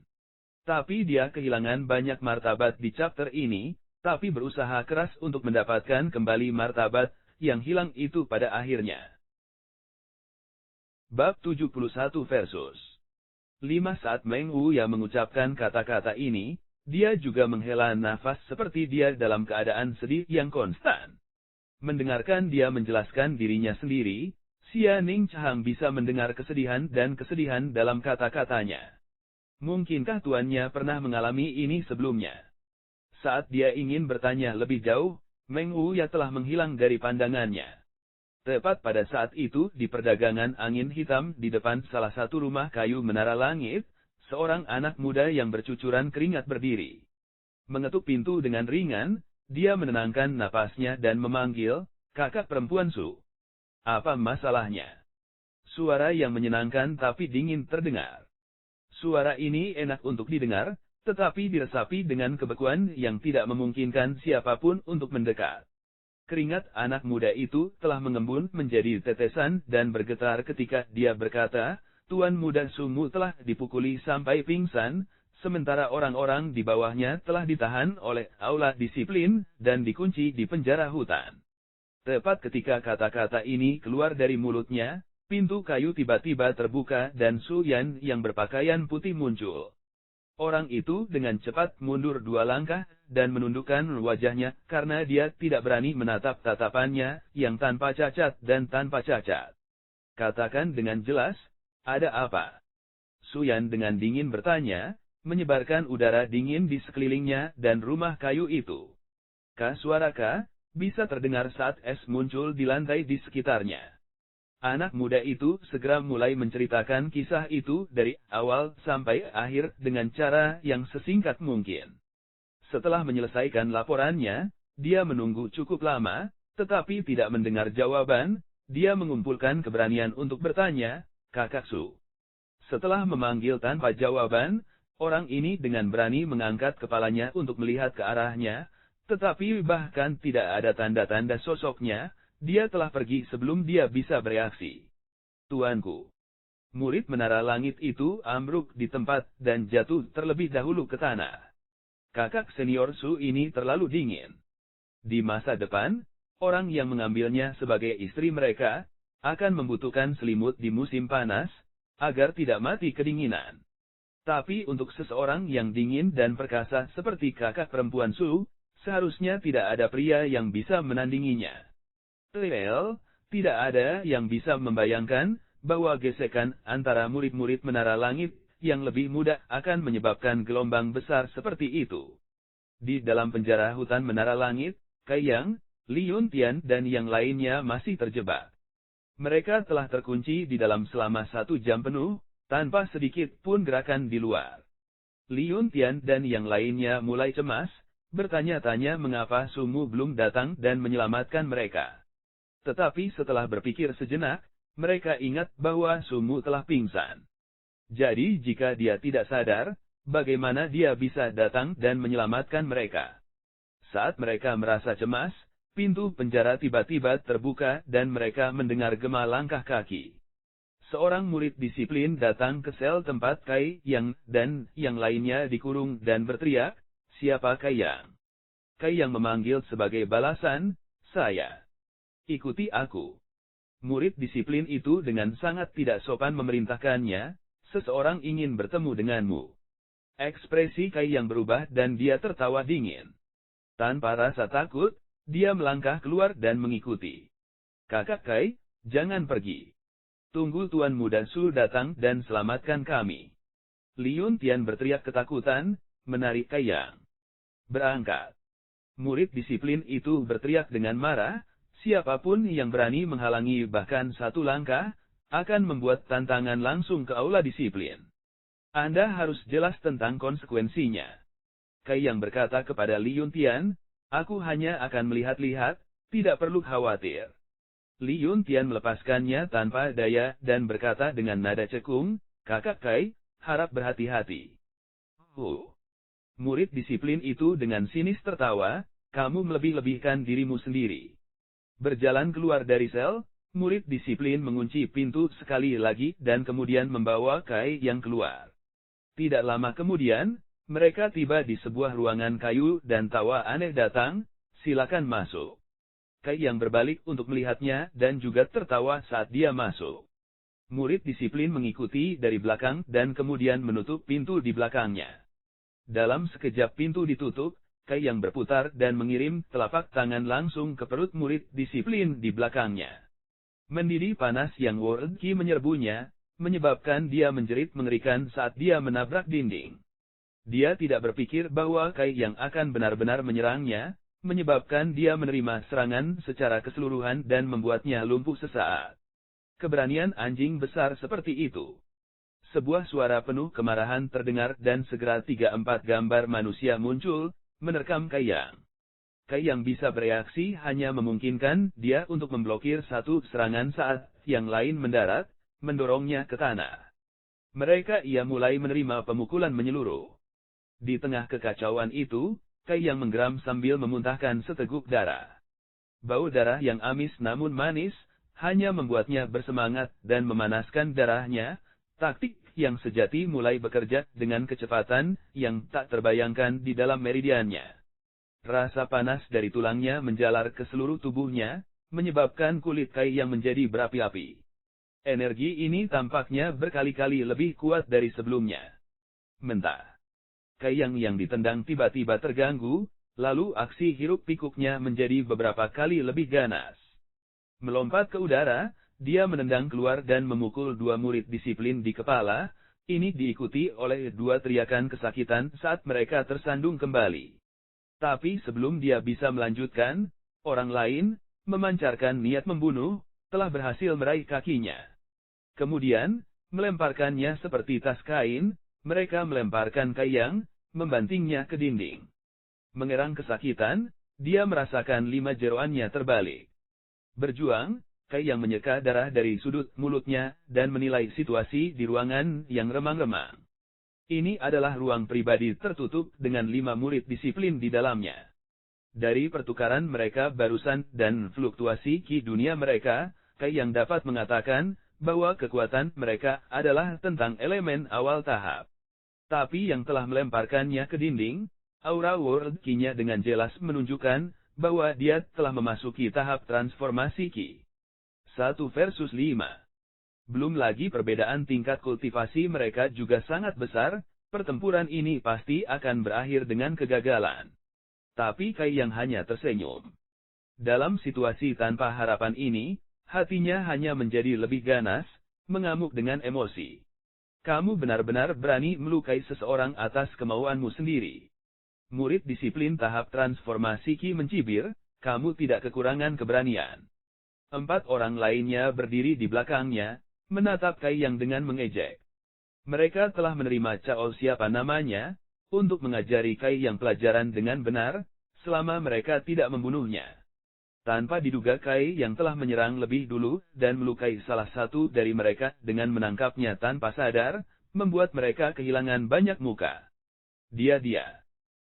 Tapi dia kehilangan banyak martabat di chapter ini, tapi berusaha keras untuk mendapatkan kembali martabat yang hilang itu pada akhirnya. Bab 71 versus 5. Saat Meng Wuya mengucapkan kata-kata ini, dia juga menghela nafas seperti dia dalam keadaan sedih yang konstan. Mendengarkan dia menjelaskan dirinya sendiri, Xia Ning Chang bisa mendengar kesedihan dan kesedihan dalam kata-katanya. Mungkinkah tuannya pernah mengalami ini sebelumnya? Saat dia ingin bertanya lebih jauh, Meng Wuya telah menghilang dari pandangannya. Tepat pada saat itu di perdagangan angin hitam di depan salah satu rumah kayu menara langit, seorang anak muda yang bercucuran keringat berdiri. Mengetuk pintu dengan ringan, dia menenangkan napasnya dan memanggil, "Kakak perempuan Su. Apa masalahnya?" Suara yang menyenangkan tapi dingin terdengar. Suara ini enak untuk didengar, tetapi diresapi dengan kebekuan yang tidak memungkinkan siapapun untuk mendekat. Keringat anak muda itu telah mengembun menjadi tetesan dan bergetar ketika dia berkata, "Tuan muda Sumu telah dipukuli sampai pingsan, sementara orang-orang di bawahnya telah ditahan oleh aula disiplin dan dikunci di penjara hutan." Tepat ketika kata-kata ini keluar dari mulutnya, pintu kayu tiba-tiba terbuka dan Su Yan yang berpakaian putih muncul. Orang itu dengan cepat mundur 2 langkah, dan menundukkan wajahnya, karena dia tidak berani menatap tatapannya, yang tanpa cacat dan tanpa cacat. "Katakan dengan jelas, ada apa?" Su Yan dengan dingin bertanya, menyebarkan udara dingin di sekelilingnya dan rumah kayu itu. Suara bisa terdengar saat es muncul di lantai di sekitarnya. Anak muda itu segera mulai menceritakan kisah itu dari awal sampai akhir dengan cara yang sesingkat mungkin. Setelah menyelesaikan laporannya, dia menunggu cukup lama, tetapi tidak mendengar jawaban. Dia mengumpulkan keberanian untuk bertanya, "Kakak Su." Setelah memanggil tanpa jawaban, orang ini dengan berani mengangkat kepalanya untuk melihat ke arahnya, tetapi bahkan tidak ada tanda-tanda sosoknya. Dia telah pergi sebelum dia bisa bereaksi. "Tuanku." Murid menara langit itu ambruk di tempat dan jatuh terlebih dahulu ke tanah. Kakak senior Su ini terlalu dingin. Di masa depan, orang yang mengambilnya sebagai istri mereka akan membutuhkan selimut di musim panas agar tidak mati kedinginan. Tapi untuk seseorang yang dingin dan perkasa seperti kakak perempuan Su, seharusnya tidak ada pria yang bisa menandinginya. Tidak ada yang bisa membayangkan bahwa gesekan antara murid-murid menara langit yang lebih muda akan menyebabkan gelombang besar seperti itu. Di dalam penjara hutan menara langit, Kai Yang, Li Yuntian dan yang lainnya masih terjebak. Mereka telah terkunci di dalam selama 1 jam penuh, tanpa sedikit pun gerakan di luar. Li Yuntian dan yang lainnya mulai cemas, bertanya-tanya mengapa Sumu belum datang dan menyelamatkan mereka. Tetapi setelah berpikir sejenak, mereka ingat bahwa Sumu telah pingsan. Jadi jika dia tidak sadar, bagaimana dia bisa datang dan menyelamatkan mereka. Saat mereka merasa cemas, pintu penjara tiba-tiba terbuka dan mereka mendengar gema langkah kaki. Seorang murid disiplin datang ke sel tempat Kai Yang dan yang lainnya dikurung dan berteriak, "Siapa Kai Yang?" Kai Yang memanggil sebagai balasan, "Saya. Ikuti aku." Murid disiplin itu dengan sangat tidak sopan memerintahkannya, "Seseorang ingin bertemu denganmu." Ekspresi Kai Yang berubah dan dia tertawa dingin. Tanpa rasa takut, dia melangkah keluar dan mengikuti. "Kakak Kai, jangan pergi. Tunggu Tuan Muda Su datang dan selamatkan kami." Li Yuntian berteriak ketakutan, menarik Kai Yang. "Berangkat." Murid disiplin itu berteriak dengan marah, "Siapapun yang berani menghalangi bahkan satu langkah, akan membuat tantangan langsung ke aula disiplin. Anda harus jelas tentang konsekuensinya." Kai Yang berkata kepada Li Yuntian, "Aku hanya akan melihat-lihat, tidak perlu khawatir." Li Yuntian melepaskannya tanpa daya dan berkata dengan nada cekung, "Kakak Kai, harap berhati-hati." Murid disiplin itu dengan sinis tertawa, "Kamu melebih-lebihkan dirimu sendiri." Berjalan keluar dari sel, murid disiplin mengunci pintu sekali lagi dan kemudian membawa Kai Yang keluar. Tidak lama kemudian, mereka tiba di sebuah ruangan kayu dan tawa aneh datang, "Silakan masuk." Kai Yang berbalik untuk melihatnya dan juga tertawa saat dia masuk. Murid disiplin mengikuti dari belakang dan kemudian menutup pintu di belakangnya. Dalam sekejap pintu ditutup, Kai Yang berputar dan mengirim telapak tangan langsung ke perut murid disiplin di belakangnya. Mendidih panas yang World Ki menyerbunya, menyebabkan dia menjerit mengerikan saat dia menabrak dinding. Dia tidak berpikir bahwa Kai Yang akan benar-benar menyerangnya, menyebabkan dia menerima serangan secara keseluruhan dan membuatnya lumpuh sesaat. Keberanian anjing besar seperti itu. Sebuah suara penuh kemarahan terdengar dan segera 3-4 gambar manusia muncul, menerkam Kai Yang. Kai Yang bisa bereaksi hanya memungkinkan dia untuk memblokir satu serangan saat yang lain mendarat, mendorongnya ke tanah. Ia mulai menerima pemukulan menyeluruh. Di tengah kekacauan itu, Kai Yang menggeram sambil memuntahkan seteguk darah. Bau darah yang amis namun manis, hanya membuatnya bersemangat dan memanaskan darahnya. Taktik yang sejati mulai bekerja dengan kecepatan yang tak terbayangkan di dalam meridiannya. Rasa panas dari tulangnya menjalar ke seluruh tubuhnya, menyebabkan kulit Kai Yang menjadi berapi-api. Energi ini tampaknya berkali-kali lebih kuat dari sebelumnya. Mentah. Kai Yang ditendang tiba-tiba terganggu, lalu aksi hiruk-pikuknya menjadi beberapa kali lebih ganas. Melompat ke udara, dia menendang keluar dan memukul dua murid disiplin di kepala. Ini diikuti oleh dua teriakan kesakitan saat mereka tersandung kembali. Tapi sebelum dia bisa melanjutkan, orang lain, memancarkan niat membunuh, telah berhasil meraih kakinya. Kemudian, melemparkannya seperti tas kain, mereka melemparkan Kai Yang, membantingnya ke dinding. Mengerang kesakitan, dia merasakan 5 jeroannya terbalik. Berjuang, Kai Yang menyeka darah dari sudut mulutnya dan menilai situasi di ruangan yang remang-remang. Ini adalah ruang pribadi tertutup dengan 5 murid disiplin di dalamnya. Dari pertukaran mereka barusan dan fluktuasi ki dunia mereka, Kai Yang dapat mengatakan bahwa kekuatan mereka adalah tentang elemen awal tahap. Tapi yang telah melemparkannya ke dinding, aura World Ki-nya dengan jelas menunjukkan bahwa dia telah memasuki tahap transformasi ki. 1 versus 5. Belum lagi perbedaan tingkat kultivasi mereka juga sangat besar, pertempuran ini pasti akan berakhir dengan kegagalan. Tapi Kai Yang hanya tersenyum. Dalam situasi tanpa harapan ini, hatinya hanya menjadi lebih ganas, mengamuk dengan emosi. Kamu benar-benar berani melukai seseorang atas kemauanmu sendiri. Murid disiplin tahap transformasi ki mencibir, kamu tidak kekurangan keberanian. 4 orang lainnya berdiri di belakangnya, menatap Kai Yang dengan mengejek. Mereka telah menerima Cao siapa namanya, untuk mengajari Kai Yang pelajaran dengan benar, selama mereka tidak membunuhnya. Tanpa diduga Kai Yang telah menyerang lebih dulu dan melukai salah satu dari mereka dengan menangkapnya tanpa sadar, membuat mereka kehilangan banyak muka. Dia.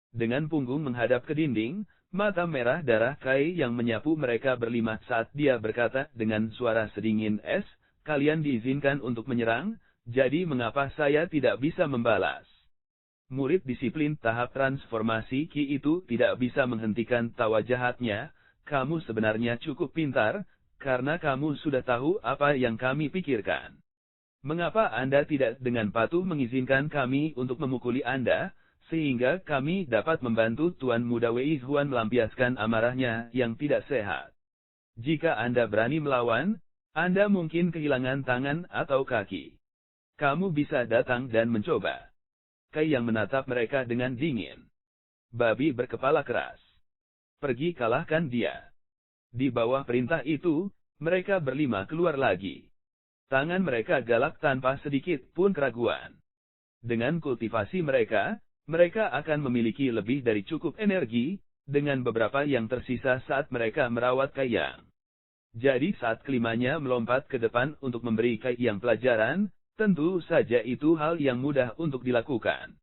Dengan punggung menghadap ke dinding, mata merah darah Kai yang menyapu mereka berlima saat dia berkata dengan suara sedingin es, kalian diizinkan untuk menyerang, jadi mengapa saya tidak bisa membalas? Murid disiplin tahap transformasi Ki itu tidak bisa menghentikan tawa jahatnya, kamu sebenarnya cukup pintar, karena kamu sudah tahu apa yang kami pikirkan. Mengapa Anda tidak dengan patuh mengizinkan kami untuk memukuli Anda, sehingga kami dapat membantu Tuan Muda Wei Huan melampiaskan amarahnya yang tidak sehat. Jika Anda berani melawan, Anda mungkin kehilangan tangan atau kaki. Kamu bisa datang dan mencoba. Kai yang menatap mereka dengan dingin. Babi berkepala keras. Pergi kalahkan dia. Di bawah perintah itu, mereka berlima keluar lagi. Tangan mereka galak tanpa sedikit pun keraguan. Dengan kultivasi mereka akan memiliki lebih dari cukup energi, dengan beberapa yang tersisa saat mereka merawat Kai Yang. Jadi saat kelimanya melompat ke depan untuk memberi Kai Yang pelajaran, tentu saja itu hal yang mudah untuk dilakukan.